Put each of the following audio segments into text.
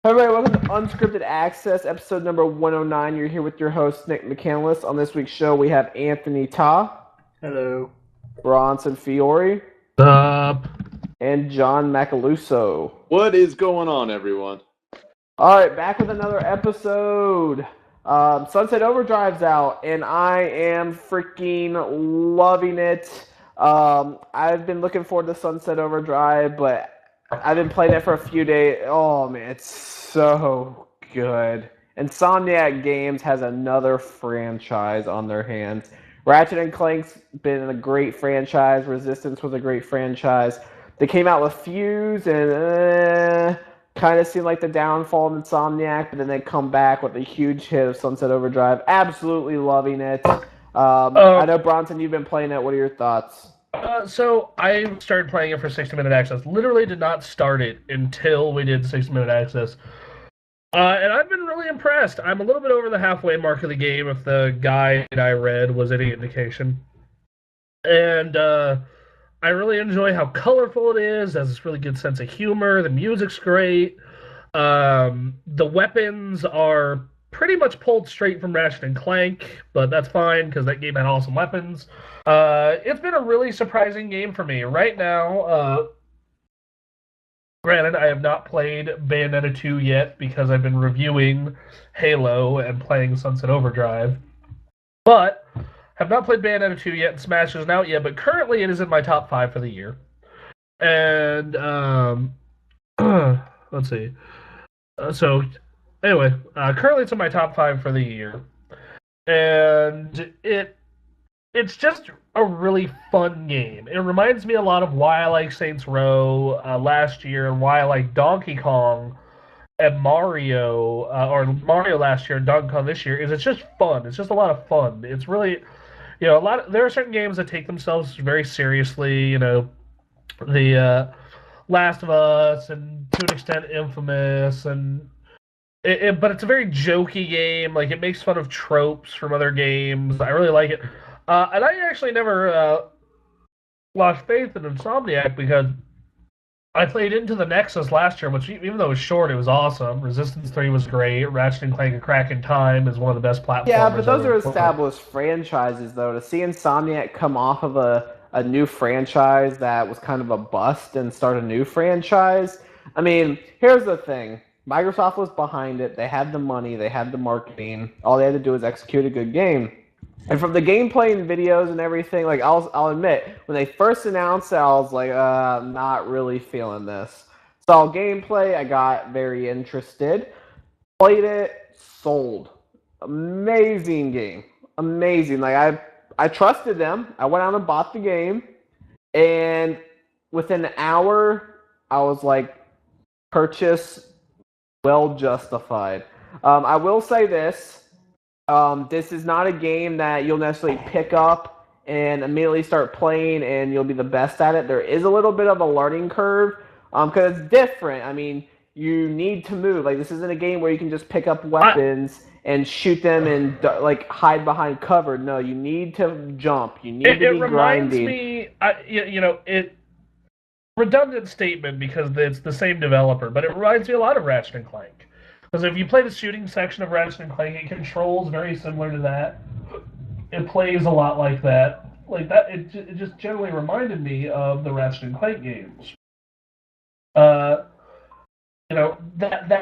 Hi, everybody, welcome to Unscripted Access, episode number 109. You're here with your host, Nick McCandless. On this week's show, we have Anthony Ta, Hello. Bronson Fiore, Up. and John Macaluso. What is going on, everyone? All right, back with another episode. Sunset Overdrive's out, and I am freaking loving it. I've been looking forward to Sunset Overdrive, but I've been playing it for a few days. Oh, man, it's so good. Insomniac Games has another franchise on their hands. Ratchet & Clank's been a great franchise. Resistance was a great franchise. They came out with Fuse and kind of seemed like the downfall of Insomniac, but then they come back with a huge hit of Sunset Overdrive. Absolutely loving it. I know, Bronson, you've been playing it. What are your thoughts? So I started playing it for 60-minute access. Literally did not start it until we did 60-minute access. And I've been really impressed. I'm a little bit over the halfway mark of the game, if the guide I read was any indication. And I really enjoy how colorful it is. It has this really good sense of humor. The music's great. The weapons are pretty much pulled straight from Ratchet & Clank, but that's fine because that game had awesome weapons. It's been a really surprising game for me. Right now, granted, I have not played Bayonetta 2 yet because I've been reviewing Halo and playing Sunset Overdrive. But have not played Bayonetta 2 yet, and Smash isn't out yet, but currently it is in my top 5 for the year. And, let's see. Anyway, currently it's in my top 5 for the year. And it's just a really fun game. It reminds me a lot of why I like Saints Row last year and why I like Donkey Kong and Mario, or Mario last year and Donkey Kong this year, is it's just fun. It's just a lot of fun. It's really, there are certain games that take themselves very seriously, the Last of Us and to an extent Infamous, and but it's a very jokey game. Like, it makes fun of tropes from other games. I really like it. And I actually never lost faith in Insomniac because I played Into the Nexus last year, which, even though it was short, it was awesome. Resistance 3 was great. Ratchet & Clank: A Crack in Time is one of the best platformers. Yeah, but those are established franchises, though. To see Insomniac come off of a new franchise that was kind of a bust and start a new franchise, I mean, here's the thing. Microsoft was behind it. They had the money. They had the marketing. All they had to do was execute a good game. And from the gameplay and videos and everything, like, I'll admit, when they first announced it, I was like, I'm not really feeling this. Saw gameplay, I got very interested. Played it, sold. Amazing game. Amazing. Like, I trusted them. I went out and bought the game. And within an hour, I was like, purchase well justified. I will say this. This is not a game that you'll necessarily pick up and immediately start playing and you'll be the best at it. There is a little bit of a learning curve because it's different. I mean, you need to move. Like, this isn't a game where you can just pick up weapons and shoot them and like hide behind cover. No, you need to jump. You need to be grinding. It reminds me, redundant statement because it's the same developer, but it reminds me a lot of Ratchet & Clank. Because if you play the shooting section of Ratchet & Clank, it controls very similar to that. It plays a lot like that. Like that, it just generally reminded me of the Ratchet & Clank games. That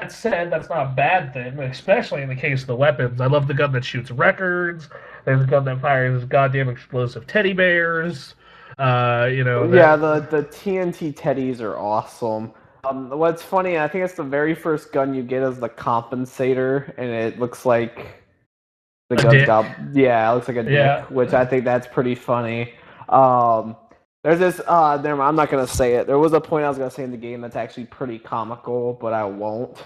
said, that's not a bad thing, especially in the case of the weapons. I love the gun that shoots records. There's a gun that fires goddamn explosive teddy bears. Yeah, the TNT teddies are awesome. What's funny, I think it's the very first gun you get is the compensator, and it looks like the gun's got, it looks like a dick, which I think that's pretty funny. There's this, never mind, I'm not going to say it. There was a point I was going to say in the game that's actually pretty comical, but I won't,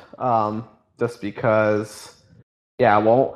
just because, I won't.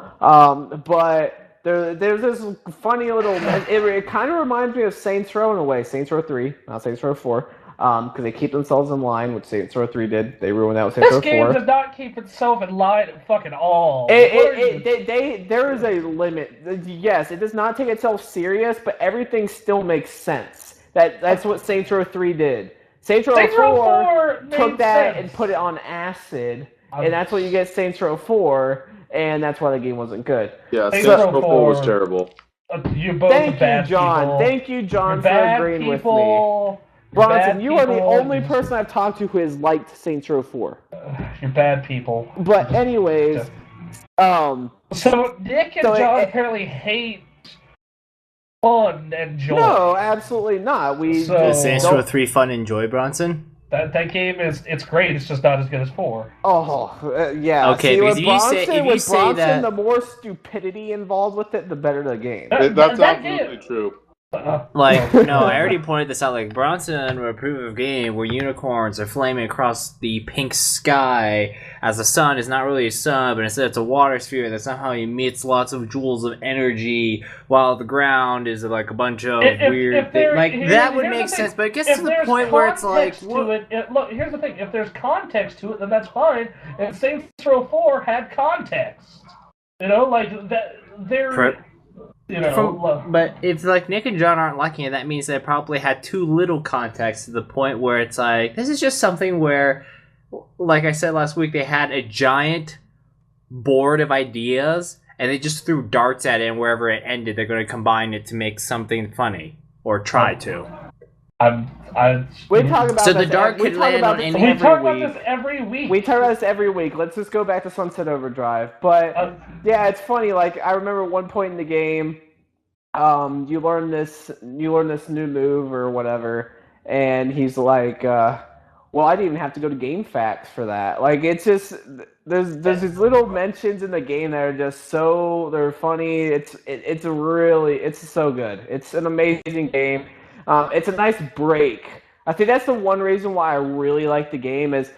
But there's this funny little, it kind of reminds me of Saints Row in a way, Saints Row 3, not Saints Row 4. Because they keep themselves in line, which Saints Row 3 did. They ruined that with Saints Row 4. This game does not keep itself in line at fucking all. There is a limit. Yes, it does not take itself serious, but everything still makes sense. That's what Saints Row 3 did. Saints Row 4 took that and put it on acid and that's what you get Saints Row 4, and that's why the game wasn't good. Yeah, Saints Saints Row Row 4 was terrible. You're both Thank bad you, John. people. Thank you, John, You're for bad agreeing people. with me. Bronson, you are the people. only person I've talked to who has liked Saints Row 4. You're bad people. But anyways, So Nick and John apparently hate fun and joy. No, absolutely not. Is Saints Row 3 fun and joy, Bronson? That game it's great. It's just not as good as 4. Oh, yeah. Okay, See, because if you say that, the more stupidity involved with it, the better the game. That's absolutely true. No, I already pointed this out. Like, Bronson would approve of a game where unicorns are flaming across the pink sky as the sun is not really a sun, but instead it's a water sphere that somehow emits lots of joules of energy, while the ground is like a bunch of weird things. Like, that would make sense, but it gets to the point where it's like... Look, here's the thing. If there's context to it, then that's fine. And Saints Row 4 had context. You know, like, that... They're... But if like Nick and John aren't liking it, that means they probably had too little context to the point where it's like, this is just something where, like I said last week, they had a giant board of ideas and they just threw darts at it, and wherever it ended, they're going to combine it to make something funny or try to. We talk about so the dart could land on any We talk about this every week. We talk about this every week. Let's just go back to Sunset Overdrive. But yeah, it's funny. Like, I remember one point in the game, you learn this new move or whatever, and he's like, "Well, I didn't even have to go to Game Facts for that." Like, it's just there's these little mentions in the game that are just they're funny. It's so good. It's an amazing game. It's a nice break. I think that's the one reason why I really like the game is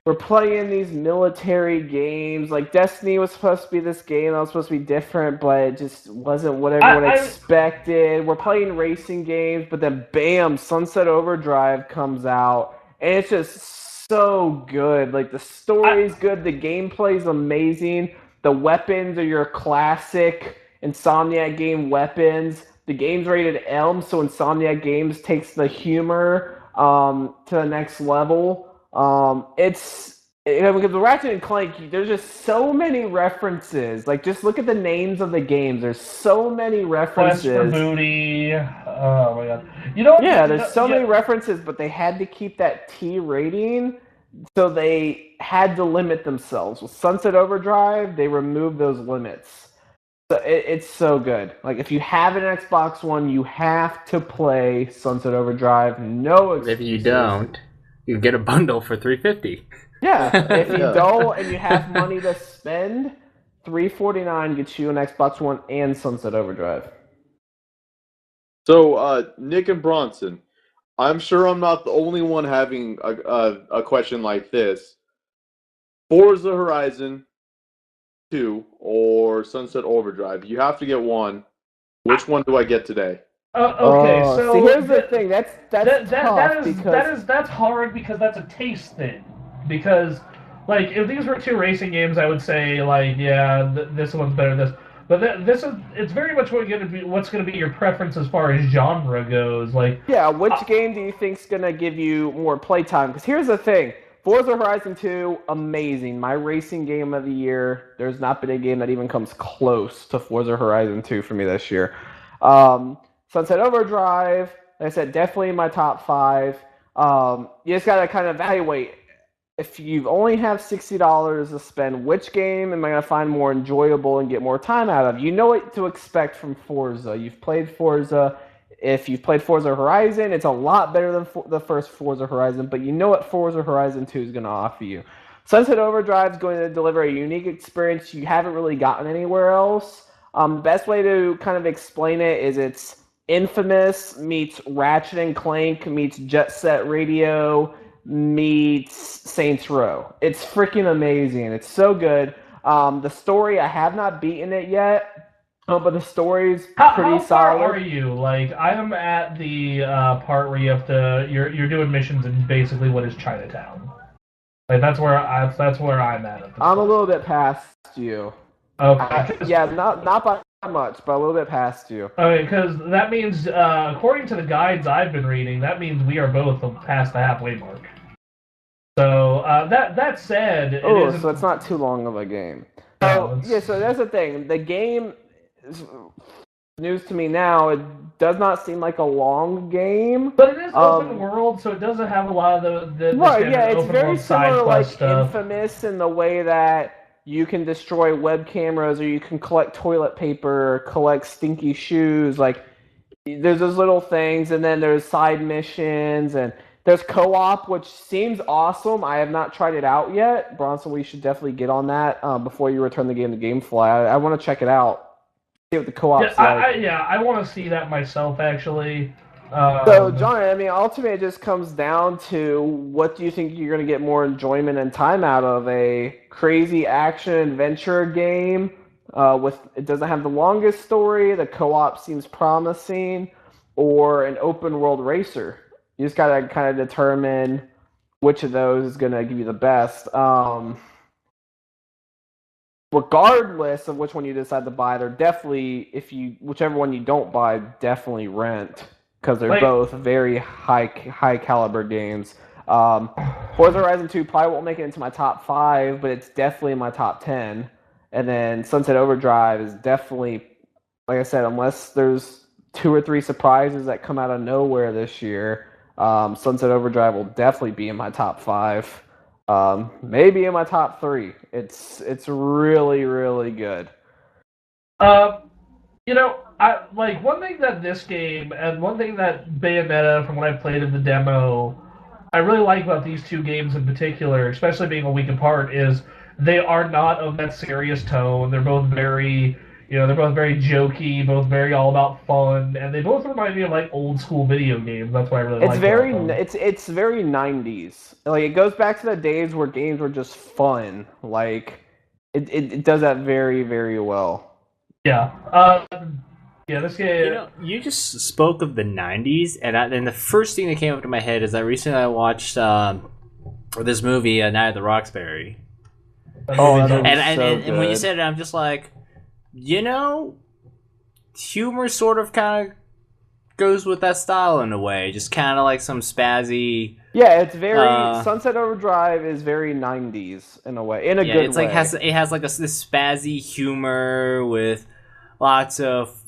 we're playing these military games. Like, Destiny was supposed to be this game that was supposed to be different, but it just wasn't what everyone expected. We're playing racing games, but then bam, Sunset Overdrive comes out, and it's just so good. Like, the story's good, the gameplay's amazing, the weapons are your classic Insomniac game weapons. The game's rated M, so Insomniac Games takes the humor to the next level. Because the Ratchet and Clank, there's just so many references. Like, just look at the names of the games. There's so many references. Quest for Booty. Oh my god. You know? Yeah, there's so many references, but they had to keep that T rating, so they had to limit themselves. With Sunset Overdrive, they removed those limits. So it's so good. Like, if you have an Xbox One, you have to play Sunset Overdrive. No excuses. If you don't, you get a bundle for $350. Yeah, if you don't and you have money to spend, $349 gets you an Xbox One and Sunset Overdrive. So, Nick and Bronson, I'm sure I'm not the only one having a question like this. Forza Horizon 2 or Sunset Overdrive. You have to get one. Which one do I get today? Okay, so see, here's the thing. That's hard because that's a taste thing. Because, like, if these were two racing games, I would say, like, yeah, this one's better than this. But it's very much what's going to be your preference as far as genre goes. Like, yeah, which game do you think's going to give you more playtime? Because here's the thing. Forza Horizon 2, amazing. My racing game of the year. There's not been a game that even comes close to Forza Horizon 2 for me this year. Sunset Overdrive, like I said, definitely in my top 5. You just got to kind of evaluate. If you only have $60 to spend, which game am I going to find more enjoyable and get more time out of? You know what to expect from Forza. You've played Forza. If you've played Forza Horizon, it's a lot better than the first Forza Horizon, but you know what Forza Horizon 2 is going to offer you. Sunset Overdrive is going to deliver a unique experience you haven't really gotten anywhere else. The best way to kind of explain it is it's Infamous meets Ratchet and Clank meets Jet Set Radio meets Saints Row. It's freaking amazing. It's so good. The story, I have not beaten it yet. But the story's pretty solid. How far are you? Like, I'm at the part where you have to you're doing missions in basically what is Chinatown. Like, that's where I'm at. I'm a little bit past you. Okay. Yeah, not by much, but a little bit past you. Okay, because that means, according to the guides I've been reading, that means we are both past the halfway mark. So that said, it Oh, isn't. so it's not too long of a game. No, So yeah, so that's the thing. The game is news to me now. It does not seem like a long game. but it is open world, so it doesn't have a lot of the Right, standard yeah, it's open very world side similar to quest like stuff. Infamous in the way that you can destroy web cameras or you can collect toilet paper or collect stinky shoes. Like there's those little things, and then there's side missions, and there's co-op, which seems awesome. I have not tried it out yet. Bronson, we should definitely get on that before you return the game to GameFly. I want to check it out, see what the co-op's like. I want to see that myself actually. So, John, I mean, ultimately, it just comes down to what do you think you're going to get more enjoyment and time out of a crazy action adventure game with it doesn't have the longest story, the co-op seems promising, or an open world racer. You just got to kind of determine which of those is going to give you the best. Regardless of which one you decide to buy, they're definitely whichever one you don't buy, definitely rent because they're both very high caliber games. Forza Horizon 2 probably won't make it into my top 5, but it's definitely in my top 10. And then Sunset Overdrive is definitely, like I said, unless there's 2 or 3 surprises that come out of nowhere this year, Sunset Overdrive will definitely be in my top 5. Maybe in my top 3. It's really, really good. I like one thing that this game and one thing that Bayonetta, from what I've played in the demo, I really like about these two games in particular, especially being a week apart, is they are not of that serious tone. They're both very, they're both very jokey, both very all about fun, and they both remind me of like old school video games. That's what I really like about them. It's very 90s. Like it goes back to the days where games were just fun. Like it does that very, very well. Yeah. Yeah, this game. You just spoke of the '90s, and the first thing that came up to my head is that recently I watched this movie, Night at the Roxbury. And when you said it, I'm just like, humor sort of kind of goes with that style in a way, just kind of like some spazzy. Yeah, it's very Sunset Overdrive is very 90s in a way, in a good it's way. Like it has like this spazzy humor with lots of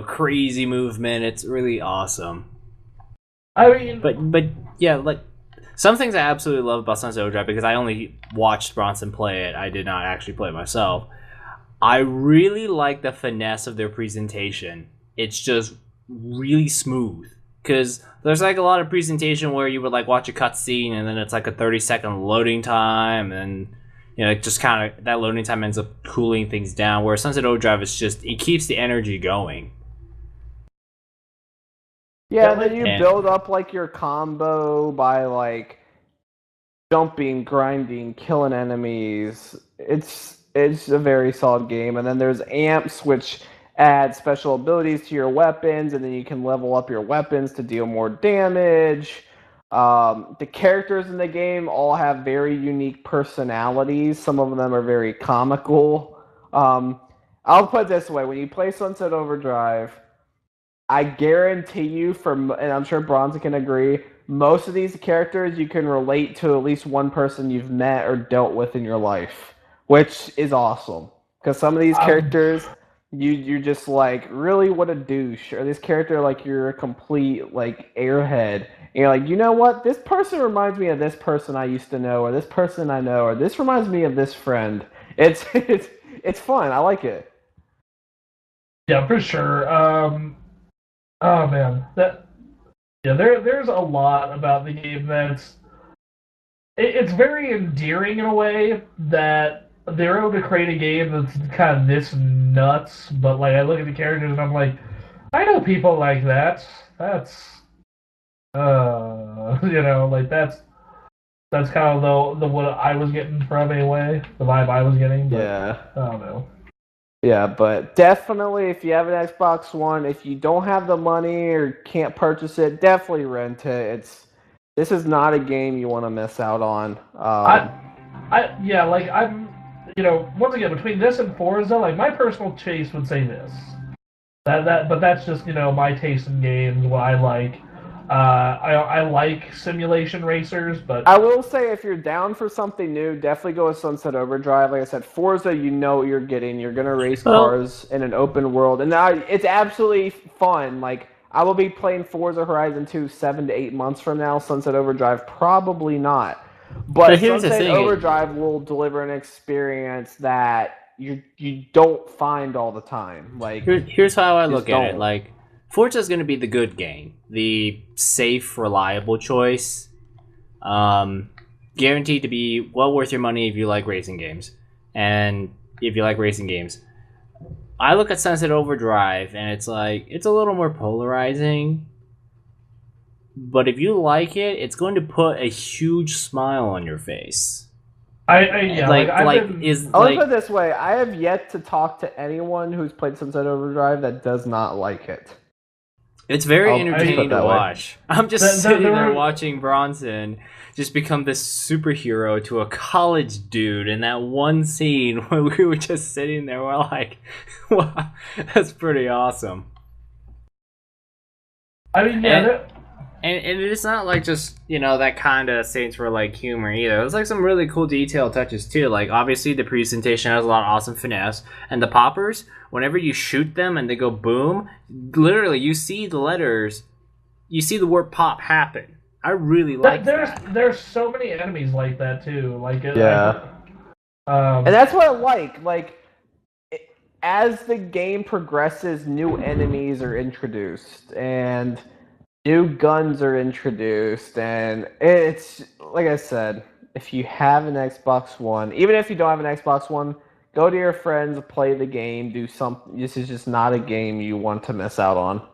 crazy movement. It's really awesome. I mean, but yeah, like some things I absolutely love about Sunset Overdrive, because I only watched Bronson play it. I did not actually play it myself. I really like the finesse of their presentation. It's just really smooth, because there's like a lot of presentation where you would like watch a cutscene and then it's like a 30-second loading time, and just kind of that loading time ends up cooling things down, where Sunset Overdrive is just, it keeps the energy going. Yeah, then you build up like your combo by like jumping, grinding, killing enemies. It's a very solid game. And then there's amps, which add special abilities to your weapons, and then you can level up your weapons to deal more damage. The characters in the game all have very unique personalities. Some of them are very comical. I'll put it this way: when you play Sunset Overdrive, I guarantee you, and I'm sure Bronson can agree, most of these characters you can relate to at least one person you've met or dealt with in your life, which is awesome. Because some of these characters, you're just like, really, what a douche. Or this character, like, you're a complete, like, airhead. And you're like, you know what? This person reminds me of this person I used to know, or this person I know, or this reminds me of this friend. It's fun. I like it. Yeah, for sure. Oh man, there's a lot about the game that's it's very endearing in a way that they're able to create a game that's kind of this nuts, but like I look at the characters and I'm like, I know people like that. That's like that's kind of the what I was getting from anyway, the vibe I was getting. But Yeah. I don't know. Yeah, but definitely if you have an Xbox One, if you don't have the money or can't purchase it, definitely rent it. This is not a game you want to miss out on. Once again, between this and Forza, like my personal taste would say this. But that's just my taste in games, what I like. I like simulation racers, but I will say if you're down for something new, definitely go with Sunset Overdrive. Like I said, Forza, you know what you're getting. You're gonna race cars in an open world, and it's absolutely fun. Like I will be playing Forza Horizon 2 7 to 8 months from now. Sunset Overdrive, probably not. But here's the Sunset thing. Overdrive will deliver an experience that you don't find all the time. Like here's how I look at it. don't. Like Forza's going to be the good game, the safe, reliable choice, guaranteed to be well worth your money if you like racing games. And if you like racing games, I look at Sunset Overdrive and it's like it's a little more polarizing. But if you like it, it's going to put a huge smile on your face. I'll put it this way: I have yet to talk to anyone who's played Sunset Overdrive that does not like it. It's very entertaining to watch. I'm just sitting there watching Bronson just become this superhero to a college dude in that one scene where we were just sitting there. We're like, wow, that's pretty awesome. I mean, yeah. And it's not like just, that kind of Saints Row like humor either. There's like some really cool detail touches too. Like obviously the presentation has a lot of awesome finesse. And the poppers, whenever you shoot them and they go boom, literally you see the letters, you see the word pop happen. I really like that. There's so many enemies like that too. Like yeah. And that's what I like. Like as the game progresses, new enemies are introduced and new guns are introduced, and it's like I said, if you have an Xbox One, even if you don't have an Xbox One, go to your friends, play the game, do something. This is just not a game you want to miss out on.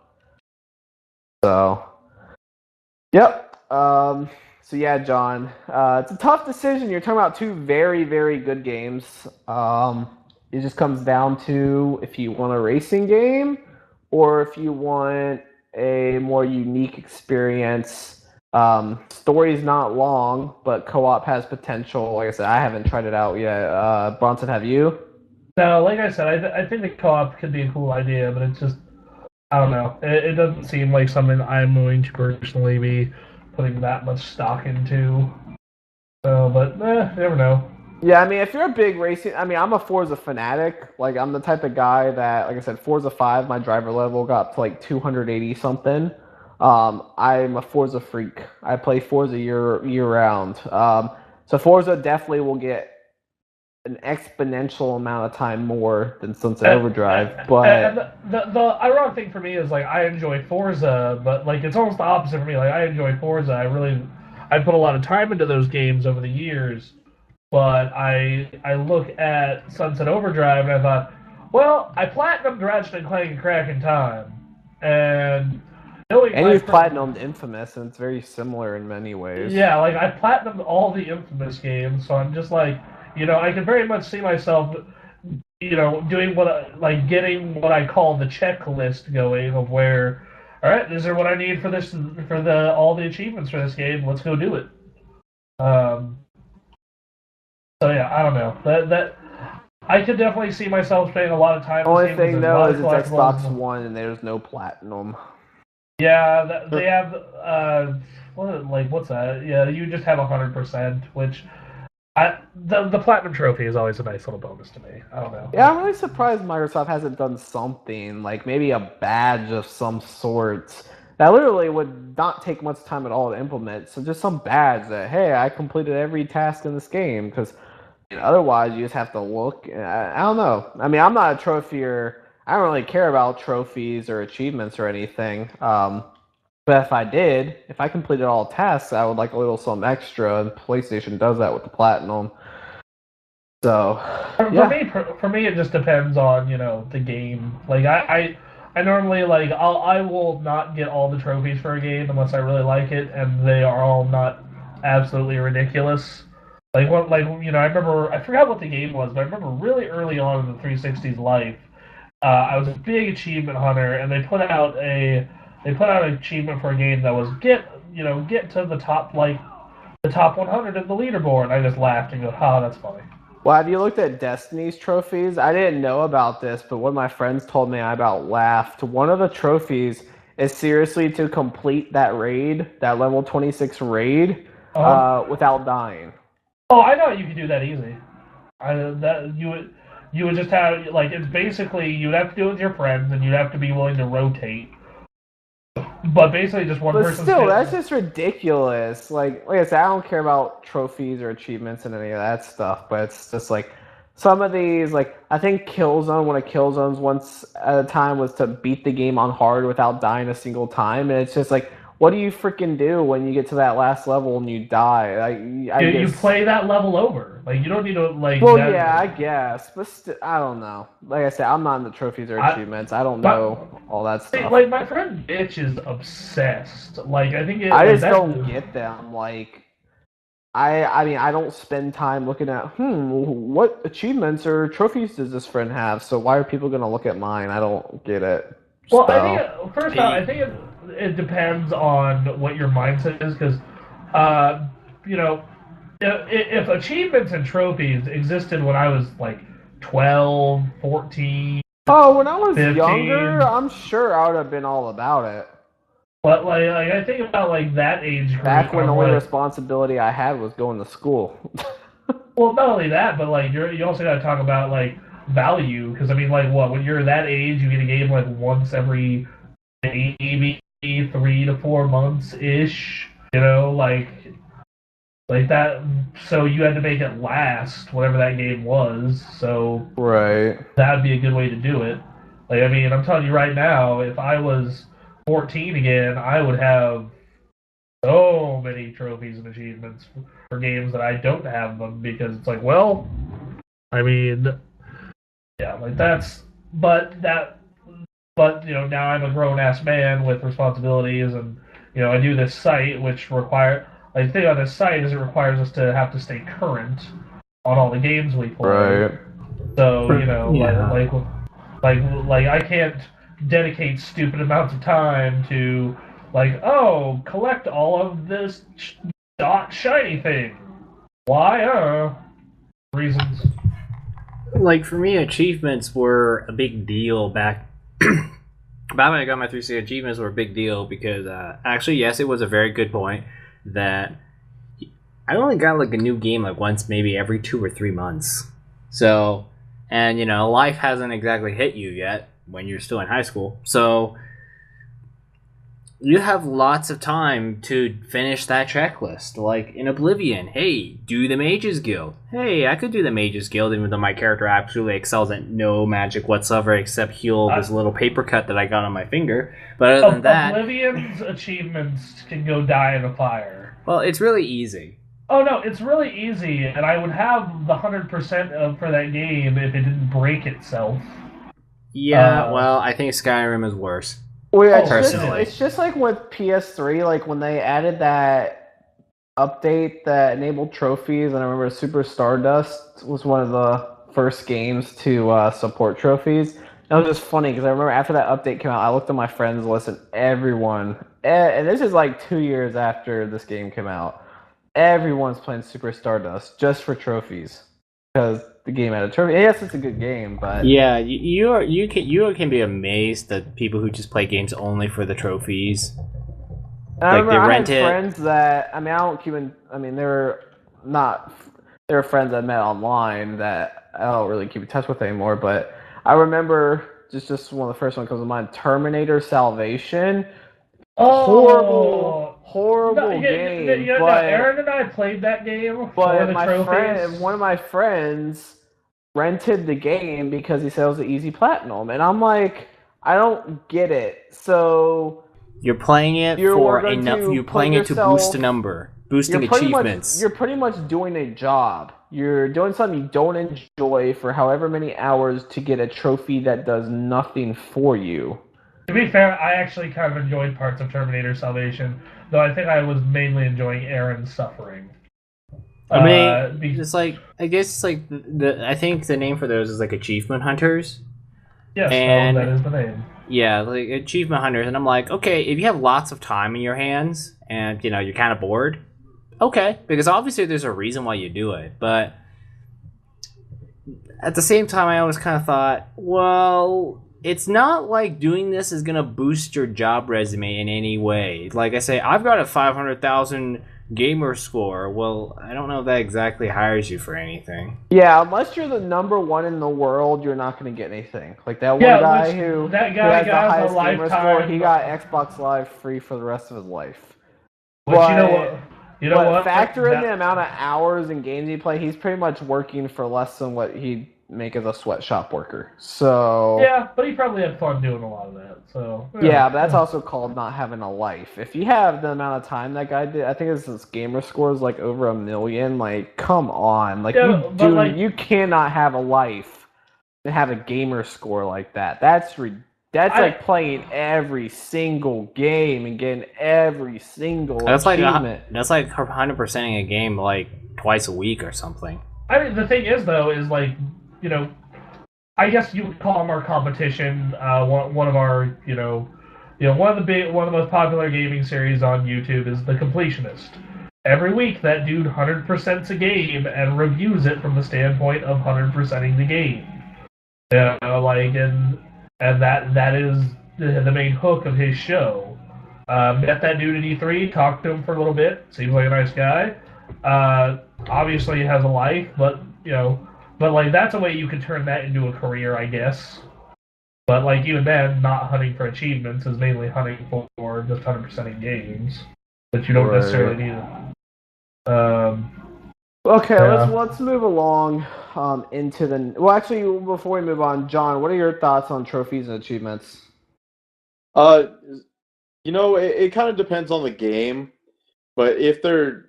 So, yep. So yeah, John, it's a tough decision. You're talking about two very, very good games. It just comes down to if you want a racing game or if you want a more unique experience. Story's not long, but co-op has potential. Like I said, I haven't tried it out yet. Bronson, have you? No, like I said, I think the co-op could be a cool idea, but it's just, I don't know. It doesn't seem like something I'm going to personally be putting that much stock into. So, but never know. Yeah, I mean, if you're a big racing... I mean, I'm a Forza fanatic. Like, I'm the type of guy that, like I said, Forza 5, my driver level got up to, like, 280-something. I'm a Forza freak. I play Forza year-round. So Forza definitely will get an exponential amount of time more than Sunset Overdrive, but... And the ironic thing for me is, like, I enjoy Forza, but, like, it's almost the opposite for me. Like, I enjoy Forza. I put a lot of time into those games over the years. But I look at Sunset Overdrive and I thought, well, I platinumed Ratchet & Clank Crack in Time, and you've platinumed Infamous, and it's very similar in many ways. Yeah, like I platinumed all the Infamous games, so I'm just like, I can very much see myself, doing getting what I call the checklist going of where, all right, these are what I need for this all the achievements for this game. Let's go do it. So yeah, I don't know. That I could definitely see myself spending a lot of time. Only thing though is it's Xbox One and there's no platinum. Yeah, they have what's that? Yeah, you just have 100%, which the platinum trophy is always a nice little bonus to me. I don't know. Yeah, I'm really surprised Microsoft hasn't done something like maybe a badge of some sort. That literally would not take much time at all to implement. So just some badge that, hey, I completed every task in this game. Because otherwise, you just have to look. I don't know. I mean, I'm not a trophier. I don't really care about trophies or achievements or anything. But if I completed all tasks, I would like a little something extra. And PlayStation does that with the Platinum. So, for me, it just depends on the game. Like I normally I will not get all the trophies for a game unless I really like it, and they are all not absolutely ridiculous. I remember, I forgot what the game was, but I remember really early on in the 360's life, I was a big achievement hunter, and they put out an achievement for a game that was get to the top 100 of the leaderboard. I just laughed and go, that's funny. Well, have you looked at Destiny's trophies? I didn't know about this, but one of my friends told me I about laughed. One of the trophies is seriously to complete that raid, that level 26 raid, without dying. Oh, I know you can do that easy. You would just have like it's basically you'd have to do it with your friends and you'd have to be willing to rotate. But basically, just one But person. still, that's just ridiculous. Like I said, I don't care about trophies or achievements and any of that stuff. But it's just like some of these, like I think Killzone, one of Killzone's once at a time was to beat the game on hard without dying a single time, and it's just like, what do you freaking do when you get to that last level and you die? You play that level over. Like you don't need to like. Well, yeah, I guess, but I don't know. Like I said, I'm not in the trophies or achievements. I don't know all that stuff. Like my friend Bitch is obsessed. Like I think I just don't get them. Like I mean, I don't spend time looking at what achievements or trophies does this friend have? So why are people gonna look at mine? I don't get it. Well, I think first off, I think it depends on what your mindset is, because you know, if achievements and trophies existed when I was like 12, 14. Oh, when I was 15, younger, I'm sure I would have been all about it. But like I think about like that age group. Back when the only responsibility I had was going to school. Well, not only that, but like you also got to talk about like value, because I mean, like when you're that age, you get a game like once every maybe 3 to 4 months ish. You know, like that. So you had to make it last, whatever that game was. So right, that'd be a good way to do it. Like I mean, I'm telling you right now, if I was 14 again, I would have so many trophies and achievements for games that I don't have them, because it's like, well, I mean, yeah, like that's, but you know, now I'm a grown ass man with responsibilities, and you know, I do this site which require, like, the thing on this site is it requires us to have to stay current on all the games we play. right. So you know, Yeah. like I can't dedicate stupid amounts of time to like, oh, collect all of this dot shiny thing. Why? Reasons. Like for me, achievements were a big deal back. Back when I got my 360, achievements were a big deal because actually, yes, it was a very good point that I only got like a new game like once, maybe every 2 or 3 months. So, and you know, life hasn't exactly hit you yet when you're still in high school. So you have lots of time to finish that checklist. Like in Oblivion, hey, do the Mages Guild. Hey, I could do the Mages Guild even though my character absolutely excels at no magic whatsoever except heal this little paper cut that I got on my finger. But other than that, Oblivion's achievements can go die in a fire. Well, it's really easy. Oh no, it's really easy, and I would have the 100% for that game if it didn't break itself. Yeah, well, I think Skyrim is worse. Well, yeah, Personally. it's just like with PS3, like when they added that update that enabled trophies, and I remember Super Stardust was one of the first games to support trophies. It was just funny because I remember after that update came out, I looked at my friends list and everyone, and this is like 2 years after this game came out, everyone's playing Super Stardust just for trophies because the game had a trophy. Yes, it's a good game, but yeah, you can be amazed at people who just play games only for the trophies. Like they rent it. Friends that I don't keep in. I mean, they were friends I met online that I don't really keep in touch with anymore. But I remember just one of the first ones comes to mind. Terminator Salvation. Oh, horrible game. But Aaron and I played that game but for the trophies. one of my friends rented the game because he said it was an easy platinum, and I'm like, I don't get it. So you're playing it for enough. You're playing it to boost a number, boosting achievements. You're pretty much doing a job. You're doing something you don't enjoy for however many hours to get a trophy that does nothing for you. To be fair, I actually kind of enjoyed parts of Terminator Salvation, though I think I was mainly enjoying Aaron's suffering. I mean, it's like, I guess it's like I think the name for those is like achievement hunters. Yes, and that is the name. Yeah, like achievement hunters, and I'm like, okay, if you have lots of time in your hands and you know you're kind of bored, okay, because obviously there's a reason why you do it, but at the same time, I always kind of thought, well, it's not like doing this is gonna boost your job resume in any way. Like I say, I've got a 500,000 gamer score. Well, I don't know if that exactly hires you for anything. Yeah, unless you're the #1 in the world, you're not going to get anything. Like that one Yeah, guy which- who that who guy has the got a highest gamer score, lifetime- he got Xbox Live free for the rest of his life. But you know what? You know but what? factor in That- the amount of hours and games he play, he's pretty much working for less than what he'd make as a sweatshop worker. So Yeah, but he probably had fun doing a lot of that. So yeah, but that's also called not having a life. If you have the amount of time that guy did, I think his gamer score is like over 1 million. Like, come on, like Yeah, but like- you cannot have a life and have a gamer score like that. That's like playing every single game and getting every single achievement. That's like 100%ing a game like twice a week or something. I mean, the thing is, though, is like, you know, I guess you would call him our competition. One of our, one of the most popular gaming series on YouTube is The Completionist. Every week, that dude 100%s a game and reviews it from the standpoint of 100%ing the game. And that is the main hook of his show. Met that dude at E3, talked to him for a little bit. Seems like a nice guy. Obviously has a life, but like that's a way you could turn that into a career, I guess. But like even then, not hunting for achievements is mainly hunting for just 100%ing games that you don't necessarily need. Okay, Yeah. let's move along into the. Well, actually, before we move on, John, what are your thoughts on trophies and achievements? It kind of depends on the game, but if they're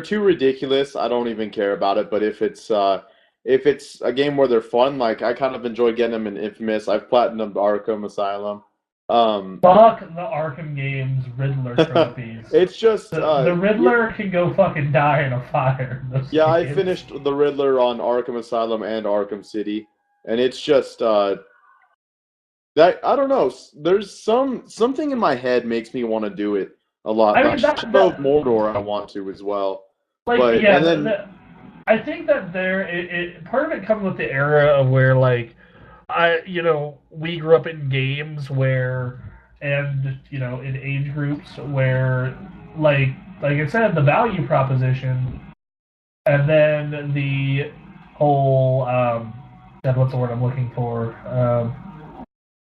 too ridiculous, I don't even care about it. But if it's a game where they're fun, like I kind of enjoy getting them in Infamous. I've platinumed Arkham Asylum. Fuck the Arkham games Riddler trophies. It's just the Riddler can go fucking die in a fire. Yeah, I finished the Riddler on Arkham Asylum and Arkham City, and it's just that I don't know. There's something in my head makes me want to do it a lot. I mean, Shadow of Mordor, I want to as well. Like, but, yeah, and then, I think that part of it comes with the era of where like we grew up in games where, and in age groups where like I said, the value proposition, and then the whole what's the word I'm looking for?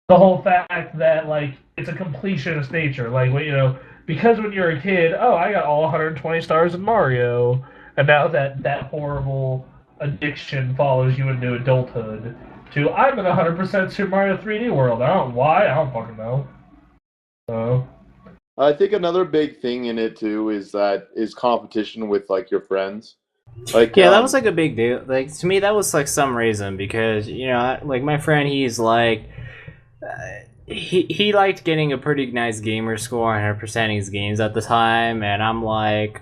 The whole fact that like it's a completionist nature, like because when you're a kid, I got all 120 stars in Mario, and now that horrible addiction follows you into adulthood. To I'm in 100% Super Mario 3D World. I don't fucking know. So I think another big thing in it too is competition with like your friends. Like that was like a big deal. Like to me, that was like some reason because like my friend, he's like he liked getting a pretty nice gamer score and 100%ing his games at the time, and I'm like,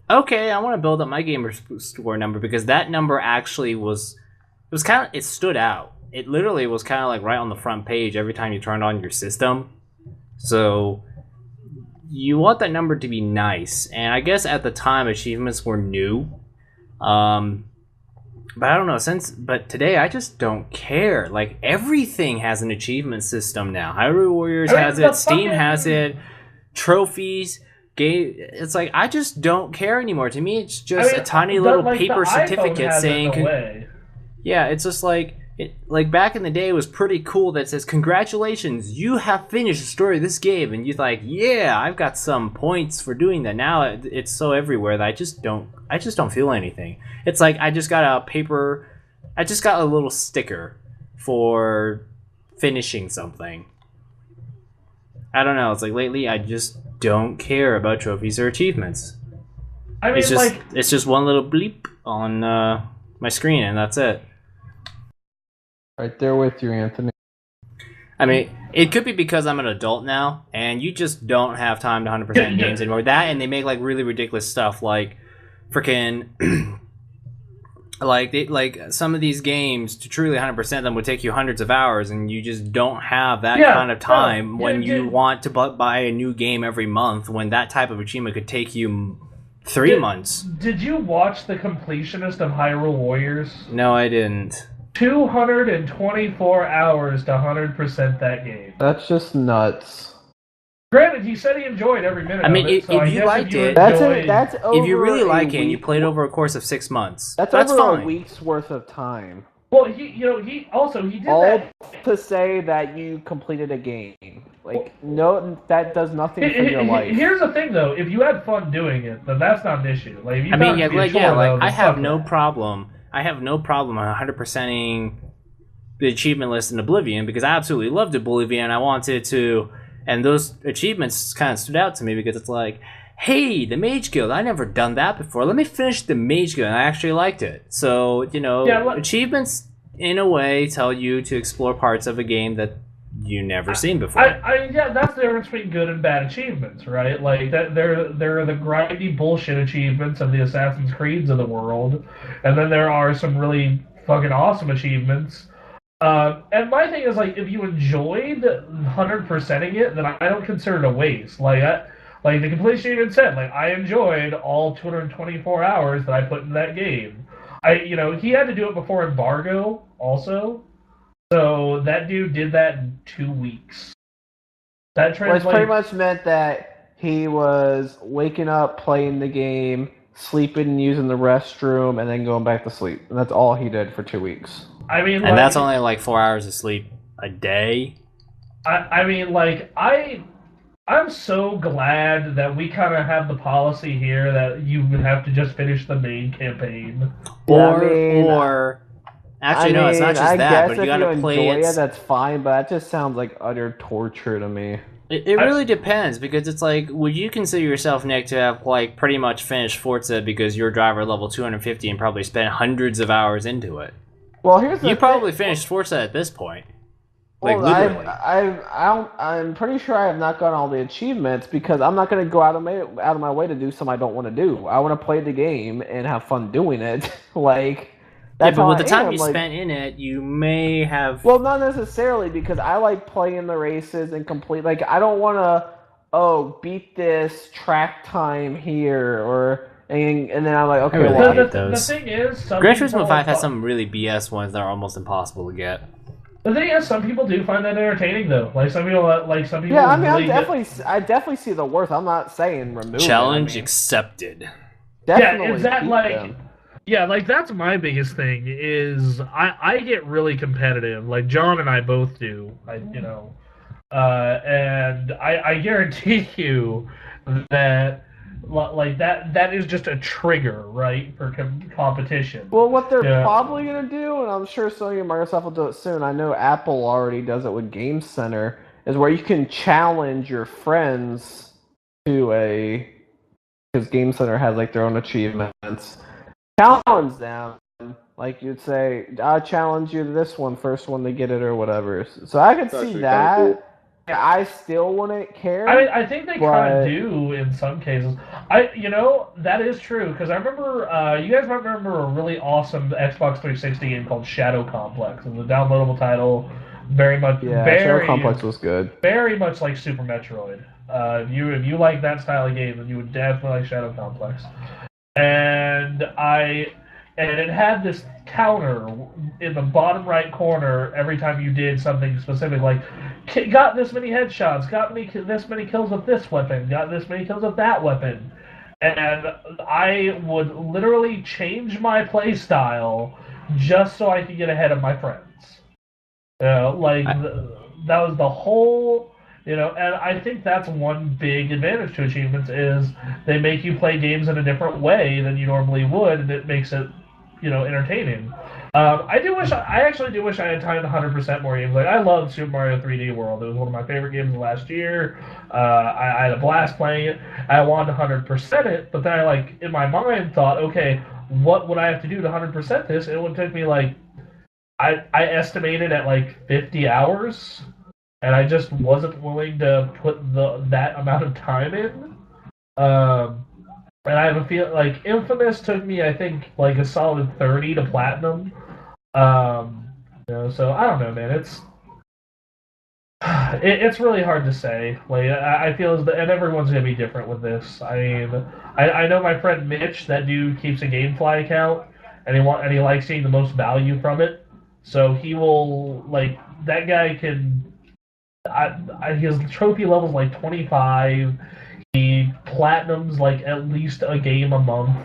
okay, I want to build up my gamer score number because that number actually it stood out. It literally was kind of like right on the front page every time you turned on your system. So you want that number to be nice. And I guess at the time achievements were new. But I don't know, but today I just don't care. Like everything has an achievement system now. Hyrule Warriors has it, Steam has it, trophies, game. It's like I just don't care anymore. To me, it's just a tiny little paper certificate saying. Yeah, it's just like back in the day, it was pretty cool that says, congratulations, you have finished the story of this game, and you're like, yeah, I've got some points for doing that. Now it's so everywhere that I just don't feel anything. It's like I just got a little sticker for finishing something. I don't know, it's like lately I just don't care about trophies or achievements. I mean, it's just one little bleep on my screen, and that's it. Right there with you, Anthony. I mean, it could be because I'm an adult now, and you just don't have time to 100% games anymore. That, and they make like really ridiculous stuff, like freaking, like some of these games to truly 100% them would take you hundreds of hours, and you just don't have that kind of time when you want to buy a new game every month. When that type of achievement could take you 3 months. Did you watch The Completionist of Hyrule Warriors? No, I didn't. 224 hours to 100% that game. That's just nuts. Granted, he said he enjoyed every minute I mean, of it, so if I you guess liked if you it- enjoyed... That's over If you really a like it and you week- played over a course of 6 months, That's that's over fine. a week's worth of time. Well, he did All that... to say that you completed a game. Like, no, that does nothing for your life. Here's the thing, though. If you had fun doing it, then that's not an issue. Like, if you I found mean, it yeah, to be a like, chore, yeah, though, like then I have fuck no that. problem. I have no problem 100%ing the achievement list in Oblivion because I absolutely loved Oblivion. I wanted to, and those achievements kind of stood out to me because it's like, hey, the Mage Guild, I never done that before. Let me finish the Mage Guild, and I actually liked it. So, achievements in a way tell you to explore parts of a game that you never seen before. Yeah, that's the difference between good and bad achievements, right? Like that, there are the grindy bullshit achievements of the Assassin's Creeds of the world, and then there are some really fucking awesome achievements. And my thing is, like, if you enjoyed 100%ing it, then I don't consider it a waste. Like the completion even said, like, I enjoyed all 224 hours that I put in that game. He had to do it before embargo, also. So that dude did that in 2 weeks. That translates. Which pretty much meant that he was waking up, playing the game, sleeping, using the restroom, and then going back to sleep. And that's all he did for 2 weeks. I mean, and that's only like 4 hours of sleep a day. I'm so glad that we kind of have the policy here that you have to just finish the main campaign. Actually, no, it's not just that, but you gotta play it. That's fine, but that just sounds like utter torture to me. It really depends, because it's like, would you consider yourself, Nick, to have like pretty much finished Forza because you're driver level 250 and probably spent hundreds of hours into it? Well, here's the you thing. probably finished Forza at this point. Like, literally. I'm pretty sure I have not gotten all the achievements because I'm not going to go out of my way to do something I don't want to do. I want to play the game and have fun doing it. Like, that's but with how the time you like, spent in it, you may have... Well, not necessarily, because I like playing the races and complete... Like, I don't want to, beat this track time here, and then I'm like, okay, well... The thing is... Gran Turismo 5 has some really BS ones that are almost impossible to get. The thing is, some people do find that entertaining, though. Like, some people... Yeah, I mean, I definitely see the worth. I'm not saying remove Challenge it. I mean, accepted. Yeah, is that, like... Them. Yeah, like, that's my biggest thing, is I get really competitive. Like, John and I both do, and I guarantee you that, like, that is just a trigger, right, for competition. Well, what they're probably going to do, and I'm sure Sony and Microsoft will do it soon, I know Apple already does it with Game Center, is where you can challenge your friends to because Game Center has, like, their own achievements. Challenge them, like you'd say, I'll challenge you to this one, first one to get it or whatever. So I could see that. Cool. I still wouldn't care. I mean, I think they kind of do in some cases. That is true, because I remember, you guys might remember a really awesome Xbox 360 game called Shadow Complex. It was a downloadable title, very much... Yeah, Shadow Complex was good. Very much like Super Metroid. If you like that style of game, then you would definitely like Shadow Complex. And it had this counter in the bottom right corner every time you did something specific, like got this many headshots, got this many kills with this weapon, got this many kills with that weapon, and I would literally change my play style just so I could get ahead of my friends. That was the whole. And I think that's one big advantage to achievements is they make you play games in a different way than you normally would, and it makes it, entertaining. I actually do wish I had time to 100% more games. Like, I loved Super Mario 3D World. It was one of my favorite games of last year. I had a blast playing it. I wanted to 100% it, but then I, in my mind, thought, okay, what would I have to do to 100% this? And it would take me, I estimated at, 50 hours. And I just wasn't willing to put that amount of time in. And I have a feel Infamous took me, I think, a solid 30 to platinum. So I don't know, man. It's really hard to say. I feel and everyone's gonna be different with this. I mean, I know my friend Mitch. That dude keeps a GameFly account, and he likes seeing the most value from it. So he will like that guy can. His trophy level's like 25. He platinums like at least a game a month.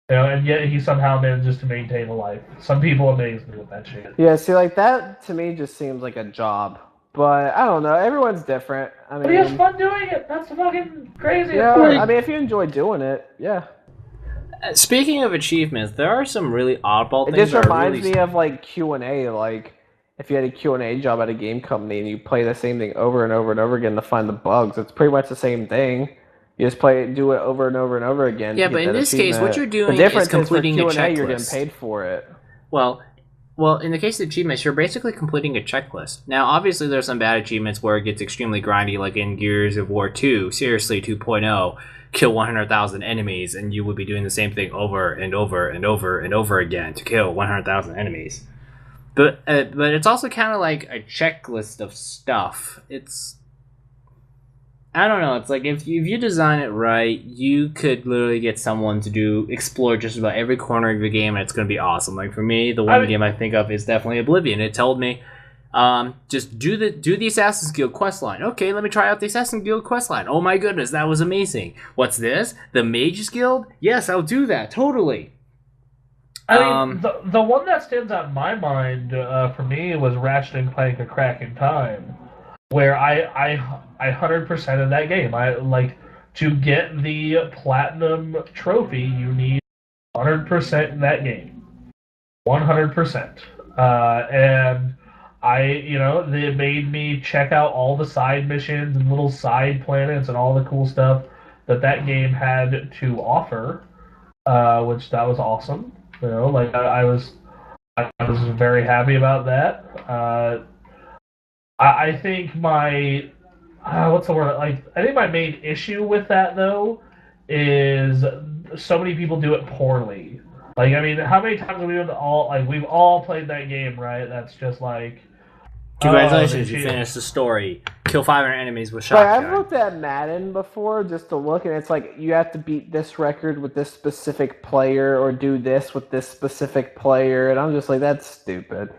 And yet he somehow manages to maintain a life. Some people amaze me with that shit. Yeah, see, like that to me just seems like a job. But I don't know. Everyone's different. I mean, But he has fun doing it. That's fucking crazy. Yeah, I mean, if you enjoy doing it, yeah. Speaking of achievements, there are some really oddball things. It just reminds me of like Q&A. Like if you had a Q&A job at a game company and you play the same thing over and over and over again to find the bugs, it's pretty much the same thing. You just do it over and over and over again. Yeah, but in this case, what you're doing is completing a checklist. You're getting paid for it. Well, in the case of achievements, you're basically completing a checklist. Now, obviously, there's some bad achievements where it gets extremely grindy, like in Gears of War 2, seriously 2.0, kill 100,000 enemies, and you would be doing the same thing over and over and over and over again to kill 100,000 enemies. But it's also kind of like a checklist of stuff. I don't know. It's like if you design it right, you could literally get someone to explore just about every corner of your game, and it's going to be awesome. Like for me, the one game I think of is definitely Oblivion. It told me, just do the Assassin's Guild questline. Okay, let me try out the Assassin's Guild questline. Oh my goodness, that was amazing. What's this? The Mages Guild? Yes, I'll do that totally. I mean, the one that stands out in my mind for me was Ratchet and Clank: A Crack in Time, where I 100% of that game. I like to get the platinum trophy. You need 100% in that game, 100%. And they made me check out all the side missions and little side planets and all the cool stuff that game had to offer, which that was awesome. I was very happy about that. I think my what's the word? Like, I think my main issue with that though is so many people do it poorly. Like, I mean, how many times have we've all played that game, right? That's just like, congratulations, you finished the story. Kill 500 enemies with shotgun. I've looked at Madden before just to look, and it's like you have to beat this record with this specific player or do this with this specific player, and I'm just like, that's stupid.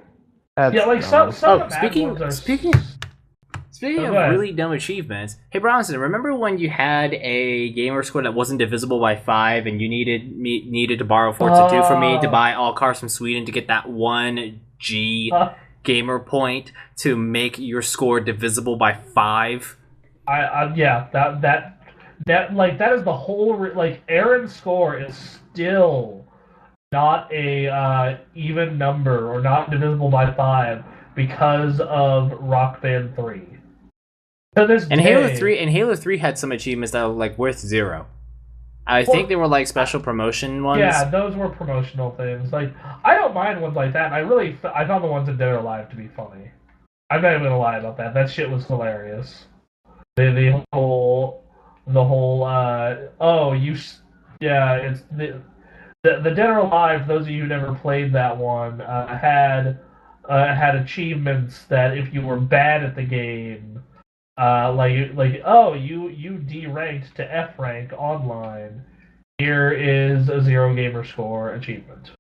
Speaking of really dumb achievements, hey Bronson, remember when you had a gamer score that wasn't divisible by 5, and you needed to borrow Forza 2 from me to buy all cars from Sweden to get that 1 G gamer point to make your score divisible by 5? That is the whole Aaron's score is still not a even number or not divisible by 5 because of Rock Band 3. To this day, Halo 3 had some achievements that were like worth 0. I think they were like special promotion ones. Yeah, those were promotional things. Like, I don't mind ones like that. And I found the ones in Dead or Alive to be funny. I'm not even gonna lie about that. That shit was hilarious. The whole it's the Dead or Alive. Those of you who never played that one had achievements that if you were bad at the game, you D-ranked to F rank online. Here is a 0 gamer score achievement.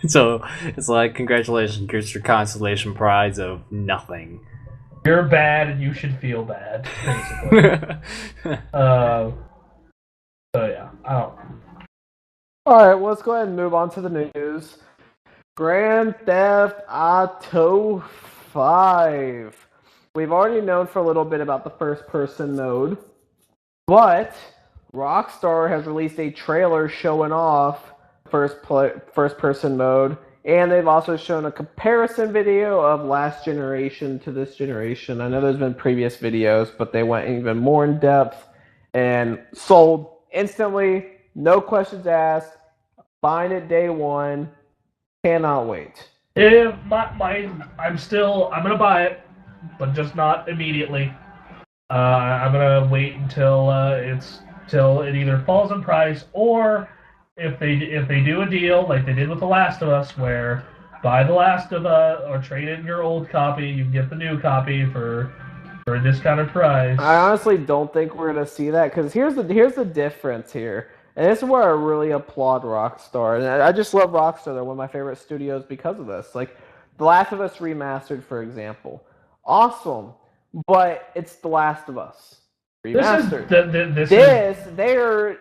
So it's like, congratulations, here's your consolation prize of nothing. You're bad and you should feel bad, basically. So yeah, I don't know. Alright, well, let's go ahead and move on to the news. Grand Theft Auto 5. We've already known for a little bit about the first-person mode, but Rockstar has released a trailer showing off first-person mode, and they've also shown a comparison video of last generation to this generation. I know there's been previous videos, but they went even more in depth and sold instantly, no questions asked, buying it day one, cannot wait. I'm gonna buy it, but just not immediately. I'm gonna wait until it either falls in price, or if they do a deal like they did with The Last of Us, where buy The Last of Us or trade in your old copy, you can get the new copy for a discounted price. I honestly don't think we're gonna see that, because here's the difference here. And this is where I really applaud Rockstar. And I just love Rockstar. They're one of my favorite studios because of this. Like, The Last of Us Remastered, for example. Awesome. But it's The Last of Us Remastered. They're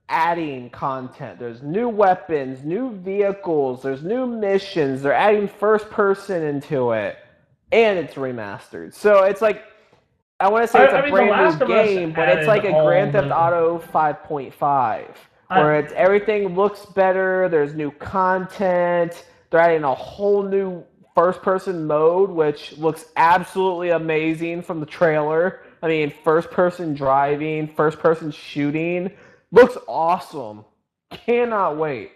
adding content. There's new weapons, new vehicles, there's new missions. They're adding first person into it. And it's remastered. So it's like, I want to say it's a brand new game, but it's like a Grand Theft Auto 5.5, where it's everything looks better. There's new content. They're adding a whole new first-person mode, which looks absolutely amazing from the trailer. I mean, first-person driving, first-person shooting, looks awesome. Cannot wait.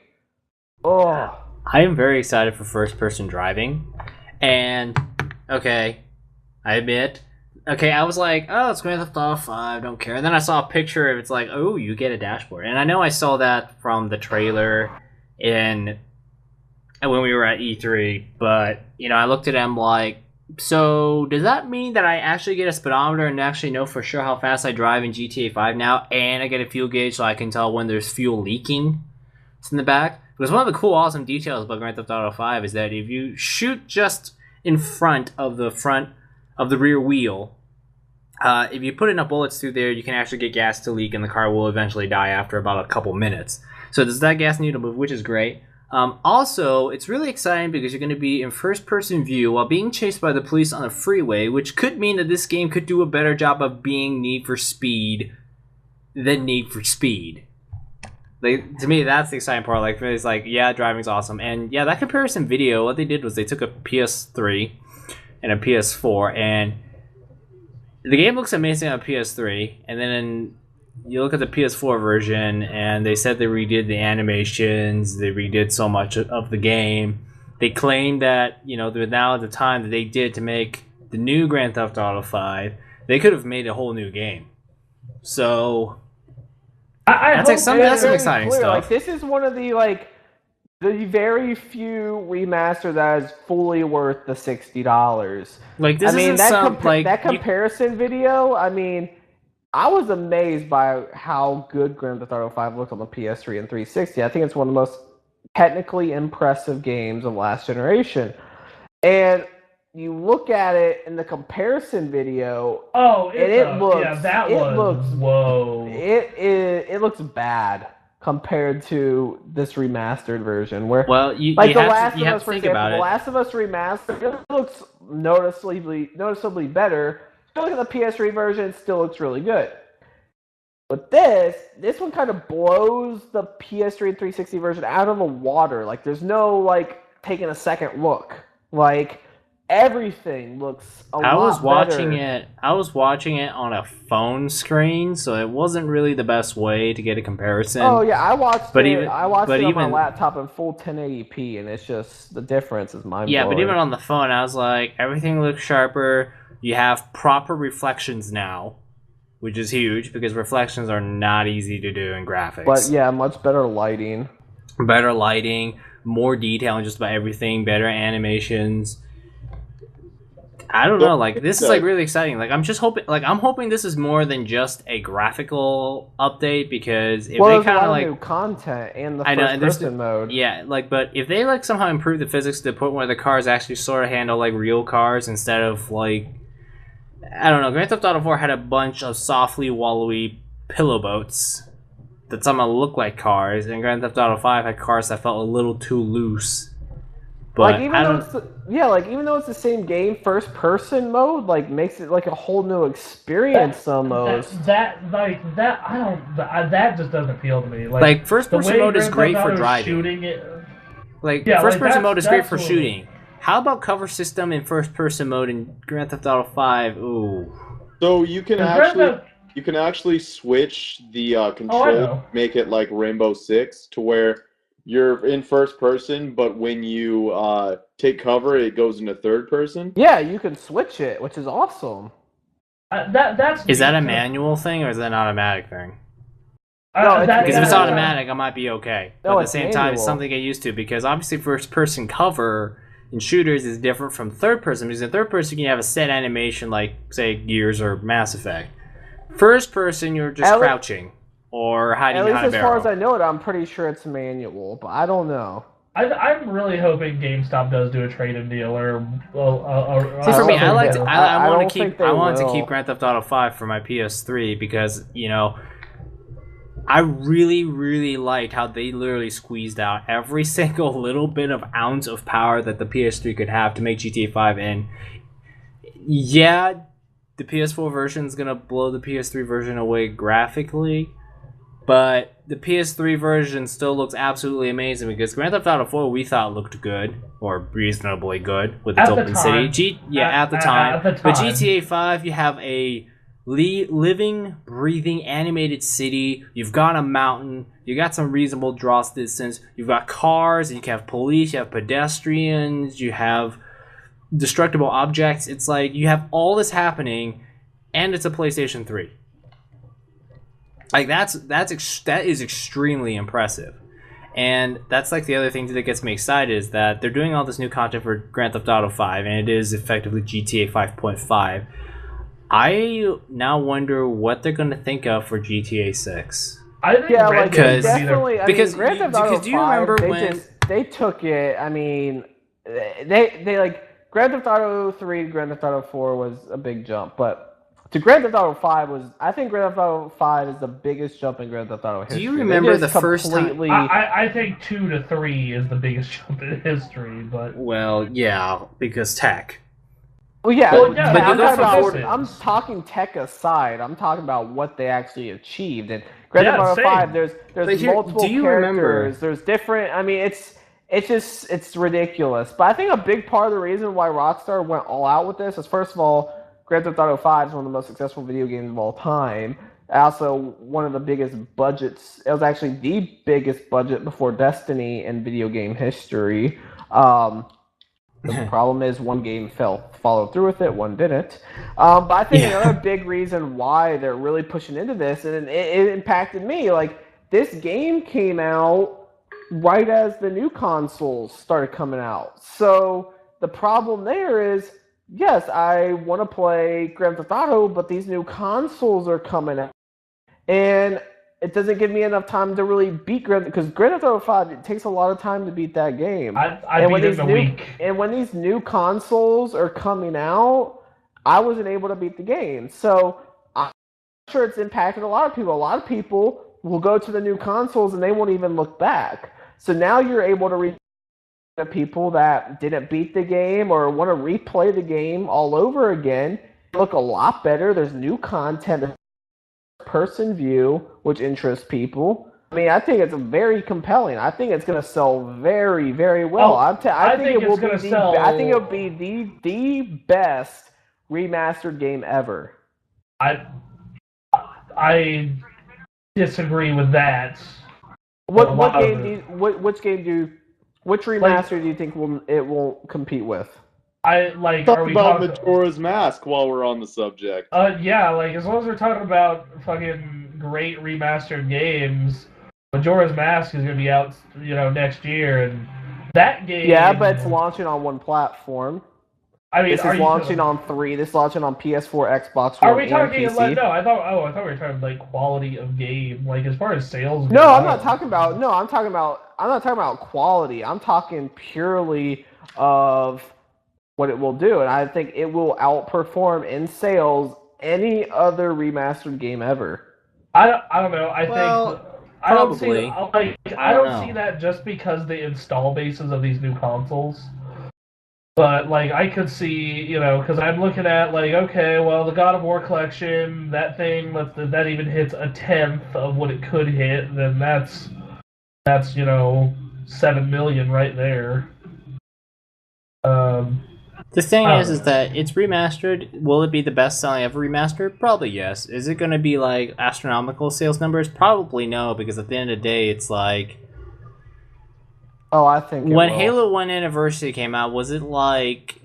Oh, I am very excited for first-person driving, and okay, I admit. Okay, I was like, oh, it's Grand Theft Auto 5, don't care. And then I saw a picture of it's like, oh, you get a dashboard. And I know I saw that from the trailer when we were at E3, but, I looked at him like, so does that mean that I actually get a speedometer and actually know for sure how fast I drive in GTA 5 now, and I get a fuel gauge so I can tell when there's fuel leaking in the back? Because one of the cool, awesome details about Grand Theft Auto 5 is that if you shoot just in front of the rear wheel, if you put enough bullets through there, you can actually get gas to leak, and the car will eventually die after about a couple minutes. So does that gas need to move, which is great. Also, it's really exciting because you're going to be in first-person view while being chased by the police on a freeway, which could mean that this game could do a better job of being Need for Speed than Need for Speed. Like, to me, that's the exciting part. Like, it's like, yeah, driving's awesome. And yeah, that comparison video, what they did was they took a PS3 and a PS4, and the game looks amazing on PS3, and then you look at the PS4 version, and they said they redid the animations, they redid so much of the game. They claimed that, now at the time that they did to make the new Grand Theft Auto 5, they could have made a whole new game. So that's some exciting stuff. Like, this is one of the very few remaster that is fully worth the $60. Like, this isn't that comparison video. I mean, I was amazed by how good Grand Theft Auto 5 looked on the PS3 and 360. I think it's one of the most technically impressive games of last generation. And you look at it in the comparison video. Oh, it looks bad compared to this remastered version. Where, well, you have to think about it. The Last of Us Remastered, it looks noticeably better. If you look at the PS3 version, it still looks really good. But this one kind of blows the PS3 and 360 version out of the water. Like, there's no, taking a second look. Like, everything looks a lot better. I was watching it on a phone screen, so it wasn't really the best way to get a comparison. Oh yeah, I watched it on my laptop in full 1080p, and it's just the difference is mind-blowing. Yeah, but even on the phone, I was like, everything looks sharper. You have proper reflections now, which is huge because reflections are not easy to do in graphics. But yeah, much better lighting. Better lighting, more detail in just about everything, better animations. I don't know, this is really exciting. I'm hoping this is more than just a graphical update, because if they kind of new content and the first person mode. Yeah, but if they somehow improve the physics to the point where the cars actually sort of handle real cars instead of I don't know, Grand Theft Auto 4 had a bunch of softly wallowy pillow boats that somehow look like cars, and Grand Theft Auto 5 had cars that felt a little too loose. But even though it's the same game, first person mode makes it a whole new experience almost. That just doesn't appeal to me. First person mode is great for driving. First person mode is great for shooting. How about cover system in first person mode in Grand Theft Auto 5? Ooh. So you can actually switch the control, make it like Rainbow Six, to where you're in first person, but when you take cover, it goes into third person. Yeah, you can switch it, which is awesome. Is that a manual thing, or is that an automatic thing? No, because if it's automatic, I might be okay. But at the same time, it's something to get used to, because obviously first person cover in shooters is different from third person, because in third person you can have a set animation like, say, Gears or Mass Effect. First person, you're just crouching. or At hiding least behind a as barrel? far as I know it, I'm pretty sure it's manual, but I don't know. I'm really hoping GameStop does do a trade-in deal, or See, for me, I don't think want don't to keep think they I wanted to will. keep Grand Theft Auto 5 for my PS3 because I really, really liked how they literally squeezed out every single little bit of ounce of power that the PS3 could have to make GTA 5. And yeah, the PS4 version is gonna blow the PS3 version away graphically, but the PS3 version still looks absolutely amazing because Grand Theft Auto 4 we thought looked good or reasonably good with its At the open time. city. At the time. At the time. But GTA 5, you have a living, breathing, animated city. You've got a mountain. You got some reasonable draw distance. You've got cars. You have police. You have pedestrians. You have destructible objects. It's like you have all this happening, and it's a PlayStation 3. Like that is extremely impressive, and that's like the other thing that gets me excited is that they're doing all this new content for Grand Theft Auto 5, and it is effectively GTA 5.5. I now wonder what they're going to think of for GTA 6. I think Yeah, like Because- definitely. I because mean, Grand you- Theft Auto because do you 5, remember they when- they took it? I mean, they like Grand Theft Auto 3, Grand Theft Auto 4 was a big jump, but to Grand Theft Auto 5 I think Grand Theft Auto 5 is the biggest jump in Grand Theft Auto history. Do you remember They just the first time- completely- I think 2 to 3 is the biggest jump in history, but Well, yeah, because tech. Well, yeah, Well, yeah, but I'm, you go talking from about, I'm talking tech aside. I'm talking about what they actually achieved. And Grand Yeah, Theft Auto same. 5, there's But here, multiple do you characters. remember- There's different. I mean, it's ridiculous. But I think a big part of the reason why Rockstar went all out with this is, first of all, Grand Theft Auto 5 is one of the most successful video games of all time. Also, one of the biggest budgets. It was actually the biggest budget before Destiny in video game history. The problem is one game followed through with it, one didn't. But I think another big reason why they're really pushing into this, and it impacted me, like this game came out right as the new consoles started coming out. So the problem there is, yes, I want to play Grand Theft Auto, but these new consoles are coming out. And it doesn't give me enough time to really beat because Grand Theft Auto 5, it takes a lot of time to beat that game. I beat it in a week. And when these new consoles are coming out, I wasn't able to beat the game. So I'm sure it's impacted a lot of people. A lot of people will go to the new consoles and they won't even look back. So now you're able to reach the people that didn't beat the game or want to replay the game all over again. Look a lot better. There's new content. Person view, which interests people. I mean, I think it's very compelling. I think it's going to sell very, very well. I think it will be the best remastered game ever. I disagree with that. Which remaster do you think it will compete with? Talk about Majora's Mask while we're on the subject. Yeah, like as long as we're talking about fucking great remastered games, Majora's Mask is gonna be out, next year, and that game. Yeah, but it's launching on one platform. I mean, this is launching on 3. This is launching on PS4, Xbox One, Are we talking? and PC. No, I thought we were talking like quality of game, like as far as sales. No, I'm not talking about. No, I'm not talking about quality. I'm talking purely of what it will do, and I think it will outperform in sales any other remastered game ever. I don't know. I don't see that just because the install bases of these new consoles. But like I could see, because I'm looking at like, okay, well the God of War collection, that thing that even hits a 1/10 of what it could hit, then that's 7 million right there. The thing is that it's remastered. Will it be the best selling ever remastered? Probably yes. Is it going to be like astronomical sales numbers? Probably no, because at the end of the day, it's like. Oh, I think when Halo 1 Anniversary came out, was it like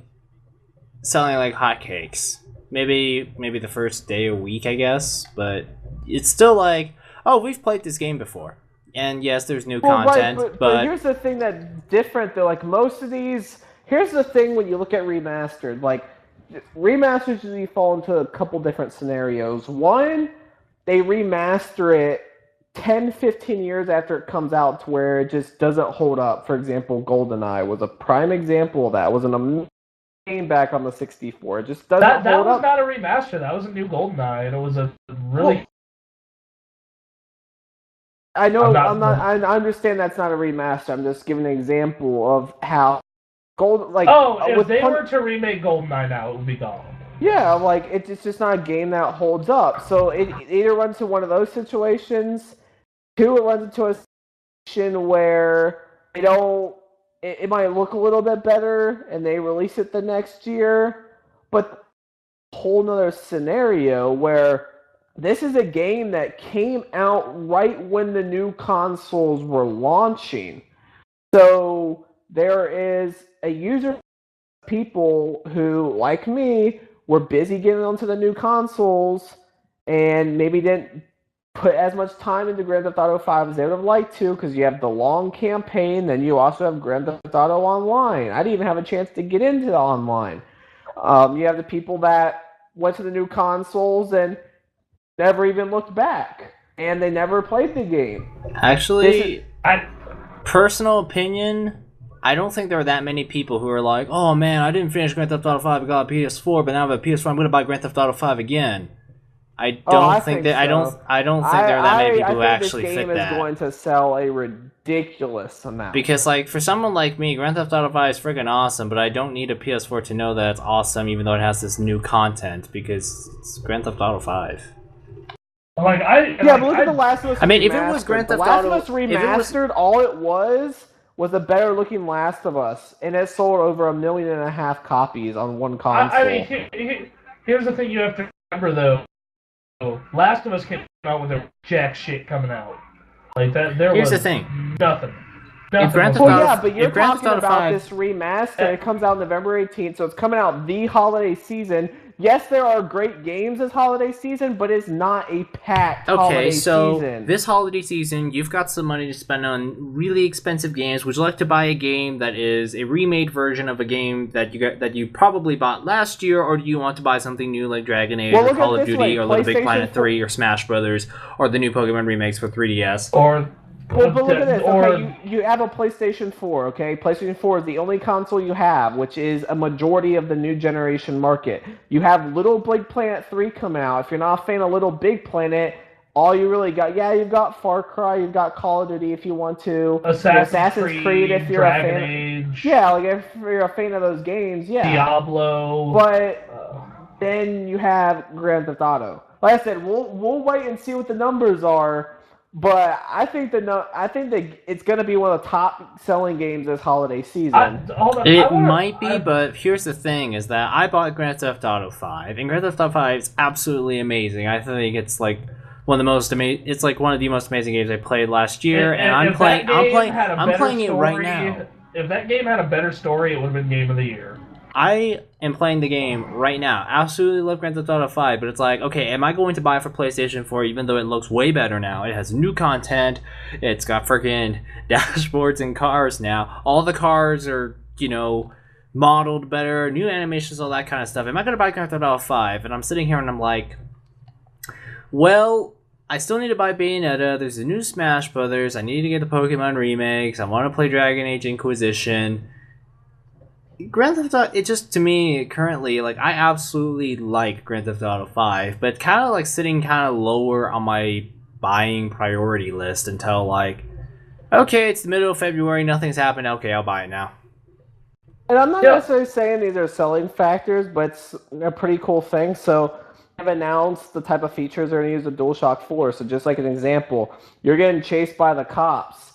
selling like hotcakes? Maybe the first day or week, I guess, but it's still like, oh, we've played this game before, and yes, there's new content, right, but here's the thing that's different though. Like most of these. Here's the thing when you look at remastered, like remasters usually fall into a couple different scenarios. One, they remaster it 10, 15 years after it comes out to where it just doesn't hold up. For example, GoldenEye was a prime example of that. It was an amazing game back on the 64. It just doesn't That hold was up. not a remaster. That was a new GoldenEye, and it was a really. I know I'm not- I understand that's not a remaster. I'm just giving an example of how if they were to remake GoldenEye now, it would be gone. Yeah, like it's just not a game that holds up. So it either runs into one of those situations, two, it runs into a situation where they don't. It might look a little bit better, and they release it the next year, but a whole nother scenario where this is a game that came out right when the new consoles were launching. So there is a user people who, like me, were busy getting onto the new consoles and maybe didn't put as much time into Grand Theft Auto 5 as they would have liked to, because you have the long campaign, then you also have Grand Theft Auto Online. I didn't even have a chance to get into the online. You have the people that went to the new consoles and never even looked back, and they never played the game. Actually, personal opinion, I don't think there are that many people who are like, oh man, I didn't finish Grand Theft Auto 5, I got a PS4, but now I have a PS4, I'm going to buy Grand Theft Auto 5 again. I don't think there are that many people who actually fit that. I think this game is going to sell a ridiculous amount. Because, like, for someone like me, Grand Theft Auto 5 is freaking awesome, but I don't need a PS4 to know that it's awesome, even though it has this new content, because it's Grand Theft Auto 5. But look at The Last of Us. I mean, if it was Grand Theft Auto, The Last of Us Remastered, all it was a better looking Last of Us, and it sold over 1.5 million copies on one console. I mean, here's the thing you have to remember, though. Last of Us came out with their jack shit coming out. Like that, Here's the thing. Nothing. But you're talking about this remaster. It comes out November 18th, so it's coming out the holiday season. Yes, there are great games this holiday season, but it's not a packed holiday season. This holiday season, you've got some money to spend on really expensive games. Would you like to buy a game that is a remade version of a game that you probably bought last year, or do you want to buy something new like Dragon Age or Call of Duty or Little Big Planet 3 or Smash Brothers or the new Pokemon remakes for 3DS? But look at this. Okay, you have a PlayStation 4, okay? PlayStation 4 is the only console you have, which is a majority of the new generation market. You have Little Big Planet 3 come out. If you're not a fan of Little Big Planet, all you really got, you've got Far Cry, you've got Call of Duty if you want to. Assassin's Creed if you're Dragon Age. Yeah, like if you're a fan of those games, yeah. Diablo. But then you have Grand Theft Auto. Like I said, we'll wait and see what the numbers are. But I think that it's going to be one of the top selling games this holiday season. It might be, but here's the thing: is that I bought Grand Theft Auto 5, and Grand Theft Auto 5 is absolutely amazing. I think it's like one of the most It's like one of the most amazing games I played last year, and I'm playing it right now. If that game had a better story, it would have been Game of the Year. I am playing the game right now. Absolutely love Grand Theft Auto 5, but it's like, okay, am I going to buy it for PlayStation 4 even though it looks way better now? It has new content. It's got freaking dashboards and cars now. All the cars are, modeled better, new animations, all that kind of stuff. Am I going to buy Grand Theft Auto 5? And I'm sitting here and I'm like, well, I still need to buy Bayonetta. There's a new Smash Brothers. I need to get the Pokemon remakes. I want to play Dragon Age Inquisition. Grand Theft Auto, it just, to me, currently, like, I absolutely like Grand Theft Auto 5, but kind of, like, sitting kind of lower on my buying priority list until, like, okay, it's the middle of February, nothing's happened, okay, I'll buy it now. And I'm not necessarily saying these are selling factors, but it's a pretty cool thing. So I've announced the type of features they're going to use with DualShock 4. So just like an example, you're getting chased by the cops.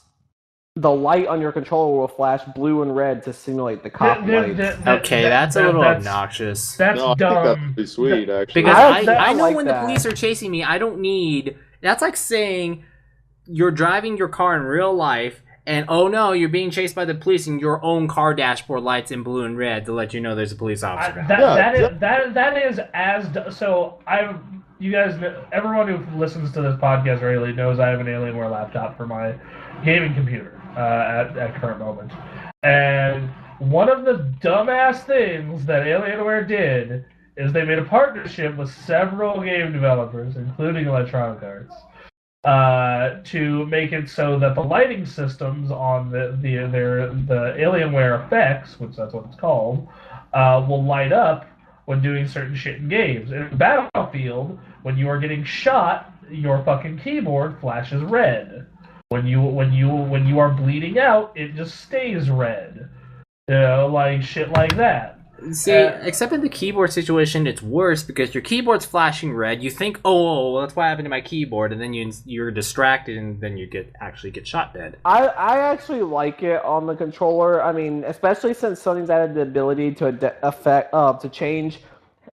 The light on your controller will flash blue and red to simulate the cop lights. That's a little obnoxious. That's dumb. I think that's pretty sweet, actually. Because I know like when the police are chasing me, I don't need... That's like saying you're driving your car in real life, and oh no, you're being chased by the police, and your own car dashboard lights in blue and red to let you know there's a police officer. That is as... So, you guys, everyone who listens to this podcast really knows I have an Alienware laptop for my gaming computer. At current moment. And one of the dumbass things that Alienware did is they made a partnership with several game developers, including Electronic Arts, to make it so that the lighting systems on the Alienware effects, which that's what it's called, will light up when doing certain shit in games. In Battlefield, when you are getting shot, your fucking keyboard flashes red. When you are bleeding out, it just stays red. Like shit like that. See, except in the keyboard situation, it's worse because your keyboard's flashing red. You think, oh, well, that's what happened to my keyboard, and then you're distracted, and then you actually get shot dead. I actually like it on the controller. I mean, especially since Sony's added the ability to change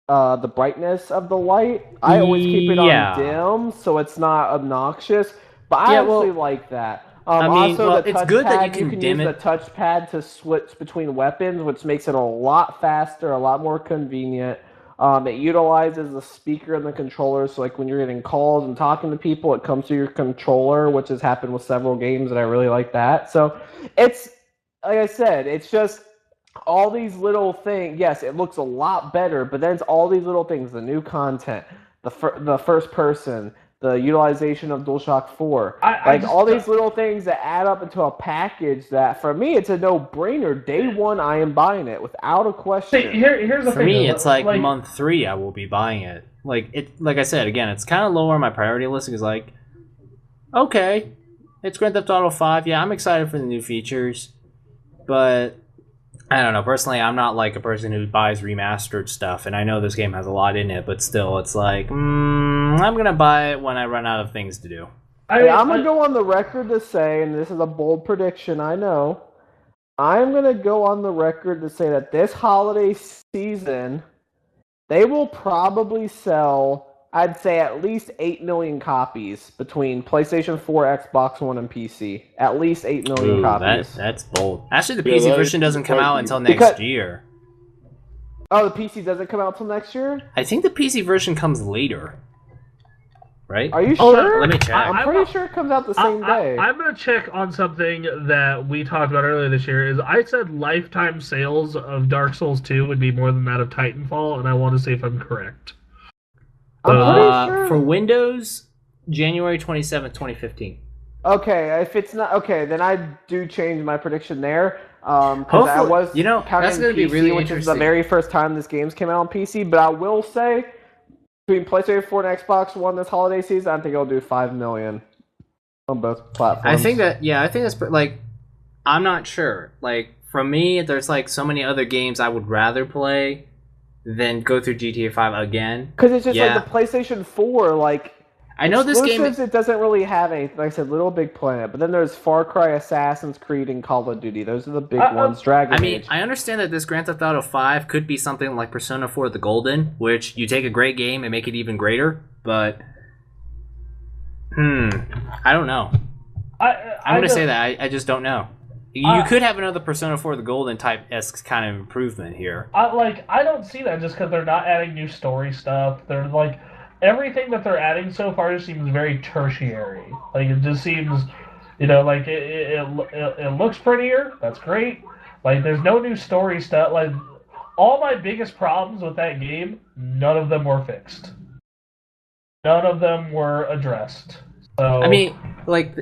the brightness of the light. I always keep it on dim, so it's not obnoxious. But I actually like that. I mean, also, well, the it's touchpad, good that you can dim use it. the touchpad to switch between weapons, which makes it a lot faster, a lot more convenient. It utilizes the speaker and the controller, so like when you're getting calls and talking to people, it comes through your controller, which has happened with several games, and I really like that. So it's, like I said, it's just all these little things. Yes, it looks a lot better, but then it's all these little things: the new content, the first person, the utilization of DualShock 4, all these little things that add up into a package that, for me, it's a no-brainer. Day one, I am buying it without a question. See, here's the For thing. me, it's like month 3, I will be buying it. Like I said, again, it's kind of lower on my priority list. Because like, okay, it's Grand Theft Auto 5. Yeah, I'm excited for the new features, but I don't know. Personally, I'm not like a person who buys remastered stuff, and I know this game has a lot in it, but still, it's like, I'm gonna buy it when I run out of things to do. I'm gonna go on the record to say, and this is a bold prediction, I know, I'm gonna go on the record to say that this holiday season, they will probably sell, I'd say, at least 8 million copies between PlayStation 4, Xbox One, and PC. At least 8 million copies. That's bold. Actually, the PC version doesn't come out until next year. Oh, the PC doesn't come out until next year? I think the PC version comes later. Right? Are you sure? Let me check. I'm pretty sure it comes out the same day. I'm going to check on something that we talked about earlier this year. Is I said lifetime sales of Dark Souls 2 would be more than that of Titanfall, and I want to see if I'm correct. I'm pretty sure. For Windows, January 27th, 2015. Okay, if it's not okay, then I do change my prediction there. Because I was counting that's going to be really which is the very first time this game's came out on PC. But I will say, between PlayStation 4 and Xbox One this holiday season, I think it'll do 5 million on both platforms. I think that's like, I'm not sure. Like, for me, there's like so many other games I would rather play than go through GTA 5 again. Because it's just like the PlayStation 4, like, I know this game. It doesn't really have anything. Like I said, Little Big Planet, but then there's Far Cry, Assassin's Creed, and Call of Duty. Those are the big ones. Dragon Age. I understand that this Grand Theft Auto 5 could be something like Persona 4: The Golden, which you take a great game and make it even greater. But I don't know. I'm gonna say that I just don't know. You could have another Persona 4: The Golden type-esque kind of improvement here. I don't see that just because they're not adding new story stuff. They're like, everything that they're adding so far just seems very tertiary. Like, it just seems, like it looks prettier. That's great. Like, there's no new story stuff. Like, all my biggest problems with that game, none of them were fixed. None of them were addressed. So I mean, like,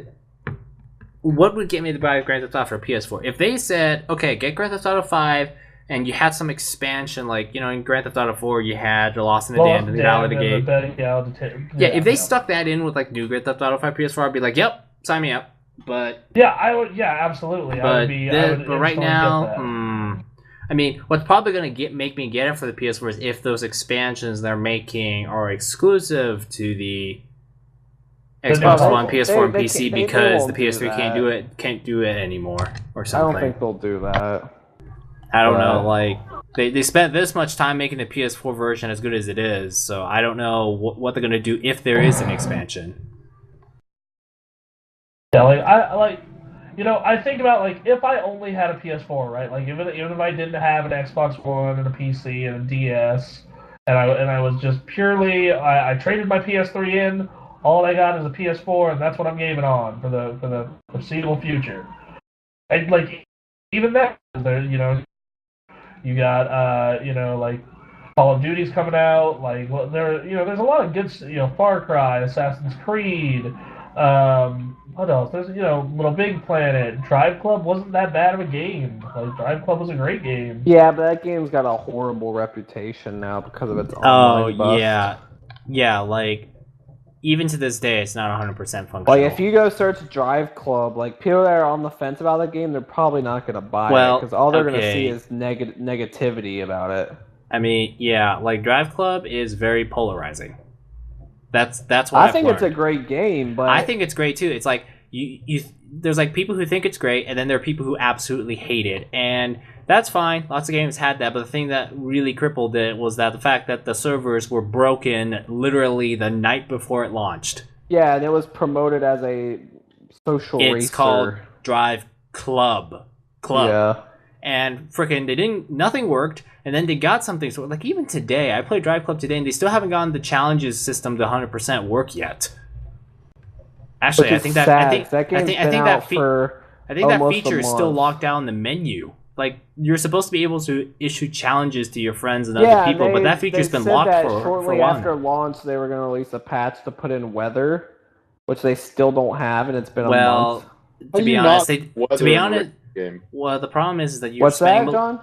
what would get me to buy Grand Theft Auto for PS4? If they said, okay, get Grand Theft Auto 5, and you had some expansion, like, in Grand Theft Auto 4, you had The Lost in the Damned and the Valley of the Gate. If they stuck that in with, like, new Grand Theft Auto 5 PS4, I'd be like, yep, sign me up. But I would. Yeah, absolutely. But right now, I mean, what's probably going to make me get it for the PS4 is if those expansions they're making are exclusive to the Xbox One, PS4, and PC because the PS3 can't do it anymore or something. I don't think they'll do that. I don't know. Like, they spent this much time making the PS4 version as good as it is, so I don't know what they're gonna do if there is an expansion. Yeah, I think about, like, if I only had a PS4, right? Like, even if I didn't have an Xbox One and a PC and a DS, and I was just purely I traded my PS3 in. All I got is a PS4, and that's what I'm gaming on for the foreseeable future. And, like, even that, you got like Call of Duty's coming out. Like, there's a lot of good, Far Cry, Assassin's Creed, What else? There's Little Big Planet. Drive Club wasn't that bad of a game. Like Drive Club was a great game. Yeah, but that game's got a horrible reputation now because of its Oh online bust. yeah. Like even to this day, it's not 100% functional. Like if you go search Drive Club, like people that are on the fence about the game, they're probably not going to buy it because all they're going to see is negativity about it. I mean, yeah, like Drive Club is very polarizing. That's what I think it's a great game, but I think it's great too. It's like you there's like people who think it's great, and then there are people who absolutely hate it, and that's fine. Lots of games had that, but the thing that really crippled it was that the fact that the servers were broken literally the night before it launched. Yeah, and it was promoted as a social racer. It's called Drive Club. Yeah. And freaking, nothing worked, and then they got something. So, like, even today, I played Drive Club today, and they still haven't gotten the challenges system to 100% work yet. Actually, I think that feature is still locked down in the menu. Like, you're supposed to be able to issue challenges to your friends and other people, but that feature's been locked for a while. Shortly after launch, they were going to release a patch to put in weather, which they still don't have, and it's been a month. To be honest, well, the problem is that you're spending... What's that, John?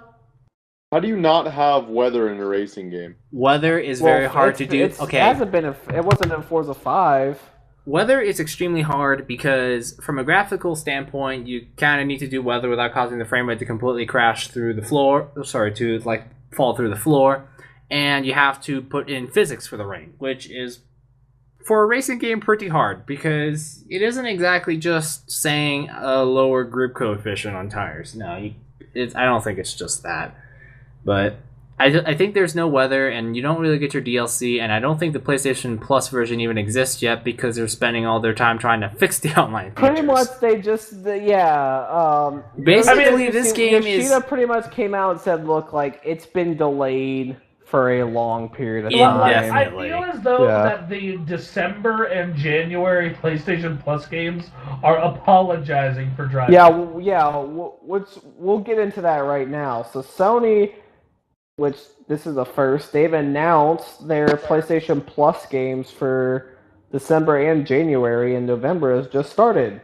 How do you not have weather in a racing game? Weather is very hard to do. Okay, it wasn't in Forza 5. Weather is extremely hard because, from a graphical standpoint, you kind of need to do weather without causing the frame rate to completely crash through the floor. To like fall through the floor, and you have to put in physics for the rain, which is, for a racing game, pretty hard because it isn't exactly just saying a lower grip coefficient on tires. No, I don't think it's just that. But I think there's no weather, and you don't really get your DLC, and I don't think the PlayStation Plus version even exists yet because they're spending all their time trying to fix the online features. Pretty much, they just basically this game Yoshida pretty much came out and said, "Look, like it's been delayed for a long period of time." Indefinitely. I feel as though that the December and January PlayStation Plus games are apologizing for Drive. We'll get into that right now. So Sony, which this is a first, they've announced their PlayStation Plus games for December and January, and November has just started.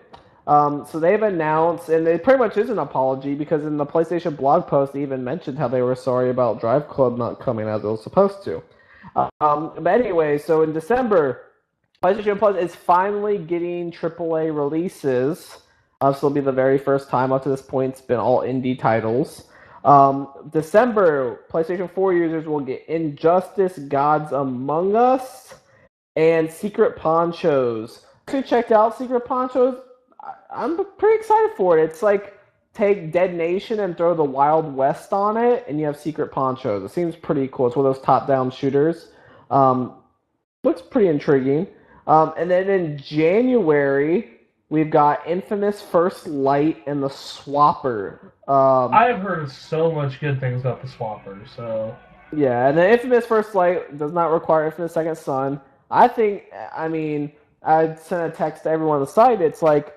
So they've announced, and it pretty much is an apology because in the PlayStation blog post they even mentioned how they were sorry about Drive Club not coming as it was supposed to. But anyway, so in December, PlayStation Plus is finally getting AAA releases. So it'll be the very first time up to this point it's been all indie titles. December, PlayStation 4 users will get Injustice Gods Among Us and Secret Ponchos. Actually checked out Secret Ponchos. I'm pretty excited for it. It's like take Dead Nation and throw the Wild West on it, and you have Secret Ponchos. It seems pretty cool. It's one of those top-down shooters. Looks pretty intriguing. And then in January, we've got Infamous First Light and the Swapper. I've heard so much good things about the Swapper, so... Yeah, and the Infamous First Light does not require Infamous Second Son. I sent a text to everyone on the site. It's like,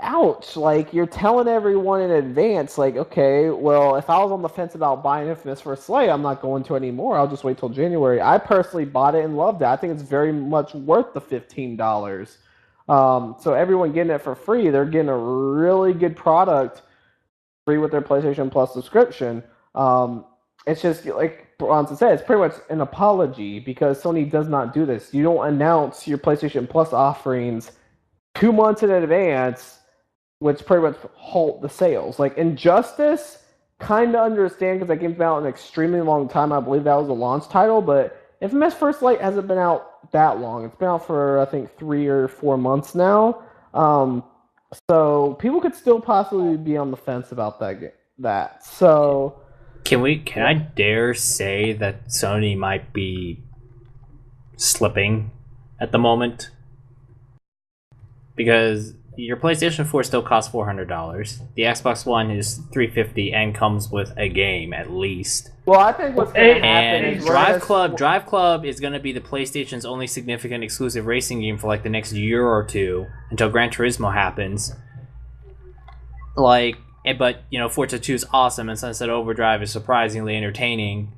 ouch, like, you're telling everyone in advance, like, okay, well, if I was on the fence about buying Infamous First Light, I'm not going to anymore. I'll just wait till January. I personally bought it and loved it. I think it's very much worth the $15. So everyone getting it for free, they're getting a really good product free with their PlayStation Plus subscription. It's just, like Bronson said, it's pretty much an apology because Sony does not do this. You don't announce your PlayStation Plus offerings 2 months in advance, which pretty much halt the sales. Like Injustice, kind of understand because that game's been out an extremely long time. I believe that was a launch title, but Infamous First Light hasn't been out that long. It's been out for, I think, 3 or 4 months now. So people could still possibly be on the fence about that. So can I dare say that Sony might be slipping at the moment? Because your PlayStation 4 still costs $400. The Xbox One is $350 and comes with a game at least. Well, I think what's going to happen is Drive Club is going to be the PlayStation's only significant exclusive racing game for like the next year or two until Gran Turismo happens. But Forza 2 is awesome and Sunset Overdrive is surprisingly entertaining.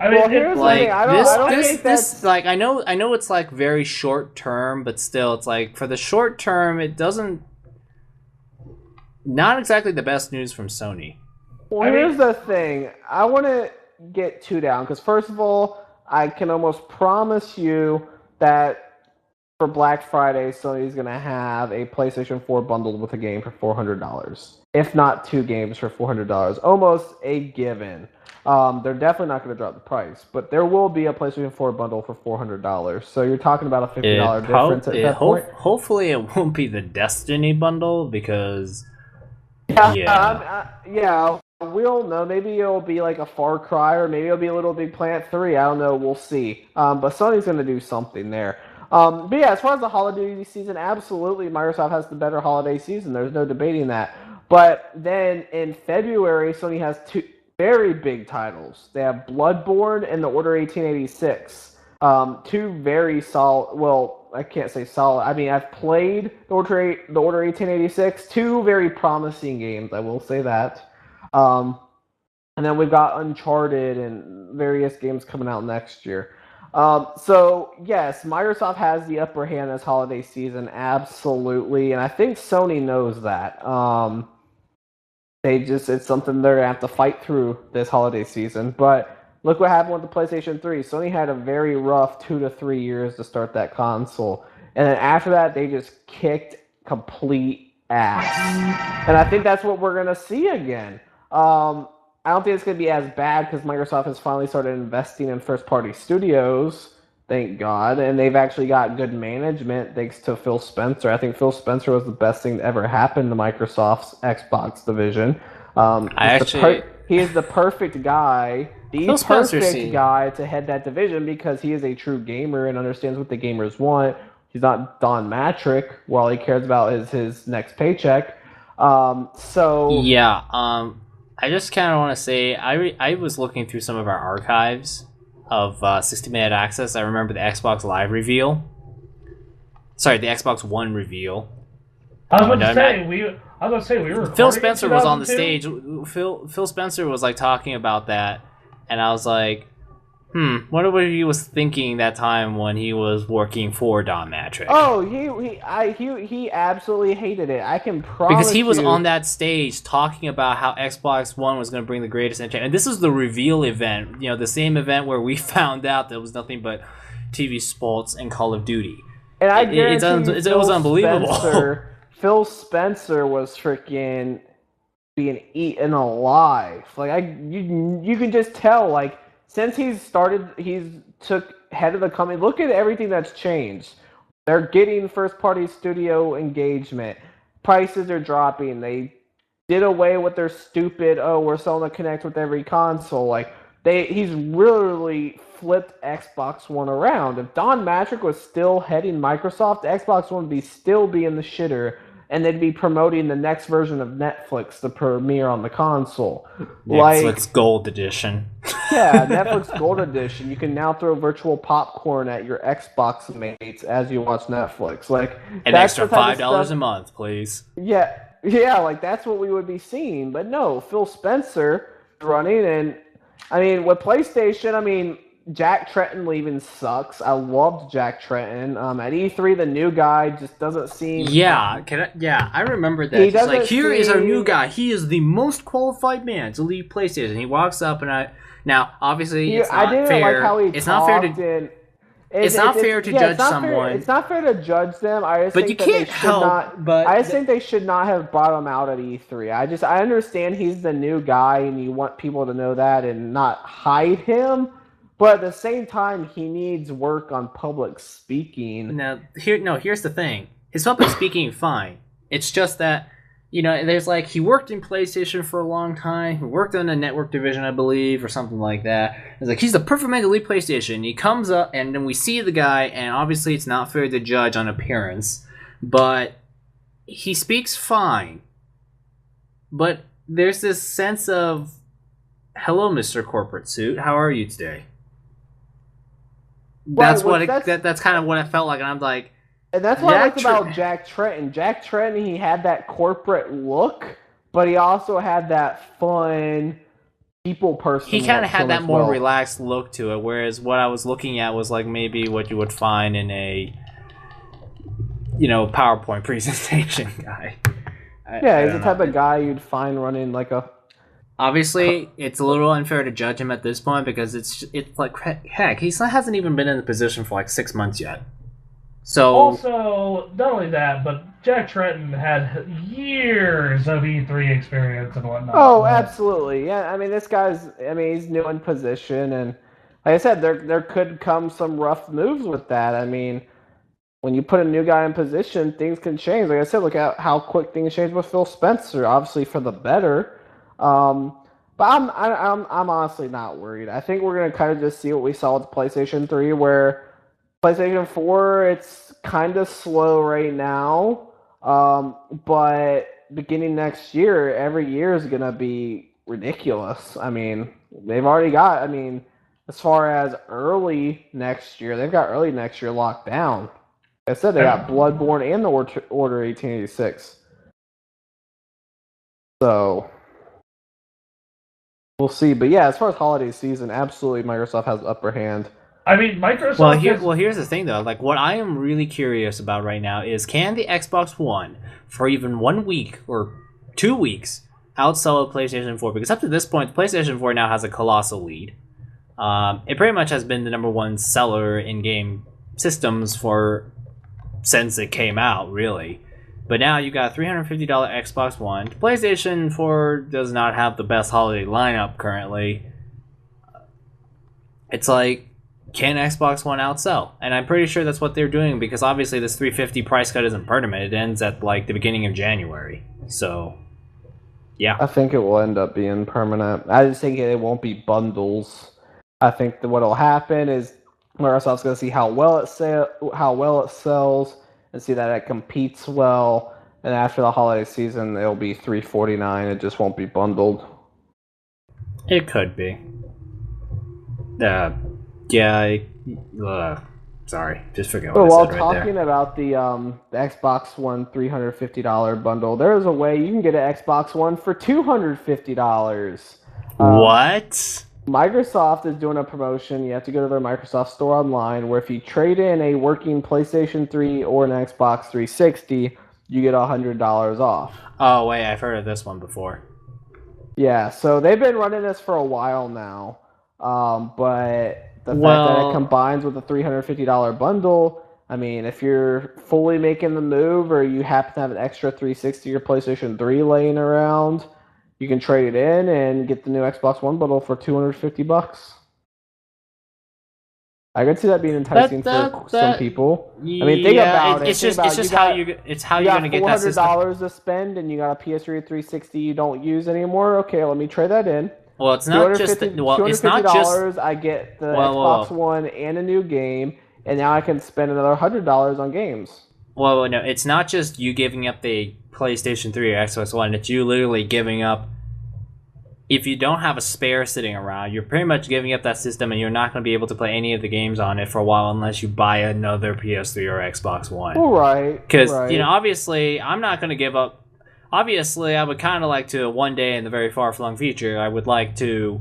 I mean, Well, here's the thing. I don't think that's like I know it's like very short term, but still, it's like for the short term, it doesn't. Not exactly the best news from Sony. Well, here's the thing. I want to get two down because first of all, I can almost promise you that for Black Friday, Sony's going to have a PlayStation 4 bundled with a game for $400. If not two games for $400. Almost a given. They're definitely not going to drop the price, but there will be a PlayStation 4 bundle for $400. So you're talking about a $50 difference at that point. Hopefully, it won't be the Destiny bundle because. Yeah, we'll know. Maybe it'll be like a Far Cry, or maybe it'll be a Little Big Planet 3. I don't know. We'll see. But Sony's going to do something there. But yeah, as far as the holiday season, absolutely, Microsoft has the better holiday season. There's no debating that. But then in February, Sony has two very big titles. They have Bloodborne and The Order 1886. Two very solid. Well, I can't say solid. I mean, I've played The Order 1886. Two very promising games. I will say that. And then we've got Uncharted and various games coming out next year. So yes, Microsoft has the upper hand this holiday season, absolutely, and I think Sony knows that. It's something they're gonna have to fight through this holiday season. But look what happened with the PlayStation 3. Sony had a very rough 2 to 3 years to start that console, and then after that, they just kicked complete ass. And I think that's what we're gonna see again. I don't think it's going to be as bad because Microsoft has finally started investing in first-party studios, thank God, and they've actually got good management thanks to Phil Spencer. I think Phil Spencer was the best thing that ever happened to Microsoft's Xbox division. He is the perfect guy, guy to head that division because he is a true gamer and understands what the gamers want. He's not Don Matrick. All he cares about is his next paycheck. I just kind of want to say, I was looking through some of our archives of 60-minute access. I remember the Xbox Live reveal. Sorry, the Xbox One reveal. I was going to say we were. Phil Spencer was on the stage. Phil Spencer was like talking about that, and I was like, wonder what he was thinking that time when he was working for Don Matrick. Oh, he absolutely hated it. I can promise because he was on that stage talking about how Xbox One was going to bring the greatest entertainment. And this is the reveal event, the same event where we found out there was nothing but TV sports and Call of Duty. And I guarantee it was unbelievable. Phil Spencer was freaking being eaten alive. You can just tell, like. Since he's took head of the company, look at everything that's changed. They're getting first-party studio engagement. Prices are dropping. They did away with their stupid, we're selling to connect with every console. He's really flipped Xbox One around. If Don Matrick was still heading Microsoft, the Xbox One would still be in the shitter. And they'd be promoting the next version of Netflix to premiere on the console. Netflix Gold Edition. Yeah, Netflix Gold Edition. You can now throw virtual popcorn at your Xbox mates as you watch Netflix. An extra $5 a month, please. Yeah, that's what we would be seeing. But no, Phil Spencer running, and with PlayStation, Jack Tretton leaving sucks. I loved Jack Tretton. At E3, the new guy just doesn't seem. I remember that. He's like, here is our new guy. He is the most qualified man to lead PlayStation. He walks up and now obviously it's not fair. Like how he it's not fair to. It's not fair to judge someone. It's not fair to judge them. I just think they should not have brought him out at E3. I understand he's the new guy and you want people to know that and not hide him. But at the same time, he needs work on public speaking. Here's the thing. His public speaking, fine. It's just that, there's he worked in PlayStation for a long time. He worked on the network division, I believe, or something like that. It's he's the perfect man to lead PlayStation. He comes up, and then we see the guy, and obviously it's not fair to judge on appearance, but he speaks fine. But there's this sense of, hello, Mr. Corporate Suit. How are you today? That's kind of what it felt like, and I'm like, and that's what I liked about Jack Tretton. Jack Tretton, he had that corporate look, but he also had that fun, people personally. He kind of had that more well. relaxed look to it, whereas what I was looking at was like maybe what you would find in a, PowerPoint presentation guy. Yeah, he's the type of guy you'd find running like a. Obviously, it's a little unfair to judge him at this point because it's like heck, he hasn't even been in the position for like 6 months yet. So also, not only that, but Jack Tretton had years of E3 experience and whatnot. Oh, absolutely. Yeah, I mean, this guy's. I mean, he's new in position, and like I said, there could come some rough moves with that. I mean, when you put a new guy in position, things can change. Like I said, look at how quick things change with Phil Spencer. Obviously, for the better. But I'm honestly not worried. I think we're gonna kind of just see what we saw with PlayStation 3, where PlayStation 4, it's kind of slow right now, but beginning next year, every year is going to be ridiculous. I mean, they've already got, as far as early next year, they've got early next year locked down. Like I said, they got Bloodborne and the Order 1886. So, we'll see. But yeah, as far as holiday season, absolutely Microsoft has the upper hand. I mean, Microsoft. Here's the thing though. Like, what I am really curious about right now is, can the Xbox One, for even 1 week or 2 weeks, outsell a PlayStation 4? Because up to this point, the PlayStation 4 now has a colossal lead. It pretty much has been the number one seller in game systems since it came out, really. But now you got a $350 Xbox One. PlayStation 4 does not have the best holiday lineup currently. It's like, can Xbox One outsell? And I'm pretty sure that's what they're doing, because obviously this $350 price cut isn't permanent. It ends at like the beginning of January. So, yeah. I think it will end up being permanent. I just think it won't be bundles. I think that what'll happen is Microsoft's going to see how well it sells, and see that it competes well. And after the holiday season, it'll be $349. It just won't be bundled. It could be. Sorry, just forget what I said right there. While talking about the Xbox One $350 bundle, there is a way you can get an Xbox One for $250. What? Microsoft is doing a promotion. You have to go to their Microsoft store online, where if you trade in a working PlayStation 3 or an Xbox 360, you get $100 off. Oh, wait, I've heard of this one before. Yeah, so they've been running this for a while now. But the fact that it combines with a $350 bundle, I mean, if you're fully making the move, or you happen to have an extra 360 or PlayStation 3 laying around, you can trade it in and get the new Xbox One bundle for $250. I could see that being enticing for some people. I mean, think about it. It's just how you're going to get that system. You got $400 to spend, and you got a PS3 or 360 you don't use anymore. Okay, let me trade that in. Well, it's not just $250. I get the Xbox One and a new game, and now I can spend another $100 on games. Well, no, it's not just you giving up the PlayStation 3 or Xbox One. It's you literally giving up. If you don't have a spare sitting around, you're pretty much giving up that system, and you're not going to be able to play any of the games on it for a while unless you buy another PS3 or Xbox One. Right. Because, obviously, I'm not going to give up. Obviously, I would kind of like to, one day in the very far-flung future, I would like to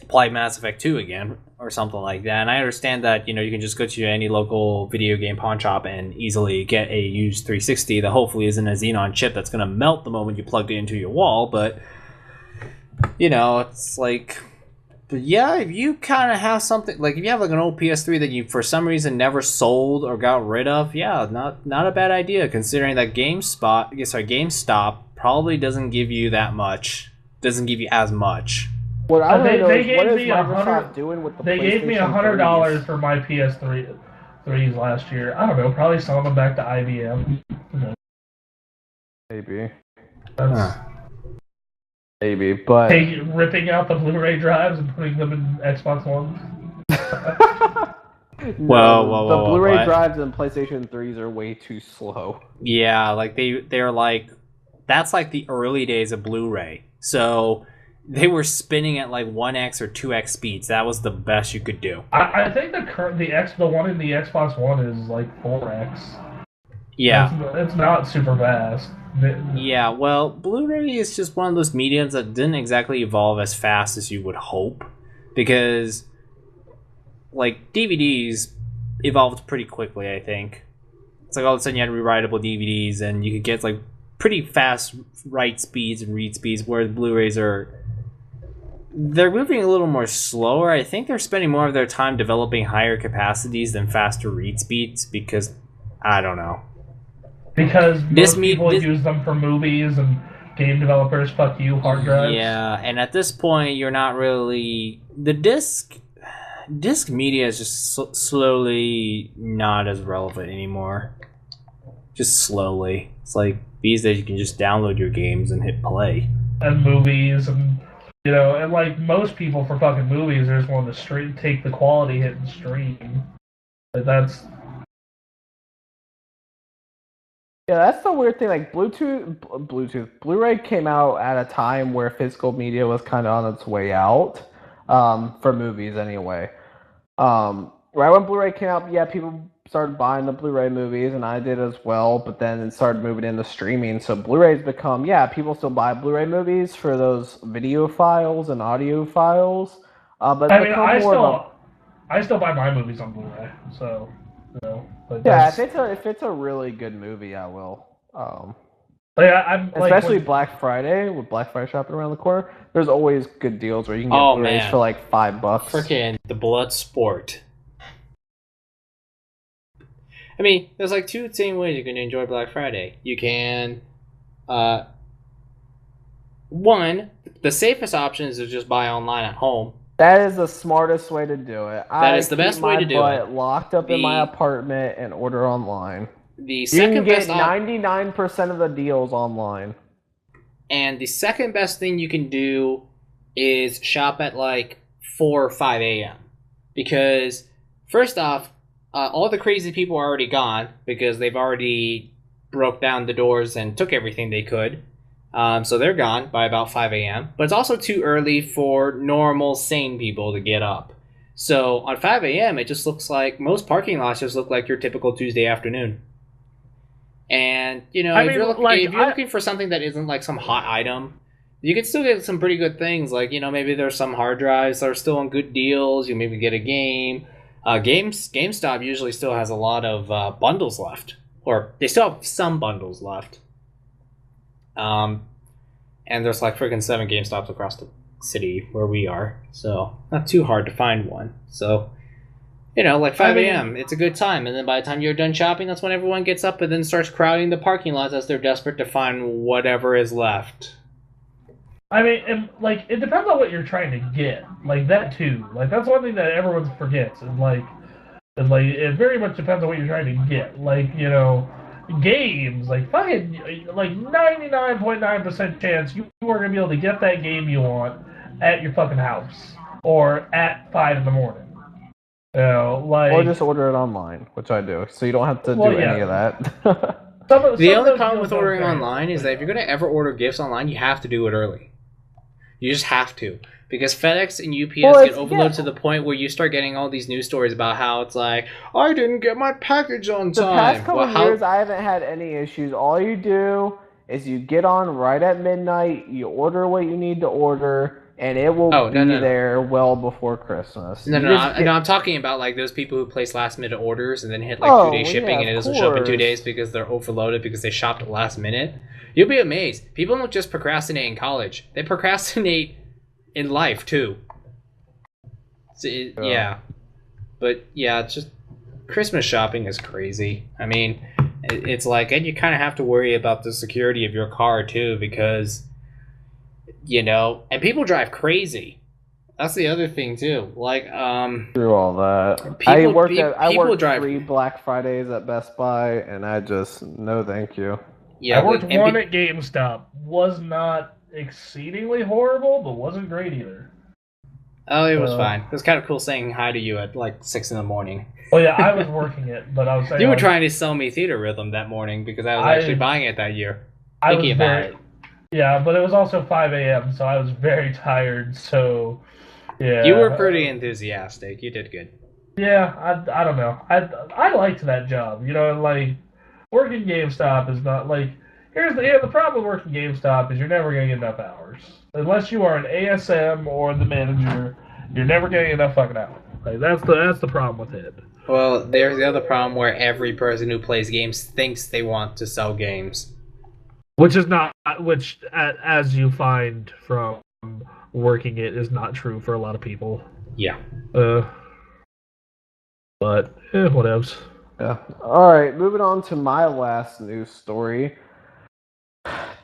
play Mass Effect 2 again, or something like that. And I understand that, you can just go to any local video game pawn shop and easily get a used 360 that hopefully isn't a Xenon chip that's going to melt the moment you plugged it into your wall, but, it's like... But yeah, if you kind of have something, like if you have like an old PS3 that you for some reason never sold or got rid of, yeah, not a bad idea, considering that GameStop probably doesn't give you that much, doesn't give you as much. What I want to know is, what is Microsoft doing with the They gave me $100 for my PS3s last year. I don't know, probably selling them back to IBM. Maybe. Maybe, but... ripping out the Blu-ray drives and putting them in Xbox Ones? The Blu-ray drives and PlayStation 3s are way too slow. Yeah, like they're like... That's like the early days of Blu-ray. So they were spinning at like 1x or 2x speeds. That was the best you could do. I think the one in the Xbox One is like 4x. Yeah. It's not super fast. Yeah, well, Blu-ray is just one of those mediums that didn't exactly evolve as fast as you would hope, because like DVDs evolved pretty quickly. I think it's like all of a sudden you had rewritable DVDs, and you could get like pretty fast write speeds and read speeds, where the Blu-rays they're moving a little more slower. I think they're spending more of their time developing higher capacities than faster read speeds because I don't know. Because most people use them for movies and game developers. Fuck you, hard drives. Yeah, and at this point, you're not really the disc media is just slowly not as relevant anymore. Just slowly. It's like these days you can just download your games and hit play. And movies and and like most people for fucking movies, they just want to take the quality hit and stream. Like that's. Yeah, that's the weird thing. Like Blu-ray came out at a time where physical media was kind of on its way out, for movies anyway. Right when Blu-ray came out, yeah, people started buying the Blu-ray movies, and I did as well. But then it started moving into streaming. So Blu-ray's become, yeah, people still buy Blu-ray movies for those video files and audio files. But I mean, I still buy my movies on Blu-ray. So. Yeah, if it's a really good movie, I will. I'm especially Black Friday, with Black Friday shopping around the corner. There's always good deals where you can get Blu-rays for like $5. Freaking the blood sport. I mean, there's like two same ways you can enjoy Black Friday. You can, one, the safest option is to just buy online at home. That is the smartest way to do it. That is the best way to do it. Locked up in my apartment and order online. The second best you can get 99% of the deals online. And the second best thing you can do is shop at like 4 or 5 a.m. Because first off, all the crazy people are already gone because they've already broke down the doors and took everything they could. So they're gone by about 5 a.m. But it's also too early for normal, sane people to get up. So on 5 a.m., it just looks like most parking lots just look like your typical Tuesday afternoon. And, if you're looking for something that isn't like some hot item, you can still get some pretty good things. Like, maybe there's some hard drives that are still on good deals. You maybe get a game. GameStop usually still has a lot of bundles left. Or they still have some bundles left. And there's like freaking 7 GameStops across the city where we are, so not too hard to find one. So, like 5 a.m., it's a good time, and then by the time you're done shopping, that's when everyone gets up and then starts crowding the parking lots as they're desperate to find whatever is left. I mean, and like it depends on what you're trying to get, like that too. Like that's one thing that everyone forgets, and it very much depends on what you're trying to get. Like games, like fucking, like 99.9% chance you are gonna be able to get that game you want at your fucking house or at 5 in the morning. Or just order it online, which I do, so you don't have to do any of that. The only problem with ordering online is that if you're gonna ever order gifts online, you have to do it early. You just have to. Because FedEx and UPS get overloaded to the point where you start getting all these news stories about how it's like, I didn't get my package on time. The past couple years, I haven't had any issues. All you do is you get on right at midnight, you order what you need to order, and it will be there well before Christmas. I'm talking about like those people who place last minute orders and then hit like 2-day shipping and it doesn't show up in 2 days because they're overloaded because they shopped at last minute. You'll be amazed. People don't just procrastinate in college. They procrastinate in life too. So but yeah, it's just Christmas shopping is crazy. I mean, it's like, and you kind of have to worry about the security of your car too, because and people drive crazy. That's the other thing too. Like through all that, I worked 3 Black Fridays at Best Buy, and I just no thank you. Yeah, I worked one at GameStop. Was not exceedingly horrible, but wasn't great either. Oh, it was fine. It was kind of cool saying hi to you at like 6 in the morning. Oh yeah, I was working it, but I was saying you were trying to sell me Theater Rhythm that morning because I was actually buying it that year. Thinking about it. Yeah, but it was also 5 a.m., so I was very tired. So yeah, you were pretty enthusiastic. You did good. Yeah, I don't know. I liked that job. working GameStop is not like. The problem with working GameStop is you're never going to get enough hours. Unless you are an ASM or the manager, you're never going to get enough fucking hours. Like that's the problem with it. Well, there's the other problem where every person who plays games thinks they want to sell games. Which is not, as you find from working it, is not true for a lot of people. Yeah. But, whatevs. Yeah. Alright, moving on to my last news story.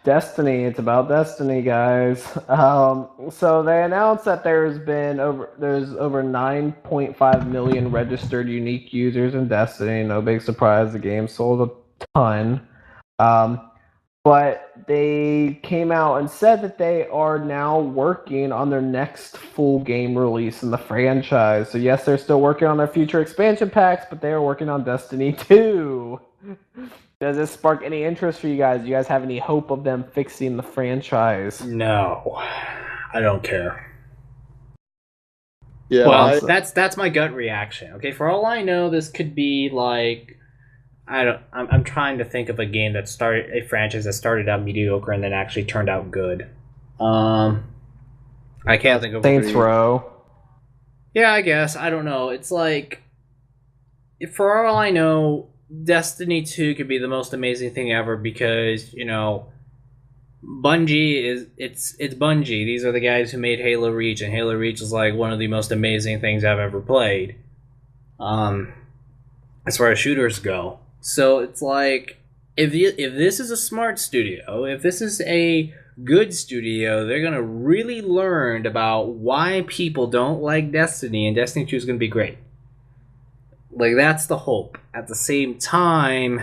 Destiny. It's about Destiny, guys. So they announced that there's over 9.5 million registered unique users in Destiny. No big surprise, the game sold a ton. But they came out and said that they are now working on their next full game release in the franchise. So yes, they're still working on their future expansion packs, but they are working on Destiny 2. Does this spark any interest for you guys? Do you guys have any hope of them fixing the franchise? No, I don't care. Yeah, well, that's my gut reaction. Okay, for all I know, this could be like I'm trying to think of a franchise that started out mediocre and then actually turned out good. I can't think of Saints Row. Yeah, I guess. I don't know. It's like, for all I know, Destiny 2 could be the most amazing thing ever because, Bungie it's Bungie. These are the guys who made Halo Reach, and Halo Reach is like one of the most amazing things I've ever played. As far as shooters go. So it's like, if this is a smart studio, if this is a good studio, they're gonna really learn about why people don't like Destiny, and Destiny 2 is gonna be great. Like, that's the hope. At the same time,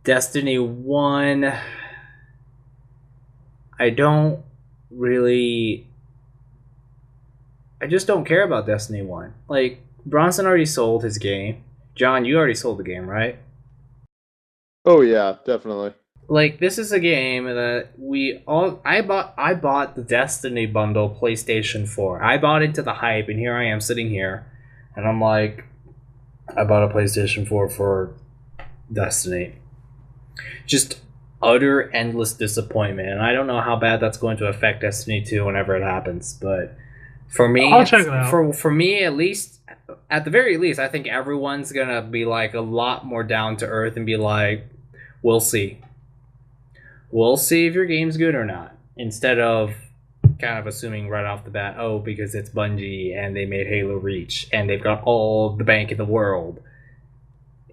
Destiny 1, I just don't care about Destiny 1. Like, Bronson already sold his game. John, you already sold the game, right? Oh yeah, definitely. Like, this is a game that I bought the Destiny bundle PlayStation 4. I bought into the hype, and here I am sitting here, and I'm like, I bought a PlayStation 4 for Destiny. Just utter endless disappointment, and I don't know how bad that's going to affect Destiny 2 whenever it happens, but for me, I'll check it out. For me, at the very least, I think everyone's gonna be like a lot more down to earth and be like, we'll see. We'll see if your game's good or not. Instead of kind of assuming right off the bat, oh, because it's Bungie and they made Halo Reach and they've got all the bank in the world,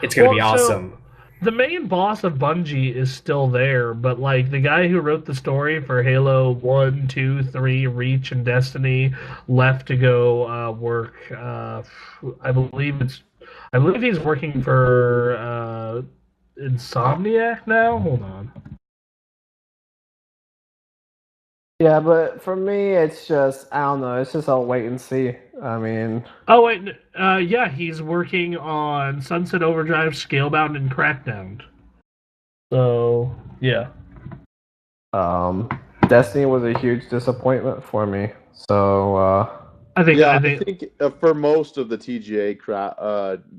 it's gonna be awesome. The main boss of Bungie is still there, but like the guy who wrote the story for Halo 1, 2, 3, Reach, and Destiny left to go work. I believe he's working for Insomniac now. Hold on. Yeah, but for me, it's just, I don't know. It's just I'll wait and see. I mean... Oh, wait. Yeah, he's working on Sunset Overdrive, Scalebound, and Crackdown. So, yeah. Destiny was a huge disappointment for me. So, I think for most of the TGA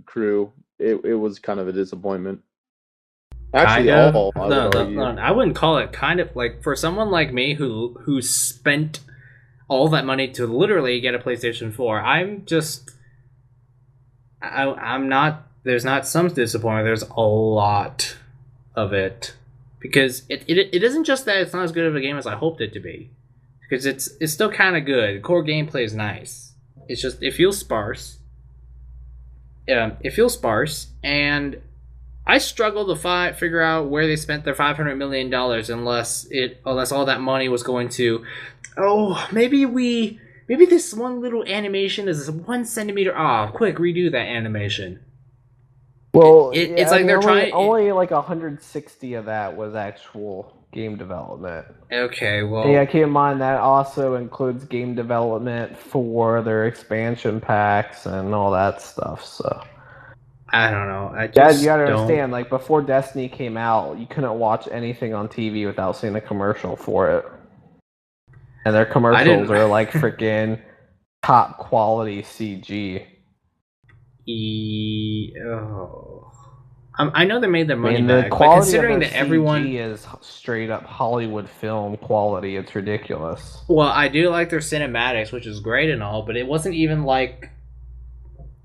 crew, it was kind of a disappointment. Actually, I wouldn't call it kind of. Like, for someone like me who spent all that money to literally get a PlayStation 4, I'm not. There's not some disappointment. There's a lot of it, because it isn't just that it's not as good of a game as I hoped it to be, because it's still kind of good. The core gameplay is nice. It's just, it feels sparse. And I struggle to figure out where they spent their $500 million unless all that money was going to, maybe this one little animation is 1 centimeter off. Quick, redo that animation. Well, it's like they're trying. Only like 160 of that was actual game development. Okay, well. Yeah, keep in mind that also includes game development for their expansion packs and all that stuff. So. I don't know. You gotta understand, like, before Destiny came out, you couldn't watch anything on TV without seeing a commercial for it. And their commercials are like freaking top quality CG. I know they made their I money mean, the back, but quality of considering their that CG everyone, is straight up Hollywood film quality. It's ridiculous. well, I do like their cinematics, which is great and all, but it wasn't even like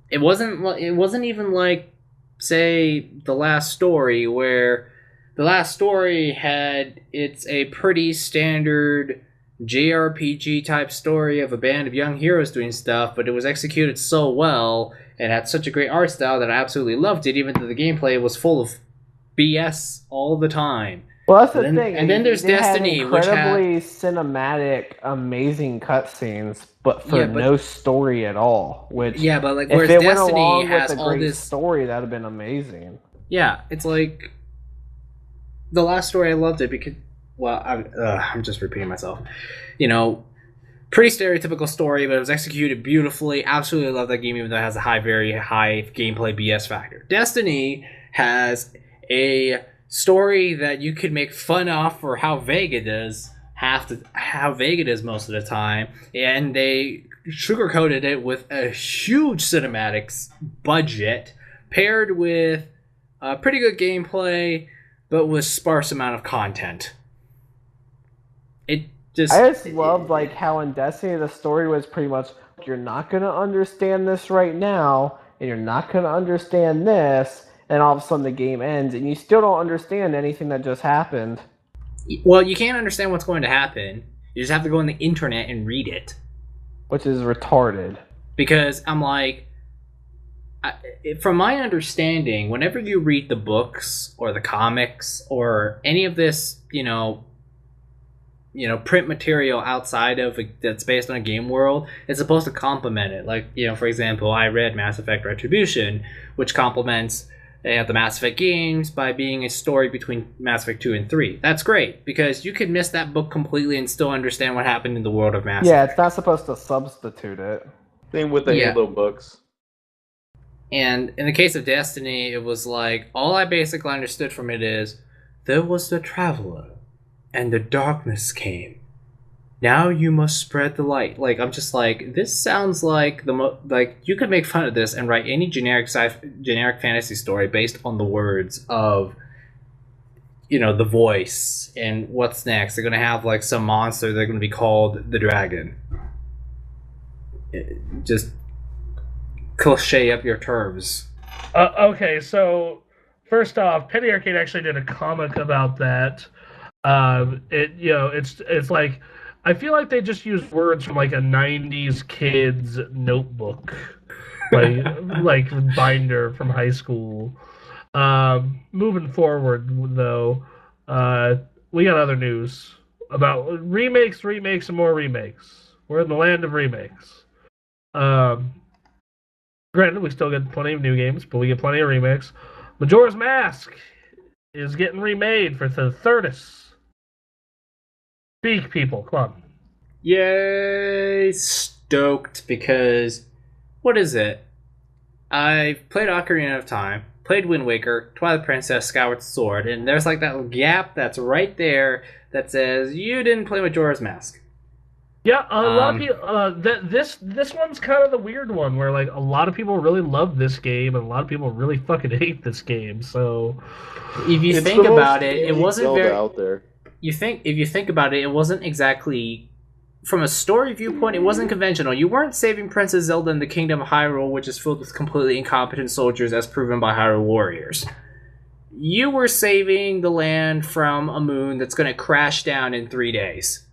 it wasn't even like, say, The Last Story, where The Last Story had, it's a pretty standard JRPG type story of a band of young heroes doing stuff, but it was executed so well and had such a great art style that I absolutely loved it, even though the gameplay was full of BS all the time. Well, that's the And thing. then there's They had Destiny, which had, incredibly cinematic, amazing cutscenes, but for yeah, but no story at all. Which, yeah, but like, if whereas it went Destiny along with has a all great this, story, that'd have been amazing. yeah, it's like The Last Story. I loved it because, well, I'm just repeating myself. You know, pretty stereotypical story, but it was executed beautifully. Absolutely love that game, even though it has a very high gameplay BS factor. Destiny has a story that you could make fun of for how vague it is, how vague it is most of the time, and they sugarcoated it with a huge cinematics budget paired with pretty good gameplay, but with sparse amount of content. It just, I just loved like how in Destiny the story was pretty much, you're not gonna understand this right now, and you're not gonna understand this, and all of a sudden the game ends, and you still don't understand anything that just happened. well, you can't understand what's going to happen. You just have to go on the internet and read it. Which is retarded. Because I'm like, from my understanding, whenever you read the books or the comics or any of this, print material outside of that's based on a game world, it's supposed to complement it. Like, for example, I read Mass Effect Retribution, which complements the Mass Effect games by being a story between Mass Effect 2 and 3. That's great, because you could miss that book completely and still understand what happened in the world of Mass Effect. It's not supposed to substitute it. Same with the Halo books. And in the case of Destiny, it was like, all I basically understood from it is, there was the Traveler, and the darkness came. Now you must spread the light. Like, I'm just like, this sounds like like, you could make fun of this and write any generic fantasy story based on the words of, the voice and what's next. They're gonna have like some monster. They're gonna be called the Dragon. Just cliche up your terms. Okay, so first off, Penny Arcade actually did a comic about that. It's like, I feel like they just used words from like a '90s kid's notebook, like binder from high school. Moving forward, though, we got other news about remakes, and more remakes. We're in the land of remakes. Granted, we still get plenty of new games, but we get plenty of remakes. Majora's Mask is getting remade for the Thirdus. Speak, people, come on. Yay! Stoked, because what is it? I've played Ocarina of Time, played Wind Waker, Twilight Princess, Skyward Sword, and there's like that little gap that's right there that says you didn't play Majora's Mask. Yeah, a lot of people. This one's kind of the weird one where like a lot of people really love this game and a lot of people really fucking hate this game. So if you think about it, it wasn't Zelda very out there. If you think about it, it wasn't exactly, from a story viewpoint, it wasn't conventional. You weren't saving Princess Zelda in the Kingdom of Hyrule, which is filled with completely incompetent soldiers, as proven by Hyrule Warriors. You were saving the land from a moon that's going to crash down in 3 days.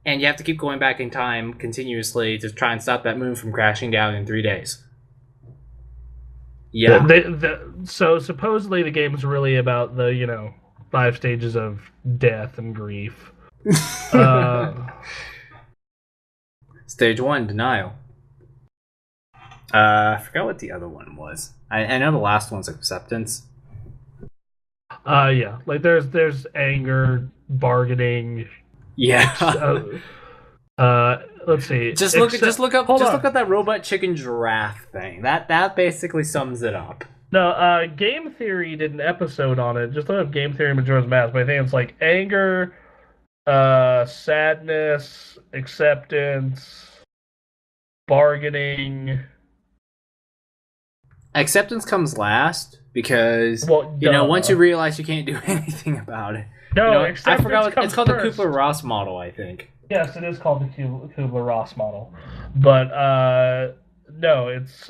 And you have to keep going back in time continuously to try and stop that moon from crashing down in 3 days. Yeah. So supposedly the game's really about the 5 stages of death and grief. Stage 1, denial. I forgot what the other one was. I know the last one's acceptance. Yeah, like there's anger, bargaining. Yeah. Let's see. Just look up that robot chicken giraffe thing. That basically sums it up. No, Game Theory did an episode on it. Just look up Game Theory Majora's Mask. But I think it's like anger, sadness, acceptance, bargaining. Acceptance comes last because once you realize you can't do anything about it. No, I forgot. It's called first. the Kubler-Ross model, I think. Yes, it is called the Kubler-Ross model, but no, it's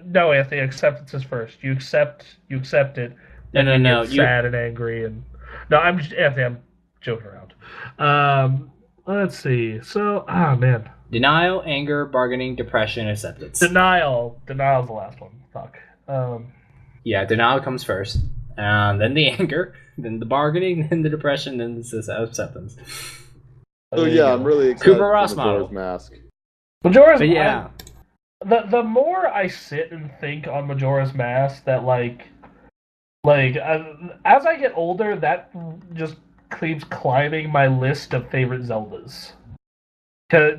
no, Anthony. Acceptance is first. You accept it. Then No. You get sad and angry, and no, Anthony. I'm joking around. Let's see. So, man. Denial, anger, bargaining, depression, acceptance. Denial's the last one. Fuck. Yeah, denial comes first, then the anger, then the bargaining, then the depression, then the acceptance. So yeah, I'm really excited for Majora's Majora's Mask. Majora's But yeah. The more I sit and think on Majora's Mask, that as I get older, that just keeps climbing my list of favorite Zeldas.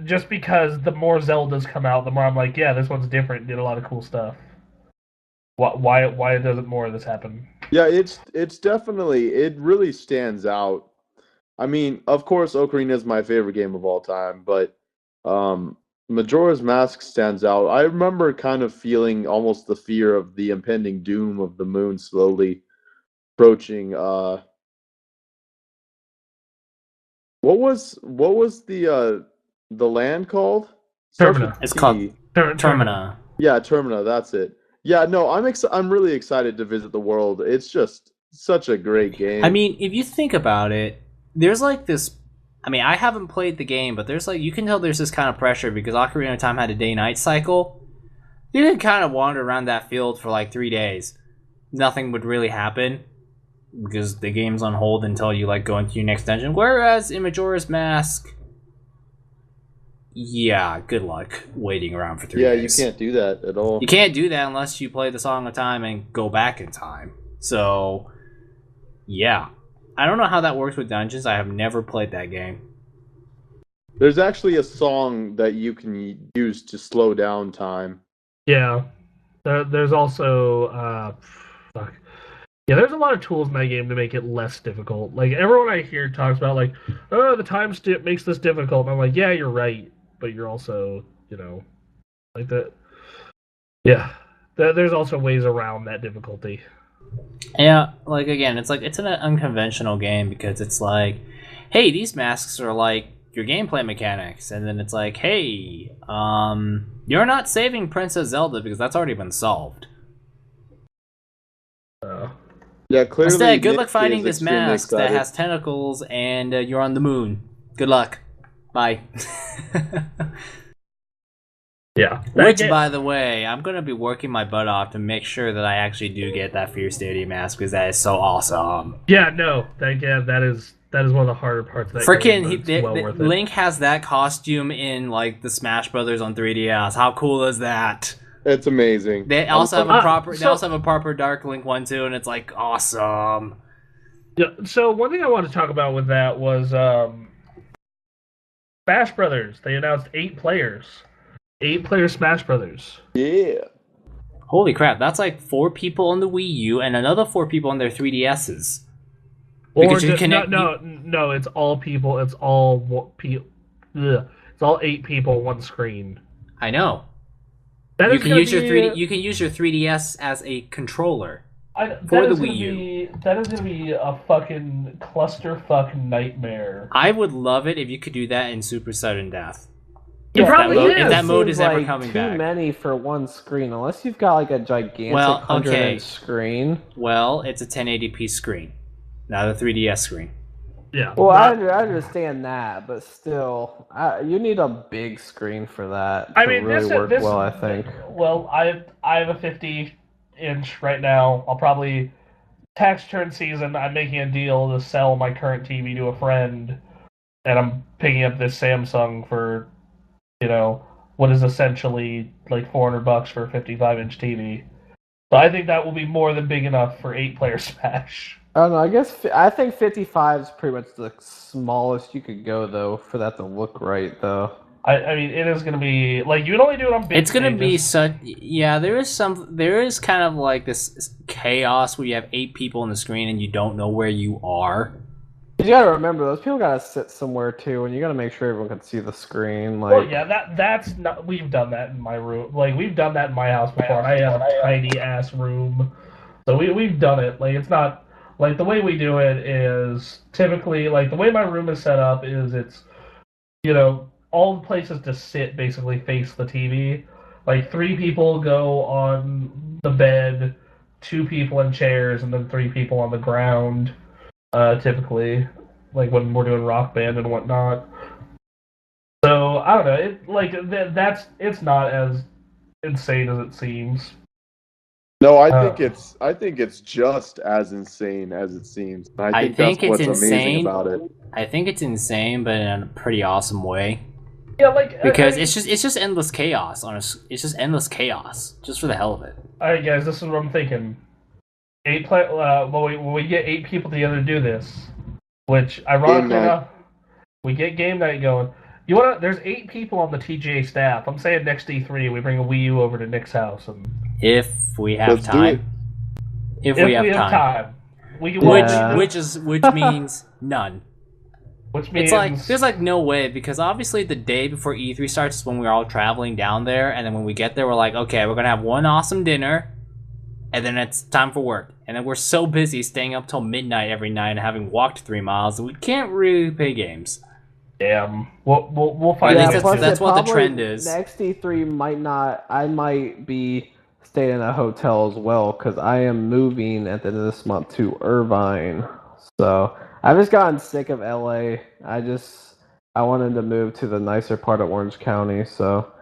Just because the more Zeldas come out, the more I'm like, yeah, this one's different, did a lot of cool stuff. Why doesn't more of this happen? Yeah, it's definitely, it really stands out. I mean, of course, Ocarina is my favorite game of all time, but Majora's Mask stands out. I remember kind of feeling almost the fear of the impending doom of the moon slowly approaching. What was the land called? Termina. It's called Termina. Yeah, Termina. That's it. Yeah, no, I'm really excited to visit the world. It's just such a great game. I mean, if you think about it, there's like this. I mean, I haven't played the game, but there's like you can tell there's this kind of pressure because Ocarina of Time had a day-night cycle. You can kind of wander around that field for like 3 days. Nothing would really happen because the game's on hold until you like go into your next dungeon. Whereas in Majora's Mask, yeah, good luck waiting around for 3 days. Yeah, you can't do that at all. You can't do that unless you play the Song of Time and go back in time. So, yeah. I don't know how that works with dungeons. I have never played that game. There's actually a song that you can use to slow down time. Yeah. There's also fuck. Yeah, there's a lot of tools in that game to make it less difficult. Like everyone I hear talks about like, oh, the time skip makes this difficult. And I'm like, yeah, you're right, but you're also, like that. Yeah. There's also ways around that difficulty. Yeah, like again, it's an unconventional game because it's like, hey, these masks are like your gameplay mechanics, and then it's like, hey, you're not saving Princess Zelda because that's already been solved. Yeah, clearly. Instead, good luck finding this mask that has tentacles, and you're on the moon. Good luck. Bye. Yeah. Which, by the way, I'm going to be working my butt off to make sure that I actually do get that Fear Stadium mask because that is so awesome. Yeah, no. That is one of the harder parts of that game. Freaking Link has that costume in like the Smash Brothers on 3DS. How cool is that? It's amazing. They also have a proper. They also have a proper Dark Link one too, and it's like awesome. Yeah. So one thing I wanted to talk about with that was Smash Brothers. They announced 8 players. 8-player Smash Brothers. Yeah. Holy crap! That's like 4 people on the Wii U and another 4 people on their 3DSs. Or just, no, it's all people. It's all it's all 8 people, one screen. I know. You can use your 3DS as a controller for the Wii U. That is gonna be a fucking clusterfuck nightmare. I would love it if you could do that in Super Sudden Death. It probably is. If that mode is ever like coming back. Too many for one screen, unless you've got like a gigantic 100-inch screen. Well, it's a 1080p screen, not a 3DS screen. Yeah. Well, I understand that, but still, you need a big screen for that to really work well, I think. Well, I have a 50-inch right now. I'll probably tax turn season. I'm making a deal to sell my current TV to a friend, and I'm picking up this Samsung for, what is essentially like $400 for a 55-inch TV. So I think that will be more than big enough for 8-player Smash. I don't know. I think 55 is pretty much the smallest you could go though for that to look right though. I mean, it is going to be like you can only do it on big. It's going to be such. Yeah, there is kind of like this chaos where you have 8 people on the screen and you don't know where you are. Because you gotta remember, those people gotta sit somewhere too, and you gotta make sure everyone can see the screen. Like, Well, yeah, that's not. We've done that in my room. Like we've done that in my house before, and I have a tiny ass room, so we've done it. Like it's not like the way we do it is typically like the way my room is set up is it's all the places to sit basically face the TV. Like 3 people go on the bed, 2 people in chairs, and then 3 people on the ground. Typically, like when we're doing Rock Band and whatnot. So I don't know. It's not as insane as it seems. No, I think it's just as insane as it seems. I think that's what's amazing about it. I think it's insane, but in a pretty awesome way. Yeah, like because it's just endless chaos. It's just endless chaos, just for the hell of it. All right, guys, this is what I'm thinking. When we get 8 people together to do this, which ironically enough, we get game night going. There's 8 people on the TGA staff. I'm saying next E3 we bring a Wii U over to Nick's house, and if we have time. If we have time. Which means none. Which means it's like there's like no way, because obviously the day before E3 starts is when we're all traveling down there, and then when we get there we're like, okay, we're gonna have one awesome dinner, and then it's time for work. And then we're so busy staying up till midnight every night and having walked 3 miles that we can't really play games. Damn. We'll find out. That's what the trend is. Next E3 might not. I might be staying in a hotel as well, because I am moving at the end of this month to Irvine. So I've just gotten sick of LA. I wanted to move to the nicer part of Orange County. So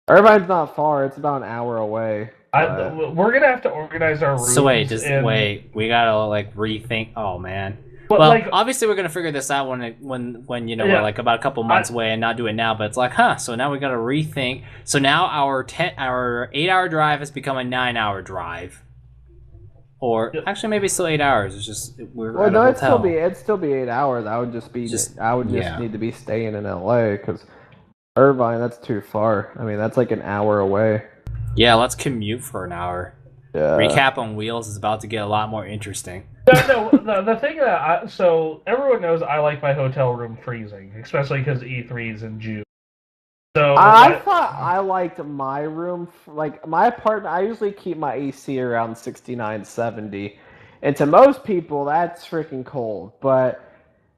Irvine's not far. It's about an hour away. We're gonna have to organize our rooms. So wait, we gotta like rethink. Oh man. But well, obviously we're gonna figure this out when we're like about a couple months away and not do it now. But it's like, so now we gotta rethink. So now our 8-hour drive has become a 9-hour drive, or actually maybe still 8 hours. It's just it'd still be 8 hours. I would just need to be staying in LA, because Irvine, that's too far. I mean, that's like an hour away. Yeah, let's commute for an hour. Yeah. Recap on Wheels is about to get a lot more interesting. No, the thing that so everyone knows I like my hotel room freezing, especially because E3 is in June. So I thought I liked my room, like my apartment. I usually keep my AC around 69, 70, and to most people that's freaking cold. But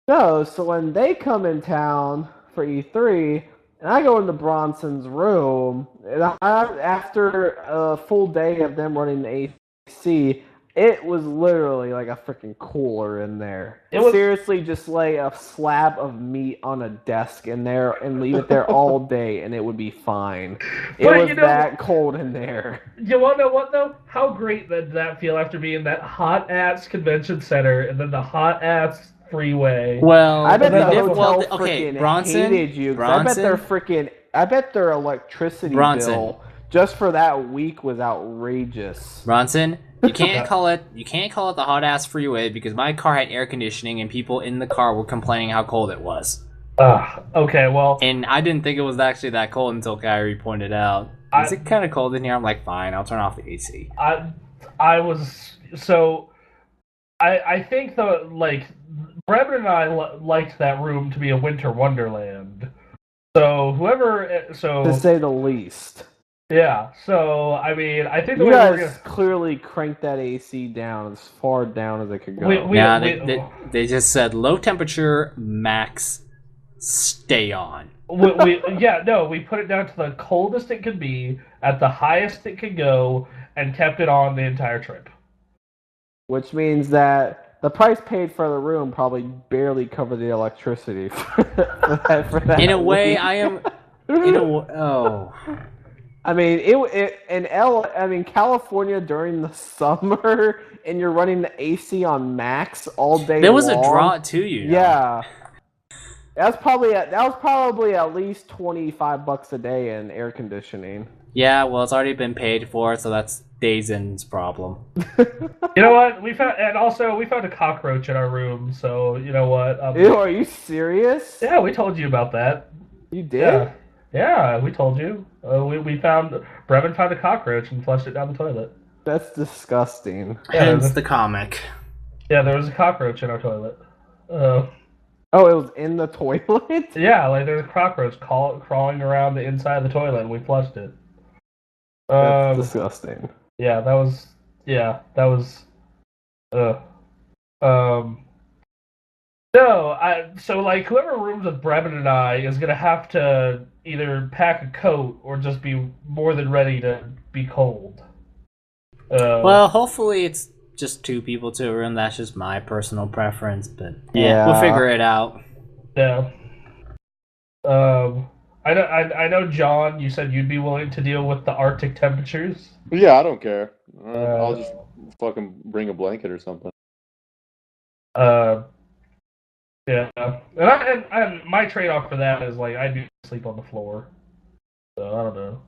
no, so when they come in town for E3. And I go into Bronson's room, and after a full day of them running the AC, it was literally like a freaking cooler in there. Seriously, just lay a slab of meat on a desk in there and leave it there all day, and it would be fine. It was that cold in there. You want to know what, though? How great did that feel after being in that hot-ass convention center and then the hot-ass freeway? Well, I bet the hotel freaking Bronson, hated you. I bet their electricity bill just for that week was outrageous. Bronson, you can't call it the hot ass freeway, because my car had air conditioning and people in the car were complaining how cold it was. Okay, well, and I didn't think it was actually that cold until Kyrie pointed out. Is it kind of cold in here? I'm like, fine, I'll turn off the AC. I think though, like, Brevin and I liked that room to be a winter wonderland. So to say the least. Yeah. So I mean, I think you guys clearly cranked that AC down as far down as it could go. They just said low temperature, max, stay on. we put it down to the coldest it could be, at the highest it could go, and kept it on the entire trip. Which means that the price paid for the room probably barely covered the electricity for that in a way, week. I mean, California during the summer, and you're running the AC on max all day. There was a draw too, Yeah, that was probably at least $25 a day in air conditioning. Yeah, well, it's already been paid for, so that's Dazen's problem. You know what? We found a cockroach in our room. So you know what? Ew, are you serious? Yeah, we told you about that. You did? Yeah, we told you. Brevin found a cockroach and flushed it down the toilet. That's disgusting. Hence the comic. Yeah, there was a cockroach in our toilet. Oh, it was in the toilet? Yeah, like there's a cockroach crawling around the inside of the toilet, and we flushed it. That's disgusting. Yeah, that was. Yeah, that was. Um. No, so like whoever rooms with Bremen and I is gonna have to either pack a coat or just be more than ready to be cold. Well, hopefully it's just 2 people to a room. That's just my personal preference, but Yeah. we'll figure it out. Yeah. I know, John. You said you'd be willing to deal with the Arctic temperatures. Yeah, I don't care. I'll just fucking bring a blanket or something. Yeah, and my trade-off for that is like I'd be sleep on the floor. So I don't know.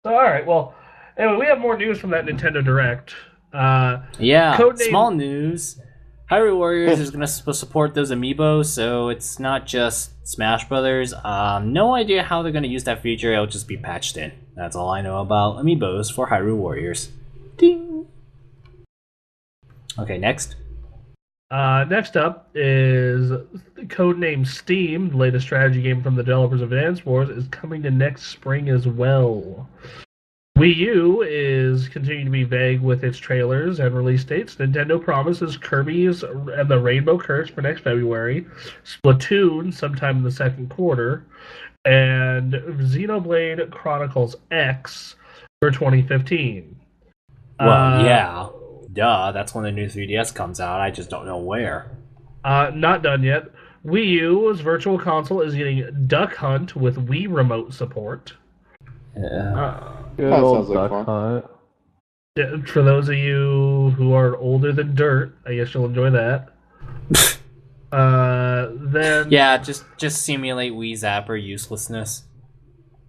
So all right, well, anyway, we have more news from that Nintendo Direct. Yeah, Codename- small news. Hyrule Warriors is going to support those amiibos, so it's not just Smash Brothers. No idea how they're going to use that feature. It'll just be patched in. That's all I know about amiibos for Hyrule Warriors. Ding. Okay, next. Next up is Codename Steam, the latest strategy game from the developers of Advance Wars, is coming to next spring as well. Wii U is continuing to be vague with its trailers and release dates. Nintendo promises Kirby's and the Rainbow Curse for next February, Splatoon sometime in the second quarter, and Xenoblade Chronicles X for 2015. Well, yeah. Duh, that's when the new 3DS comes out. I just don't know where. Not done yet. Wii U's Virtual Console is getting Duck Hunt with Wii Remote support. Good That old sounds like Duck fun. Hunt. For those of you who are older than dirt, I guess you'll enjoy that. Then Yeah, just simulate Wii Zapper uselessness.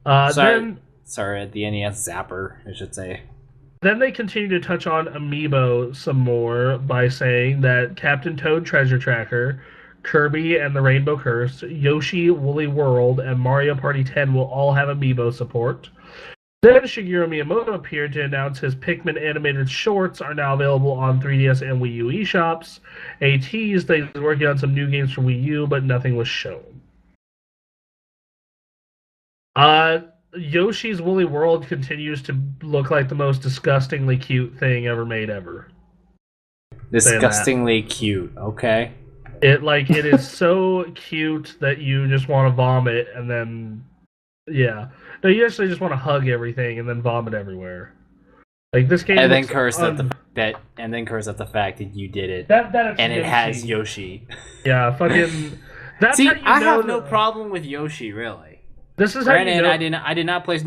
then The NES Zapper, I should say. Then they continue to touch on Amiibo some more by saying that Captain Toad Treasure Tracker, Kirby and the Rainbow Curse, Yoshi Woolly World, and Mario Party 10 will all have Amiibo support. Then Shigeru Miyamoto appeared to announce his Pikmin animated shorts are now available on 3DS and Wii U eShops. A tease that he's working on some new games for Wii U, but nothing was shown. Yoshi's Woolly World continues to look like the most disgustingly cute thing ever made ever. Disgustingly cute, okay. It is so cute that you just want to vomit and then no, you actually just want to hug everything and then vomit everywhere. Like this game And then looks curse at the fact that you did it. that and it Yoshi. has Yoshi. Yeah, fucking that's See, how you I know have no problem with Yoshi, really. This is how Granted, you know I did not play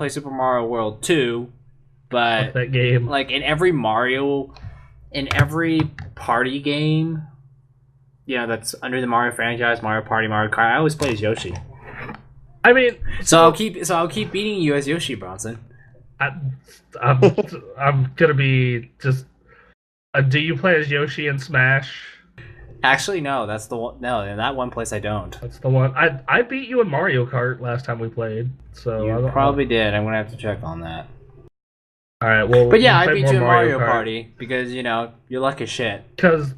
Super Mario World 2, but that game. like in every party game, that's under the Mario franchise, Mario Party, Mario Kart, I always play as Yoshi. I mean, So I'll keep beating you as Yoshi, Bronson. I'm gonna be just. Do you play as Yoshi in Smash? Actually, no. That's the one. No, in that one place I don't. That's the one. I beat you in Mario Kart last time we played. So You probably did. I'm gonna have to check on that. All right. Well, But yeah, we'll I play beat more you in Mario Kart. Party because you're luck as shit. Because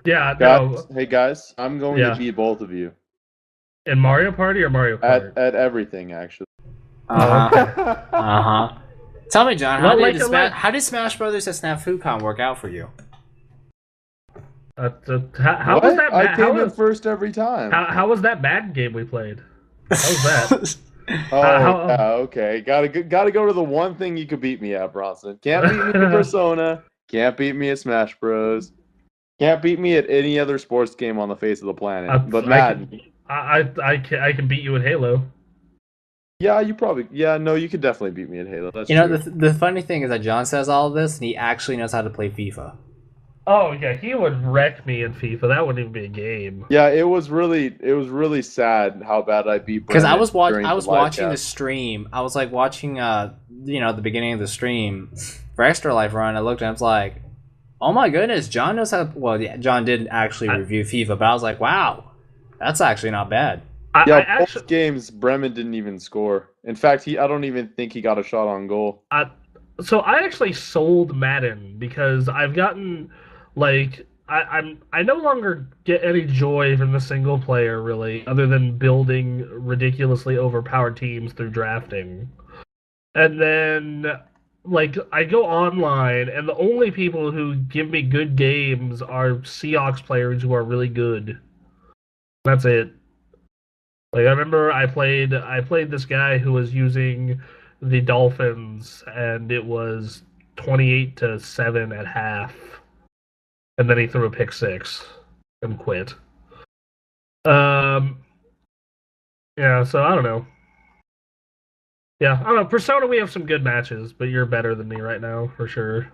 Guys, no, hey guys, I'm going to beat both of you in Mario Party or Mario Kart. at everything actually. Tell me, John, Well, how did Smash Brothers at SnapFoodCon work out for you? How was that? I came in first every time. How was that Madden game we played? How was that? Okay. Gotta go to the one thing you could beat me at, Bronson. Can't beat me at Persona. Can't beat me at Smash Bros. Can't beat me at any other sports game on the face of the planet. But Madden. I can beat you in Halo. Yeah, you could definitely beat me at Halo. That's true. true. The funny thing is that John says all of this, and he actually knows how to play FIFA. Oh yeah, he would wreck me in FIFA. That wouldn't even be a game. Yeah, it was really sad how bad I beat. Because I was watching the stream. I was like watching the beginning of the stream for Extra Life Run. I looked and I was like, oh my goodness, John knows how. Well, yeah, John didn't actually review FIFA, but I was like, wow, that's actually not bad. Both games Bremen didn't even score. In fact, I don't even think he got a shot on goal. So I actually sold Madden because I've gotten I no longer get any joy from the single player really, other than building ridiculously overpowered teams through drafting. And then like I go online, and the only people who give me good games are Seahawks players who are really good. That's it. Like I remember I played this guy who was using the Dolphins, and it was 28-7 at half, and then he threw a pick six and quit. Yeah, so I don't know. Yeah, I don't know. Persona, we have some good matches, but you're better than me right now for sure.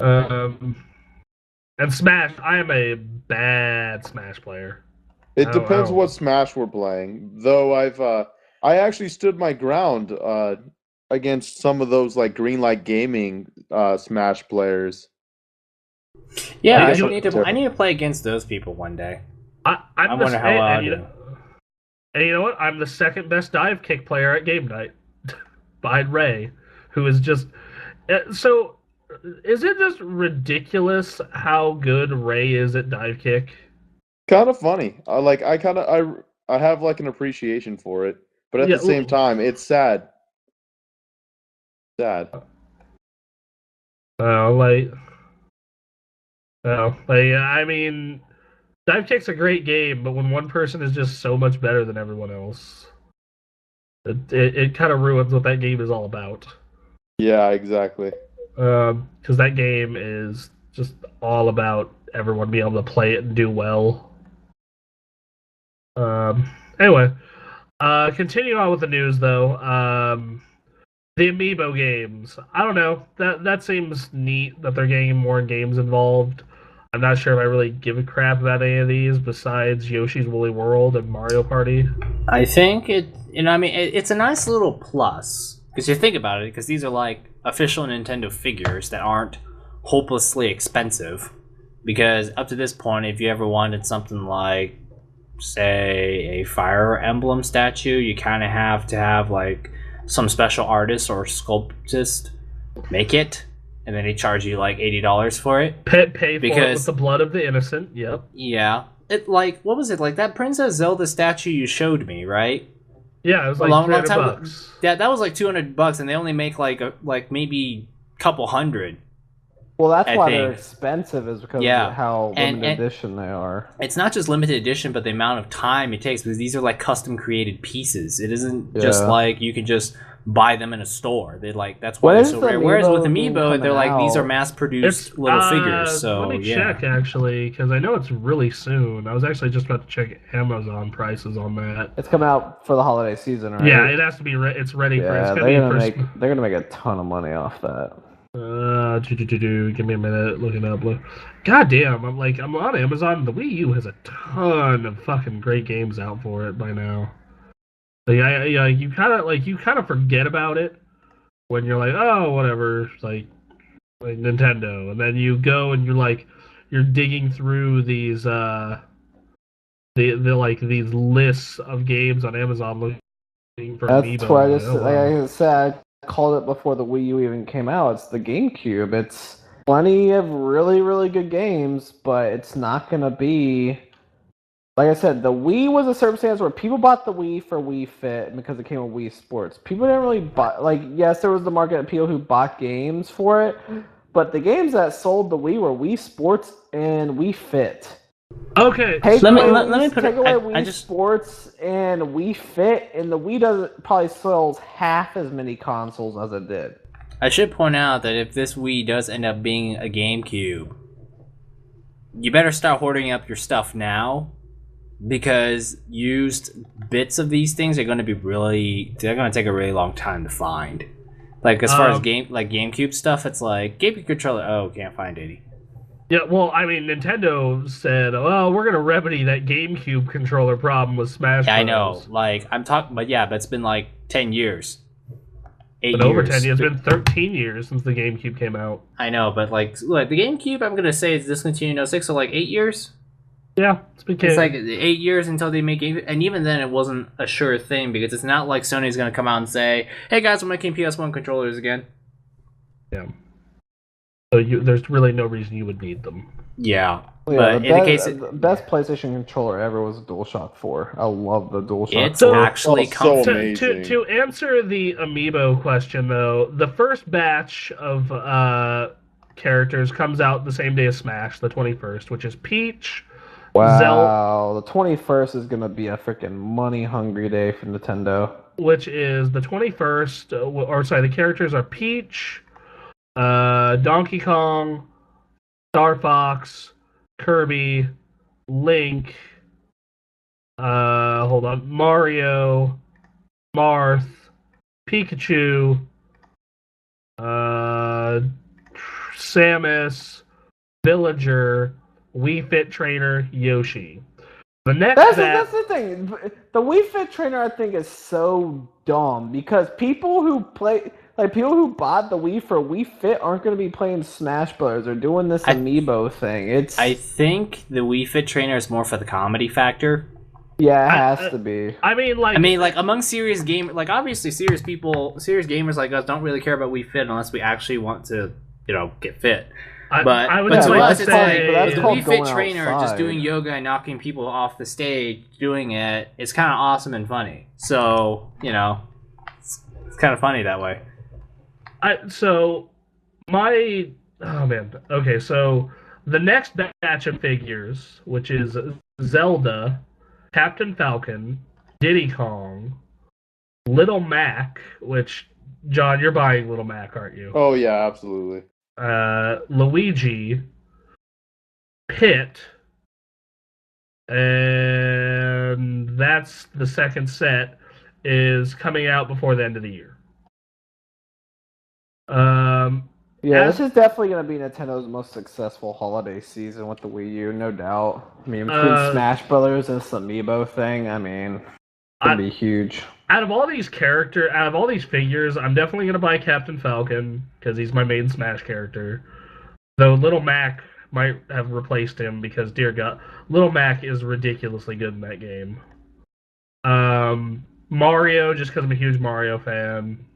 And Smash, I am a bad Smash player. It depends what Smash we're playing. Though I actually stood my ground against some of those like Greenlight Gaming Smash players. Yeah, I need to play against those people one day. I wonder how I'll do. And you know what? I'm the second best dive kick player at game night, behind Ray, who is just so. Is it just ridiculous how good Ray is at dive kick? Kind of funny. I have like an appreciation for it, but at the same time, it's sad. Sad. I mean, dive kick's a great game, but when one person is just so much better than everyone else, it kind of ruins what that game is all about. Yeah, exactly. Because that game is just all about everyone being able to play it and do well. Anyway, continue on with the news though. The Amiibo games. I don't know. That seems neat that they're getting more games involved. I'm not sure if I really give a crap about any of these besides Yoshi's Woolly World and Mario Party. I think it's a nice little plus because you think about it, because these are like official Nintendo figures that aren't hopelessly expensive. Because up to this point, if you ever wanted something like, say, a Fire Emblem statue, you kind of have to have like some special artist or sculptist make it, and then they charge you like $80 for it. Pay for it with the blood of the innocent. Yep. Yeah. It like, what was it like, that Princess Zelda statue you showed me, right? Yeah, it was like $300. Yeah, that was like $200, and they only make like maybe a couple hundred. Well, that's why they're expensive, is because of how limited edition they are. It's not just limited edition, but the amount of time it takes, because these are like custom created pieces. It isn't just like you can just buy them in a store. They like, that's why they're so rare. Whereas with Amiibo, they're like, these are mass produced little figures. So let me check actually, because I know it's really soon. I was actually just about to check Amazon prices on that. It's coming out for the holiday season, right? Yeah, it has to be. It's ready for. It's they're gonna make a ton of money off that. Give me a minute. Looking up. God damn! I'm on Amazon. The Wii U has a ton of fucking great games out for it by now. You kind of forget about it when you're like, oh, whatever, like Nintendo, and then you go and you're digging through these these lists of games on Amazon looking for Amiibo. That's why like I said, I called it before the Wii U even came out. It's the GameCube. It's plenty of really, really good games, but it's not gonna be. Like I said, the Wii was a circumstance where people bought the Wii for Wii Fit because it came with Wii Sports. People didn't really buy, yes, there was the market of people who bought games for it, but the games that sold the Wii were Wii Sports and Wii Fit. Okay, take away Wii Sports and Wii Fit, and the Wii probably sells half as many consoles as it did. I should point out that if this Wii does end up being a GameCube, you better start hoarding up your stuff now, because used bits of these things are going to be they're going to take a really long time to find. Like as far as GameCube stuff, it's like GameCube controller, can't find any. Yeah, well, I mean, Nintendo said, well, we're going to remedy that GameCube controller problem with Smash Bros. I know, but it's been like 10 years. 8 years. Over 10 years. It's been 13 years since the GameCube came out. I know, but like the GameCube, I'm going to say is discontinued in 06, so like 8 years? Yeah, it's like 8 years until they make it, and even then it wasn't a sure thing, because it's not like Sony's going to come out and say, hey guys, we're making PS1 controllers again. Yeah. So there's really no reason you would need them. Yeah. Yeah, But the in the case, the best PlayStation controller ever was the DualShock 4. I love the DualShock it's 4. actually so comfy. amazing. To answer the amiibo question, though, the first batch of characters comes out the same day as Smash, the 21st, which is Peach, Zelda, Wow, the 21st is gonna be a freaking money-hungry day for Nintendo. which is the 21st, or sorry, the characters are Peach, Donkey Kong, Star Fox, Kirby, Link, hold on, Mario, Marth, Pikachu, Samus, Villager, Wii Fit Trainer, Yoshi. The next That's the thing. The Wii Fit Trainer, I think, is so dumb because people who bought the Wii for Wii Fit aren't going to be playing Smash Bros. Or doing this amiibo thing. I think the Wii Fit Trainer is more for the comedy factor. Yeah, it has to be. I mean, like among serious gamers, obviously serious gamers like us don't really care about Wii Fit unless we actually want to, get fit. But I would to us, it's say like the called Wii Fit going Trainer just outside. doing yoga and knocking people off the stage, doing it. It's kind of awesome and funny. So it's kind of funny that way. So the next batch of figures, which is Zelda, Captain Falcon, Diddy Kong, Little Mac, which, John, you're buying Little Mac, aren't you? Oh yeah, absolutely. Luigi, Pit, and that's the second set, is coming out before the end of the year. Yeah, this is definitely going to be Nintendo's most successful holiday season with the Wii U, no doubt. I mean, between Smash Brothers and this amiibo thing, I mean, it'll be huge. Out of all these figures, I'm definitely going to buy Captain Falcon because he's my main Smash character. Though Little Mac might have replaced him because, dear God, Little Mac is ridiculously good in that game. Mario, just because I'm a huge Mario fan.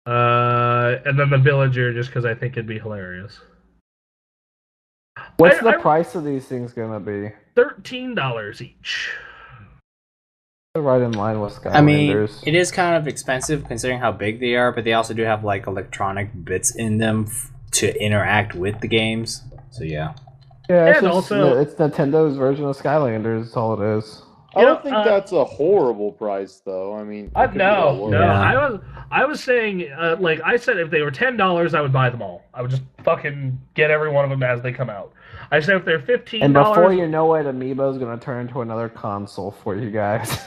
And then the Villager, just because I think it'd be hilarious. What's the price of these things gonna be? $13 each. Right in line with Skylanders. I mean, it is kind of expensive considering how big they are, but they also do have electronic bits in them to interact with the games. So yeah. Yeah, and also it's Nintendo's version of Skylanders. That's all it is. I don't think that's a horrible price, though. I mean, no. Yeah. I was saying, I said, if they were $10, I would buy them all. I would just fucking get every one of them as they come out. I said if they're $15, and before you know it, Amiibo's gonna turn into another console for you guys.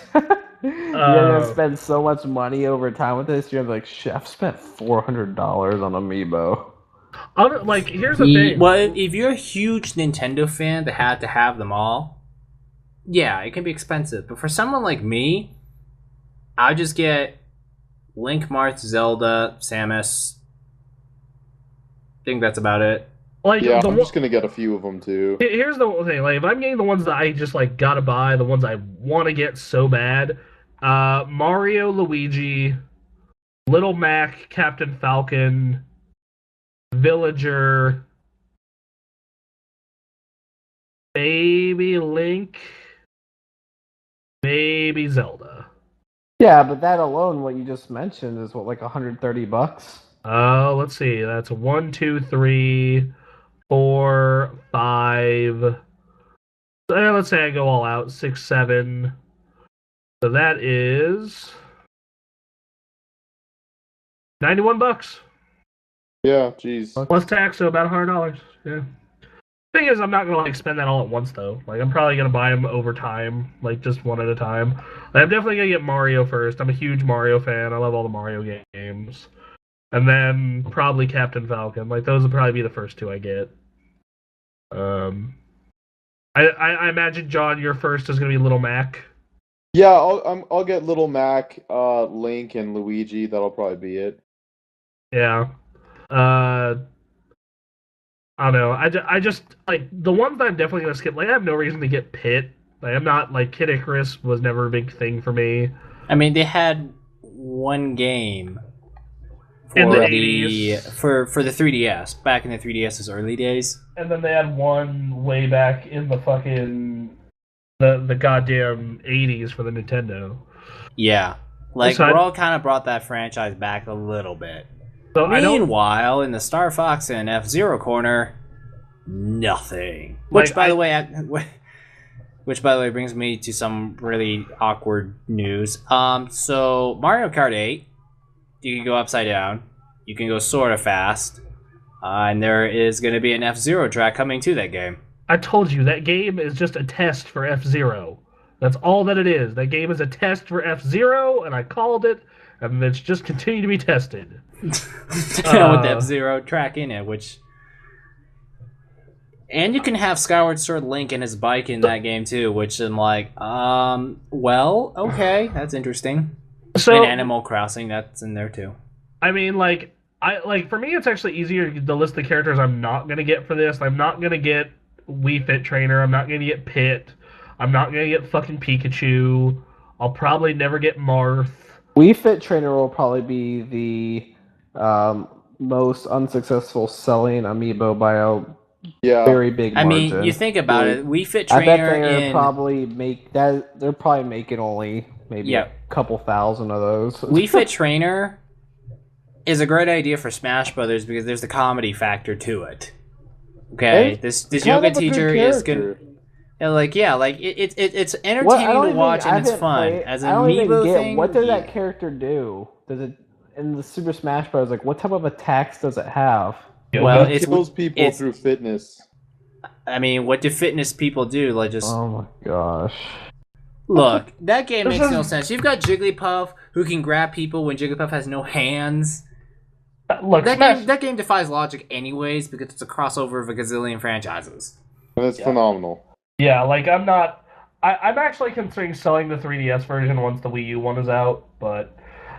You're gonna spend so much money over time with this. You're gonna be like, shit, I've spent $400 on Amiibo. Here's the thing. Well, if you're a huge Nintendo fan that had to have them all, yeah, it can be expensive. But for someone like me, I'll just get Link, Marth, Zelda, Samus. I think that's about it. I'm just gonna get a few of them too. Here's the thing: if I'm getting the ones that I just gotta buy, the ones I want to get so bad, Mario, Luigi, Little Mac, Captain Falcon, Villager, maybe Link, maybe Zelda. Yeah, but that alone, what you just mentioned, is what, $130? Let's see. That's 1, 2, 3, 4, 5. Let's say I go all out. 6, 7. So that is $91. Yeah, jeez. Plus tax, so about $100. Yeah. Thing is, I'm not gonna spend that all at once though. I'm probably gonna buy them over time, just one at a time. I'm definitely gonna get Mario first. I'm a huge Mario fan. I love all the Mario games, and then probably Captain Falcon. Those would probably be the first two I get. I imagine, John, your first is gonna be Little Mac. Yeah, I'll get Little Mac, Link, and Luigi. That'll probably be it. Yeah. I don't know. I just the ones that I'm definitely gonna skip. I have no reason to get Pit. I'm not Kid Icarus was never a big thing for me. I mean, they had one game In the for 80s. for the 3DS, back in the 3DS's early days. And then they had one way back in the fucking the goddamn 80s for the Nintendo. Yeah. Like, So Brawl kind of brought that franchise back a little bit. So I don't. Meanwhile, in the Star Fox and F-Zero corner, nothing. Which, Like, by the way, which by the way brings me to some really awkward news. So Mario Kart 8, you can go upside down. You can go sort of fast. And there is going to be an F-Zero track coming to that game. I told you that game is just a test for F-Zero. That's all that it is. That game is a test for F-Zero, and I called it, and it's just continued to be tested. With the F-Zero track in it, which... And you can have Skyward Sword Link and his bike in that game too, which I'm like, well, okay, that's interesting. So, and Animal Crossing, that's in there too. I mean, for me, it's actually easier to list the characters I'm not gonna get for this. I'm not gonna get Wii Fit Trainer. I'm not gonna get Pit. I'm not gonna get fucking Pikachu. I'll probably never get Marth. Wii Fit Trainer will probably be the most unsuccessful selling amiibo by a very big margin. I mean, you think about it. Wii Fit I Trainer bet they're probably they're probably making only maybe a couple thousand of those. Wii Fit Trainer is a great idea for Smash Brothers because there's the comedy factor to it. Okay, this yoga teacher is good. It's entertaining to watch and it's fun. As an amiibo thing, what does that character do? Does it in the Super Smash Bros? Like, what type of attacks does it have? Well, it kills people through fitness. I mean, what do fitness people do? Like, just oh my gosh. Look, that game makes no sense. You've got Jigglypuff who can grab people when Jigglypuff has no hands. Look, that game defies logic anyways because it's a crossover of a gazillion franchises. That's phenomenal. Yeah, I'm actually considering selling the 3DS version once the Wii U one is out, but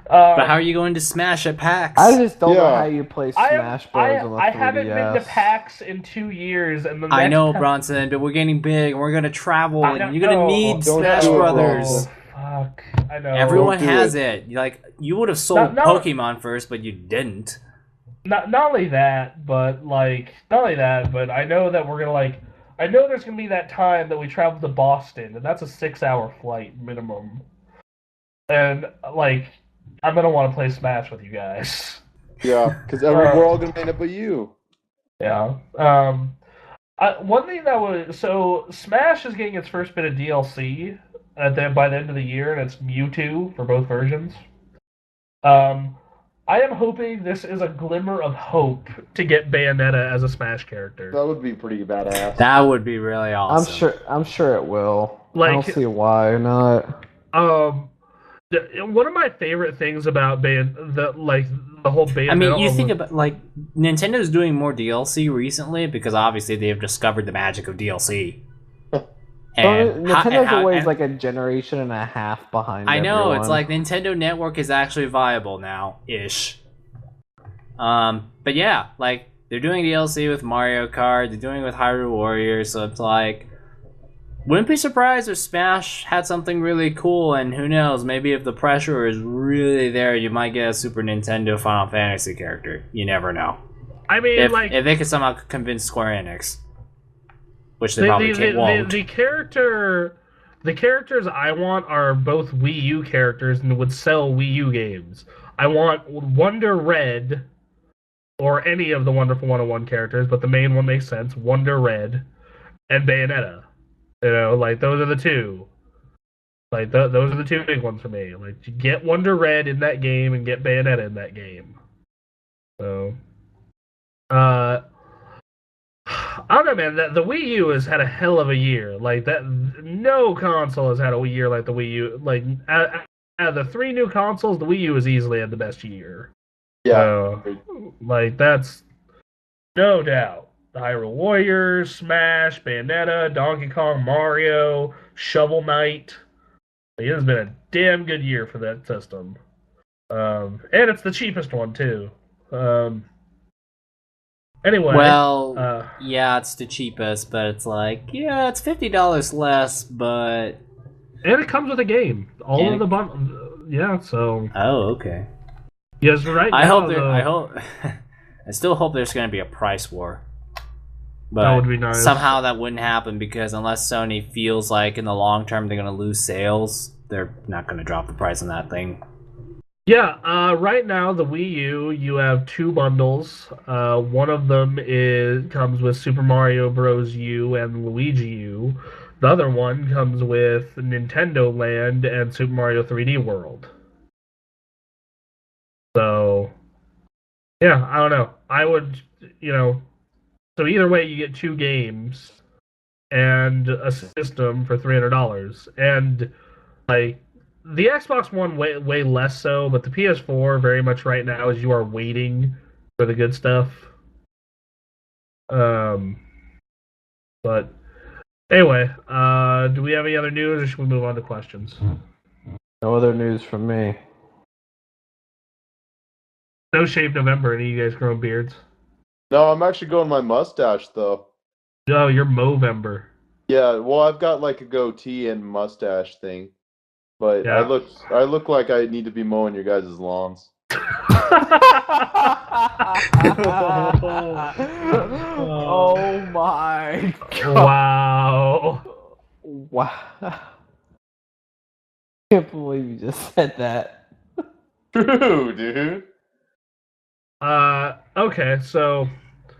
how are you going to Smash at PAX? I just don't know how you play Smash Bros. On the 3DS. I haven't been to PAX in 2 years, and the next I know, Bronson, but we're getting big, and we're gonna travel, and you're gonna need Smash Brothers. Fuck, I know. Everyone has it. Like, you would have sold Pokemon first, but you didn't. Not only that, but I know that we're gonna I know there's gonna be that time that we travel to Boston, and that's a 6-hour flight minimum. And I'm gonna want to play Smash with you guys. Yeah, because we're all gonna end up with you. Yeah. One thing Smash is getting its first bit of DLC by the end of the year, and it's Mewtwo for both versions. I am hoping this is a glimmer of hope to get Bayonetta as a Smash character. That would be pretty badass. That would be really awesome. I'm sure it will. I don't see why not. One of my favorite things about the whole Bayonetta. I mean, you think about Nintendo's doing more DLC recently because obviously they have discovered the magic of DLC. And Nintendo's always like a generation and a half behind. I know, everyone. it's like Nintendo Network is actually viable now, ish. But yeah, they're doing DLC with Mario Kart, they're doing it with Hyrule Warriors, so it's wouldn't be surprised if Smash had something really cool, and who knows, maybe if the pressure is really there, you might get a Super Nintendo Final Fantasy character. You never know. I mean, if they could somehow convince Square Enix. Which they probably won't. The characters I want are both Wii U characters and would sell Wii U games. I want Wonder Red, or any of the Wonderful 101 characters, but the main one makes sense, Wonder Red, and Bayonetta. Those are the two. Those are the two big ones for me. Get Wonder Red in that game and get Bayonetta in that game. So, I don't know, man. The Wii U has had a hell of a year. No console has had a Wii year like the Wii U. Out of the 3 new consoles, the Wii U has easily had the best year. Yeah. That's no doubt. The Hyrule Warriors, Smash, Bayonetta, Donkey Kong, Mario, Shovel Knight. It has been a damn good year for that system. And it's the cheapest one, too. Anyway. Well, yeah, it's the cheapest, but it's it's $50 less, but... And it comes with a game. All of the bundle. Yeah, so... Oh, okay. Yes, right I now, hope there. though, I hope. I still hope there's going to be a price war. But that would be nice. somehow that wouldn't happen because unless Sony feels like in the long term they're going to lose sales, they're not going to drop the price on that thing. Yeah, right now the Wii U, you have two bundles. One of them comes with Super Mario Bros. U and Luigi U. The other one comes with Nintendo Land and Super Mario 3D World. So, yeah, I don't know. I would, so either way, you get two games and a system for $300. And like the Xbox One way less so, but the PS4 very much right now is you are waiting for the good stuff. Um, but anyway, do we have any other news, or should we move on to questions? No other news from me. No Shave November. Any of you guys growing beards? No, I'm actually going my mustache though. No, you're Movember. Yeah, well, I've got like a goatee and mustache thing, but Yeah. I look like I need to be mowing your guys' lawns. Oh my god. Wow. Wow. I can't believe you just said that. True, dude. Okay, so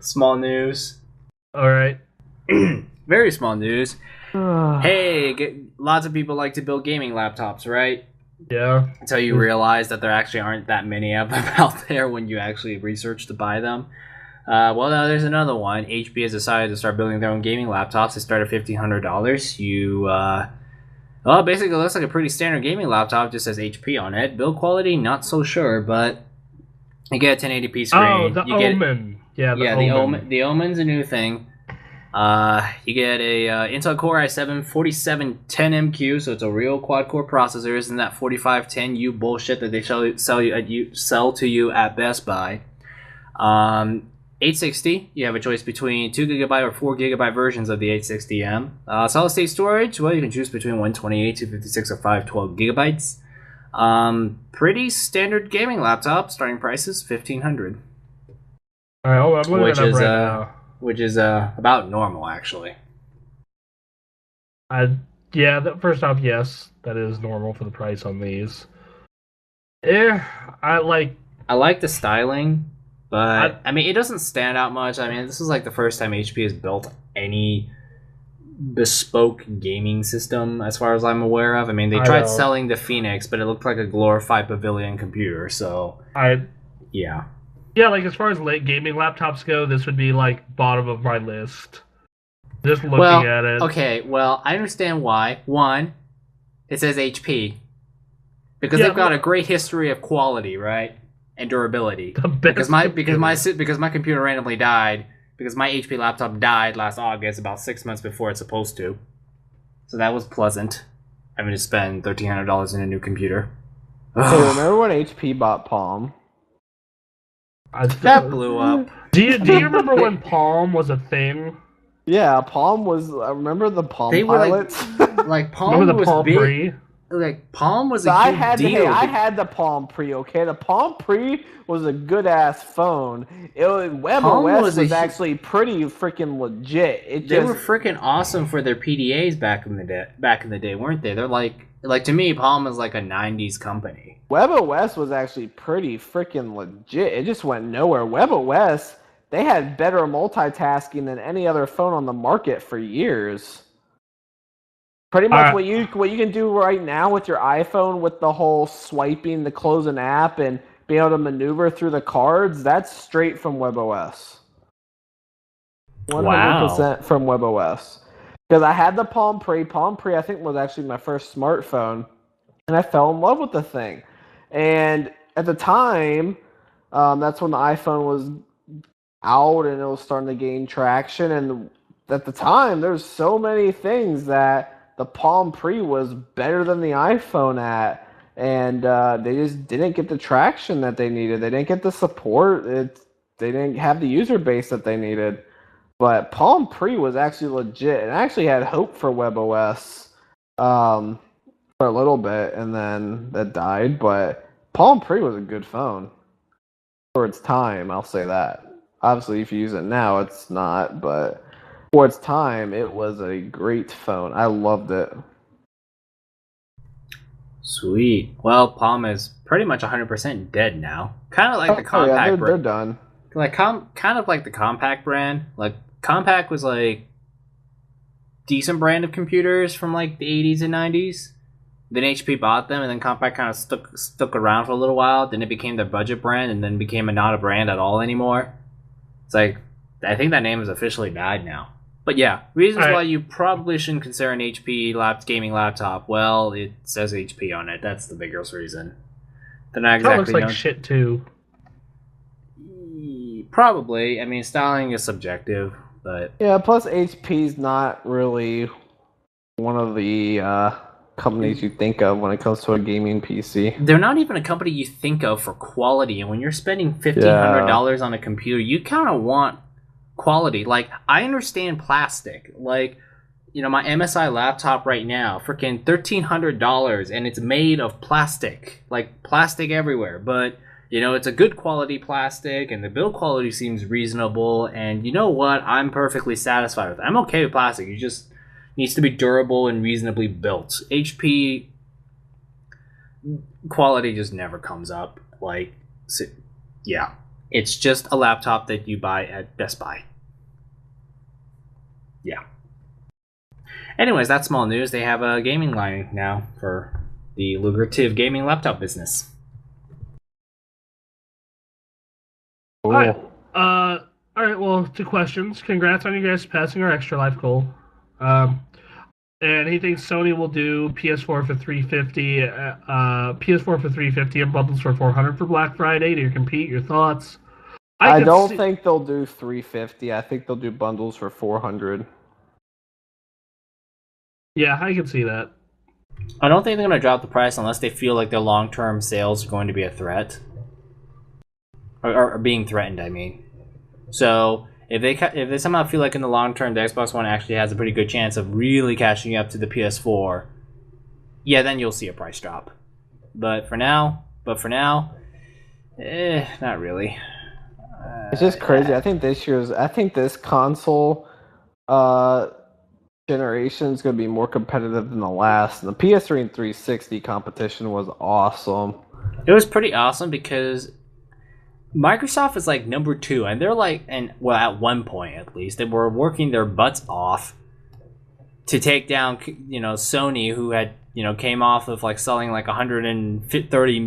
Small news. all right. Very small news. Hey, lots of people like to build gaming laptops, right? Yeah. Until you realize that there actually aren't that many of them out there when you actually research to buy them. Well, now there's another one. HP has decided to start building their own gaming laptops. They start at $1,500. Well, basically, it looks like a pretty standard gaming laptop. Just says HP on it. Build quality, not so sure, but you get a 1080p screen. Oh, the you get, Omen. Yeah, the Omen. The Omen's a new thing. You get a Intel Core i7 4710MQ, so it's a real quad-core processor. Isn't that 4510U bullshit that they sell to you at Best Buy? 860. You have a choice between 2GB or 4GB versions of the 860M. Solid state storage. Well, you can choose between 128, 256, or 512GB. Pretty standard gaming laptop. Starting price is $1,500. All right, I'm looking it up right now. Which is about normal, actually. First off, yes, that is normal for the price on these. I like the styling, but I mean, it doesn't stand out much. I mean, this is like the first time HP has built any bespoke gaming system, as far as I'm aware of. I mean, they tried selling the Phoenix, but it looked like a glorified Pavilion computer. So, yeah. Yeah, like as far as late gaming laptops go, this would be like bottom of my list. Just looking at it. Okay, well, I understand why. One, it says HP. Because they've got a great history of quality, right? And durability. Because my computer randomly died. Because my HP laptop died last August, about 6 months before it's supposed to. So that was pleasant. Having to spend $1,300 in a new computer. Hey, remember when HP bought Palm? That blew up. Do you remember when Palm was a thing? Yeah, Palm was. I remember the Palm They were pilots. like Palm remember the was Palm big. Pre? Like Palm was So a huge deal. I had the Palm Pre. Okay, the Palm Pre was a good ass phone. WebOS was actually pretty freaking legit. They were freaking awesome for their PDAs back in the day, weren't they? They're like to me, Palm is like a '90s company. WebOS was actually pretty freaking legit. It just went nowhere. WebOS, they had better multitasking than any other phone on the market for years. Pretty much what you can do right now with your iPhone with the whole swiping to close an app and being able to maneuver through the cards, that's straight from WebOS. 100% from WebOS. Because I had the Palm Pre. Palm Pre, I think, was actually my first smartphone. And I fell in love with the thing. And at the time, that's when the iPhone was out and it was starting to gain traction. And at the time, there's so many things that the Palm Pre was better than the iPhone at. And they just didn't get the traction that they needed. They didn't get the support. They didn't have the user base that they needed. But Palm Pre was actually legit. And I actually had hope for WebOS for a little bit, and then that died. But Palm Pre was a good phone. for its time. I'll say that. Obviously, if you use it now, it's not. But for its time, it was a great phone. I loved it. Sweet. Well, Palm is pretty much 100% dead now. Kind of like the compact. Yeah, they're done. Like kind of like the compact brand. Like compact was like decent brand of computers from like the 80s and 90s. Then HP bought them, and then compact kind of stuck around for a little while. Then it became their budget brand, and then became not a brand at all anymore. It's like I think that name is officially died now. But yeah, reasons why you probably shouldn't consider an HP gaming laptop. Well, it says HP on it. That's the biggest reason. They're not exactly. That looks like shit too. Probably. I mean, styling is subjective, but yeah. Plus, HP's not really one of the companies you think of when it comes to a gaming PC. They're not even a company you think of for quality. And when you're spending $1,500 on a computer, you kind of want quality. Like, I understand plastic. Like, you know, my MSI laptop right now, freaking $1,300, and it's made of plastic. Like, plastic everywhere. But, you know, it's a good quality plastic, and the build quality seems reasonable. And you know what? I'm perfectly satisfied with it. I'm okay with plastic. You just needs to be durable and reasonably built. HP quality just never comes up. Like, so, yeah. It's just a laptop that you buy at Best Buy. Yeah. Anyways, that's small news. They have a gaming line now for the lucrative gaming laptop business. Cool. All right, well, 2 questions. Congrats on you guys passing our extra life goal. And he thinks Sony will do PS4 for $350, and bundles for $400 for Black Friday. Do you compete? Your thoughts? I don't think they'll do $350. I think they'll do bundles for $400. Yeah, I can see that. I don't think they're going to drop the price unless they feel like their long-term sales are going to be a threat. Or being threatened, I mean. So if they somehow feel like in the long term the Xbox One actually has a pretty good chance of really catching up to the PS4, yeah, then you'll see a price drop. But for now, not really. It's just crazy. I think this console generation is going to be more competitive than the last. And the PS3 and 360 competition was awesome. It was pretty awesome because Microsoft is like number 2, and they're like, and well, at one point at least, they were working their butts off to take down, you know, Sony, who had, you know, came off of like selling like 130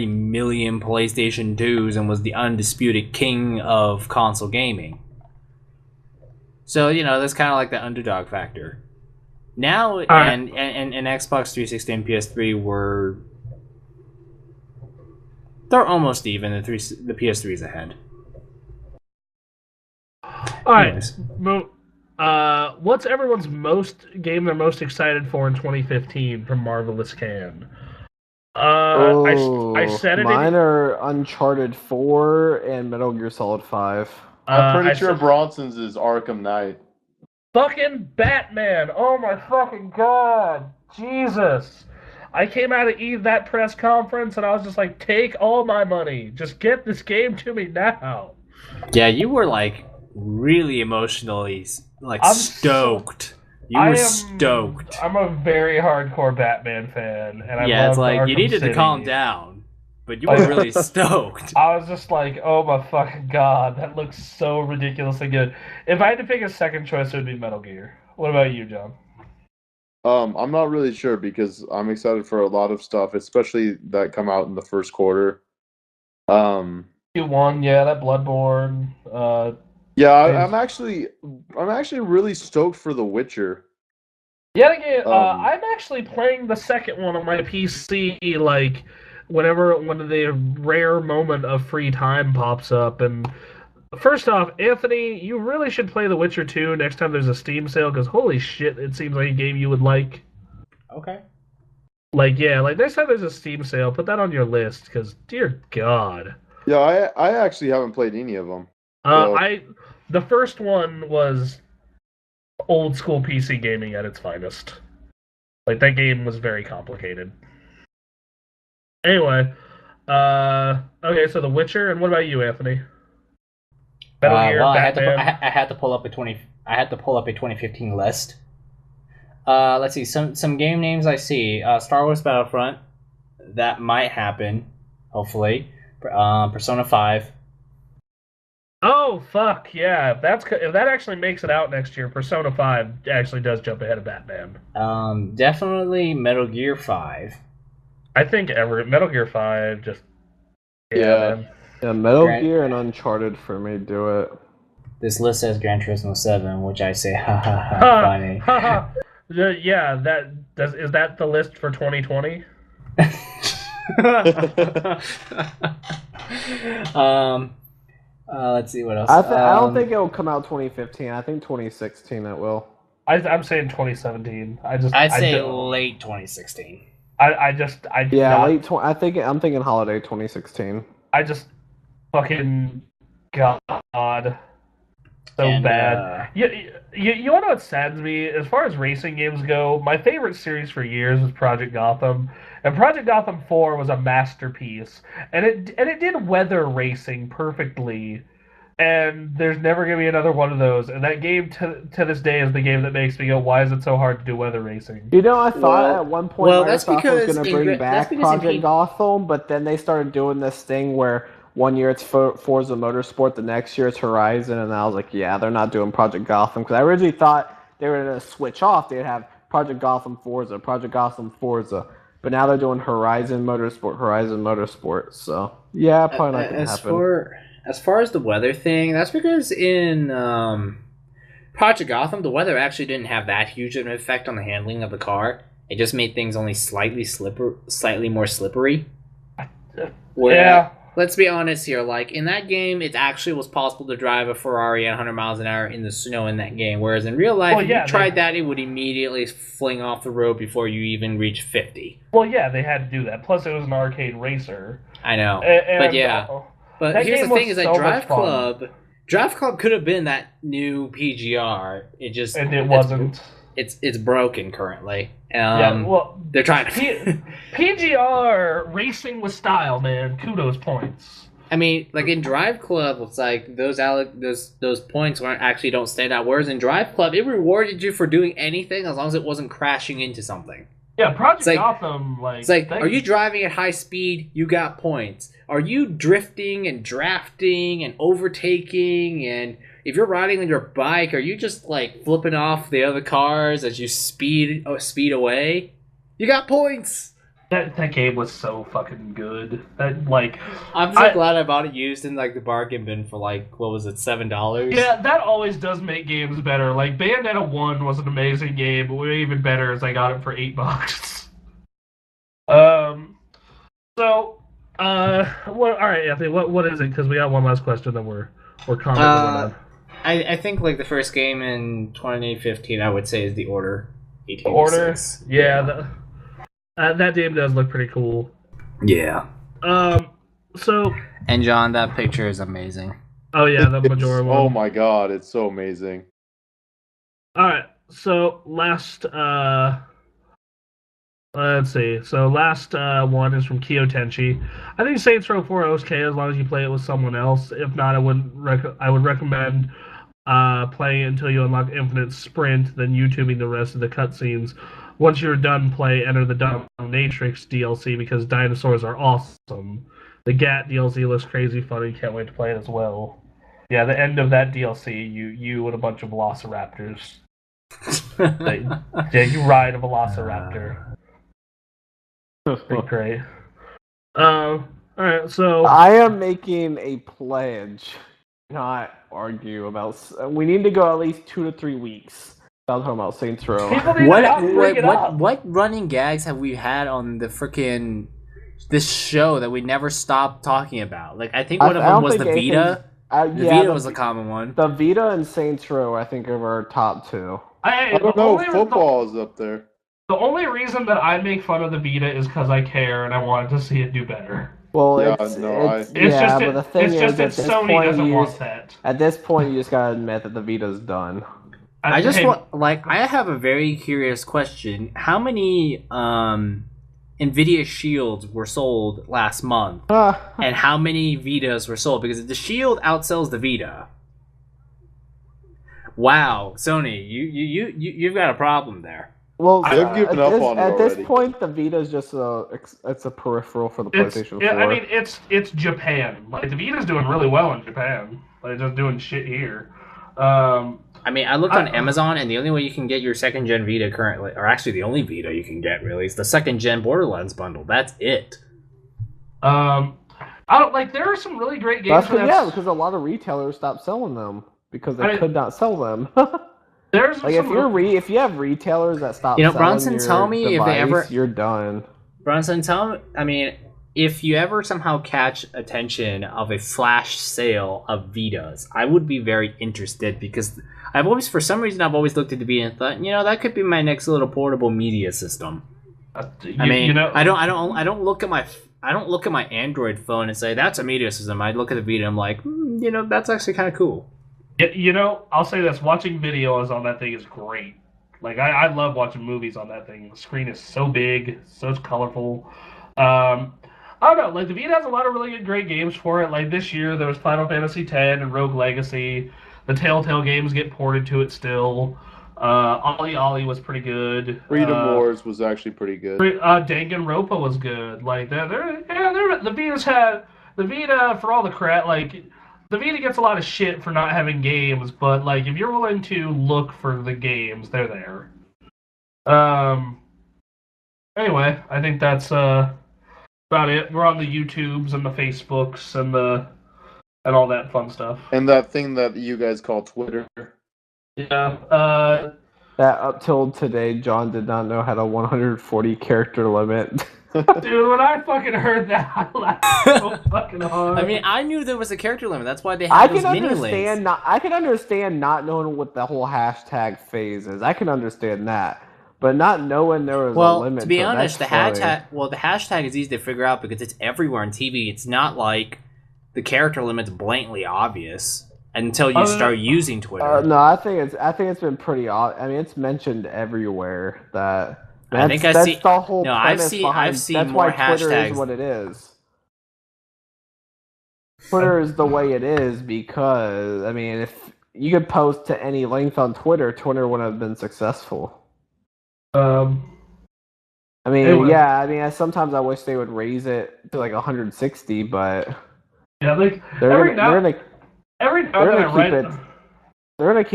million PlayStation 2s and was the undisputed king of console gaming. So, you know, that's kind of like the underdog factor. Now, and Xbox 360 and PS3 they're almost even. The PS3 is ahead. All right. What's everyone's game they're most excited for in 2015 from Marvelous Can? I said it. Mine are Uncharted 4 and Metal Gear Solid 5. I'm pretty sure Bronson's is Arkham Knight. Fucking Batman! Oh my fucking god! Jesus! I came out of that press conference and I was just like, take all my money. Just get this game to me now. Yeah, you were like really emotionally stoked. You were stoked. I'm a very hardcore Batman fan. And I it's like Arkham you needed City. To calm down. But you were really stoked. I was just like, oh my fucking god, that looks so ridiculously good. If I had to pick a second choice, it would be Metal Gear. What about you, John? I'm not really sure because I'm excited for a lot of stuff, especially that come out in the first quarter. Q1, yeah, that Bloodborne. I'm actually really stoked for The Witcher. Yet again, I'm actually playing the second one on my PC, like when the rare moment of free time pops up. And first off, Anthony, you really should play The Witcher 2 next time there's a Steam sale, because holy shit, it seems like a game you would like. Okay. Like, yeah, like next time there's a Steam sale, put that on your list, because dear God. Yeah, I actually haven't played any of them. The first one was old school PC gaming at its finest. Like, that game was very complicated. Anyway, Okay, so The Witcher, and what about you, Anthony? Metal Gear, Well, Batman. I had to pull up a 2015 list. Let's see some game names I see. Star Wars Battlefront, that might happen, hopefully. Persona 5. Oh fuck yeah! If that actually makes it out next year, Persona 5 actually does jump ahead of Batman. Definitely Metal Gear 5. I think Metal Gear 5 just Yeah. man. Yeah, Metal Gran- Gear and Uncharted for me do it. This list says Gran Turismo 7, which I say, ha ha ha, Ha funny. ha ha. Yeah, is that the list for 2020? Let's see what else. I don't think it will come out 2015. I think 2016 it will. I'm saying 2017. I'd say late 2016. I Late. I'm thinking holiday 2016. I just fucking God, so And, bad. You want to know what saddens me? As far as racing games go, my favorite series for years was Project Gotham, and Project Gotham 4 was a masterpiece, and it did weather racing perfectly. And there's never gonna be another one of those. And that game to this day is the game that makes me go, "Why is it so hard to do weather racing?" You know, I thought at one point that's Microsoft was because going to bring back Project Gotham, but then they started doing this thing where one year it's Forza Motorsport, the next year it's Horizon, and I was like, yeah, they're not doing Project Gotham, because I originally thought they were going to switch off. They'd have Project Gotham Forza, Project Gotham Forza, but now they're doing Horizon Motorsport, so yeah, probably not going to happen. As far as the weather thing, that's because in Project Gotham, the weather actually didn't have that huge of an effect on the handling of the car. It just made things only slightly more slippery. Yeah. Let's be honest here. Like in that game, it actually was possible to drive a Ferrari at 100 miles an hour in the snow in that game. Whereas in real life, if you tried that, it would immediately fling off the road before you even reach 50. Well, yeah, they had to do that. Plus, it was an arcade racer. I know, but yeah. But here's the thing: is that Drive Club could have been that new PGR. It wasn't. It's broken currently. They're trying to PGR racing with style, man. Kudos points. I mean, like in Drive Club, it's like those points don't stand out. Whereas in Drive Club, it rewarded you for doing anything as long as it wasn't crashing into something. Yeah, Project Gotham, it's like, are you driving at high speed? You got points. Are you drifting and drafting and overtaking? And if you're riding on your bike, are you just like flipping off the other cars as you speed away? You got points. That game was so fucking good. I'm so glad I bought it used in like the bargain bin for like, what was it, $7? Yeah, that always does make games better. Like Bayonetta 1 was an amazing game, but way even better is I got it for $8. All right, Anthony, what is it? Because we got one last question that we're commenting on. I think like the first game in 2015, I would say, is The Order. The Order? Yeah. That game does look pretty cool. Yeah. So. And John, that picture is amazing. Oh yeah, the Majora one. Oh my god, it's so amazing. All right, so last. Let's see. So last one is from Kyo Tenchi. I think Saints Row 4 is okay as long as you play it with someone else. If not, I would recommend playing it until you unlock Infinite Sprint, then YouTubing the rest of the cutscenes. Once you're done play, enter the Dominatrix DLC because dinosaurs are awesome. The GAT DLC looks crazy funny. Can't wait to play it as well. Yeah, the end of that DLC, you and a bunch of velociraptors. You ride a velociraptor. Pretty great. Alright, so I am making a pledge, not argue about. We need to go at least 2 to 3 weeks. I was talking about Saints Row. What running gags have we had on the freaking this show that we never stopped talking about? Like I think one of them was the Vita. The Vita was a common one. The Vita and Saints Row, I think, are our top two. I don't know. Football is up there. The only reason that I make fun of the Vita is because I care and I wanted to see it do better. Well, yeah, but the thing is, at this Sony point, doesn't want that. At this point, you just gotta admit that the Vita's done. I have a very curious question. How many Nvidia Shields were sold last month, and how many Vitas were sold, because the Shield outsells the Vita. Wow, Sony, you've got a problem there. Well, They've given up on it at this already. point, the Vita is just a peripheral for the PlayStation 4. I mean, it's Japan. Like the Vita's doing really well in Japan. Like just doing shit here. I mean, I looked on Amazon, and the only way you can get your second gen Vita currently, or actually the only Vita you can get really, is the second gen Borderlands bundle. That's it. I don't like. There are some really great games. Because a lot of retailers stopped selling them because they could not sell them. There's like if you have retailers that stop, Bronson, selling tell me device, if they ever, you're done. Bronson, tell me. I mean, if you ever somehow catch attention of a flash sale of Vitas, I would be very interested, because I've always looked at the Vita and thought, that could be my next little portable media system. I don't look at my Android phone and say that's a media system. I look at the Vita and I'm like, that's actually kind of cool. I'll say this: watching videos on that thing is great. Like I love watching movies on that thing. The screen is so big, so colorful. I don't know. Like the Vita has a lot of really great games for it. Like this year, there was Final Fantasy X and Rogue Legacy. The Telltale games get ported to it still. Ollie Ollie was pretty good. Freedom Wars was actually pretty good. Danganronpa was good. Like the Vita for all the crap. Like the Vita gets a lot of shit for not having games, but like if you're willing to look for the games, they're there. Anyway, I think that's about it. We're on the YouTubes and the Facebooks and all that fun stuff. And that thing that you guys call Twitter. Yeah. That up till today, John did not know had a 140 character limit. Dude, when I fucking heard that, I laughed so fucking hard. I mean, I knew there was a character limit. That's why they had those mini links. I can understand not knowing what the whole hashtag phase is. I can understand that. But not knowing there was a limit. To be honest, the hashtag is easy to figure out because it's everywhere on TV. It's not like the character limit's blatantly obvious until you start using Twitter. No, I think it's been pretty obvious. I mean, it's mentioned everywhere that. That's the whole premise behind. I've seen that's more why Twitter hashtags. is what it is. Twitter is the way it is because, I mean, if you could post to any length on Twitter, Twitter wouldn't have been successful. I mean, anyway. Sometimes I wish they would raise it to like 160, but like they're gonna keep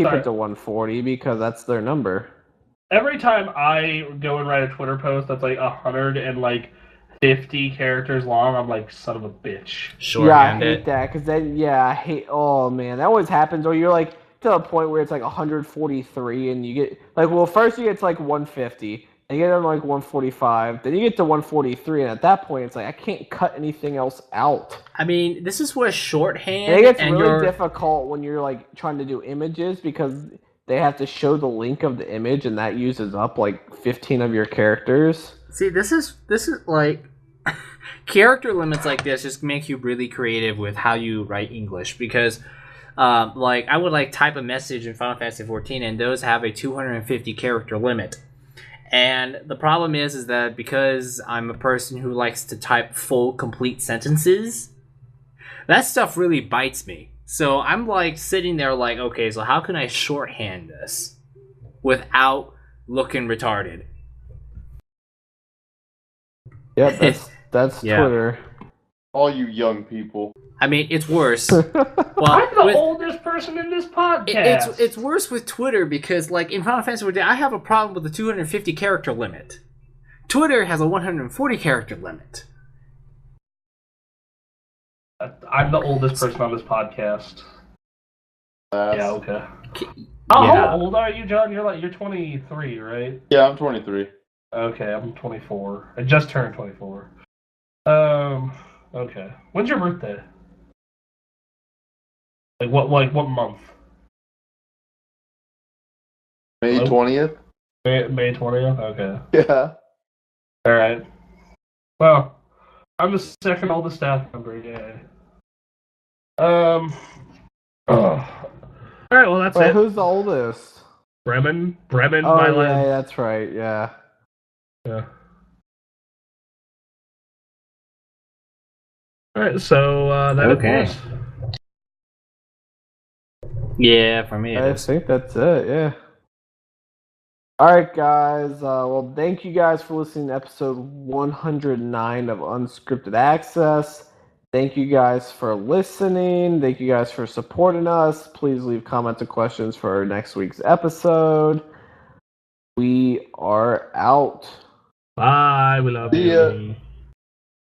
Sorry. it to 140 because that's their number. Every time I go and write a Twitter post that's like 150 characters long, I'm like, son of a bitch. I hate that because then, oh man, that always happens. Or you're like to the point where it's like 143 and you get first you get to like 150, and you get to like 145, then you get to 143, and at that point it's like I can't cut anything else out. I mean, this is where shorthand. And it gets really difficult when you're like trying to do images because they have to show the link of the image, and that uses up like 15 of your characters. See, this is like character limits like this just make you really creative with how you write English, because like I would like type a message in Final Fantasy 14 and those have a 250 character limit. And the problem is that because I'm a person who likes to type full complete sentences, that stuff really bites me. So I'm like sitting there like, okay, so how can I shorthand this without looking retarded? Yep, that's Twitter. All you young people. I mean, it's worse. I'm the oldest person in this podcast. It's worse with Twitter because, like, in Final Fantasy 14, I have a problem with the 250 character limit. Twitter has a 140 character limit. I'm the oldest person on this podcast. Yeah, okay. How old are you, John? You're 23, right? Yeah, I'm 23. Okay, I'm 24. I just turned 24. Okay. When's your birthday? Like what month? May 20th? May 20th? Okay. Yeah. Alright. Well, I'm the second oldest staff member, yay. Alright, well that's it. Who's the oldest? Bremen's Oh, my yeah, last. that's right, yeah. Yeah. All right, so that Okay. it for us. Yeah, for me it I is. think that's it. Yeah. All right, guys. Well, thank you guys for listening to episode 109 of Unscripted Access. Thank you guys for listening. Thank you guys for supporting us. Please leave comments and questions for next week's episode. We are out. Bye. We love See you. ya. Bye.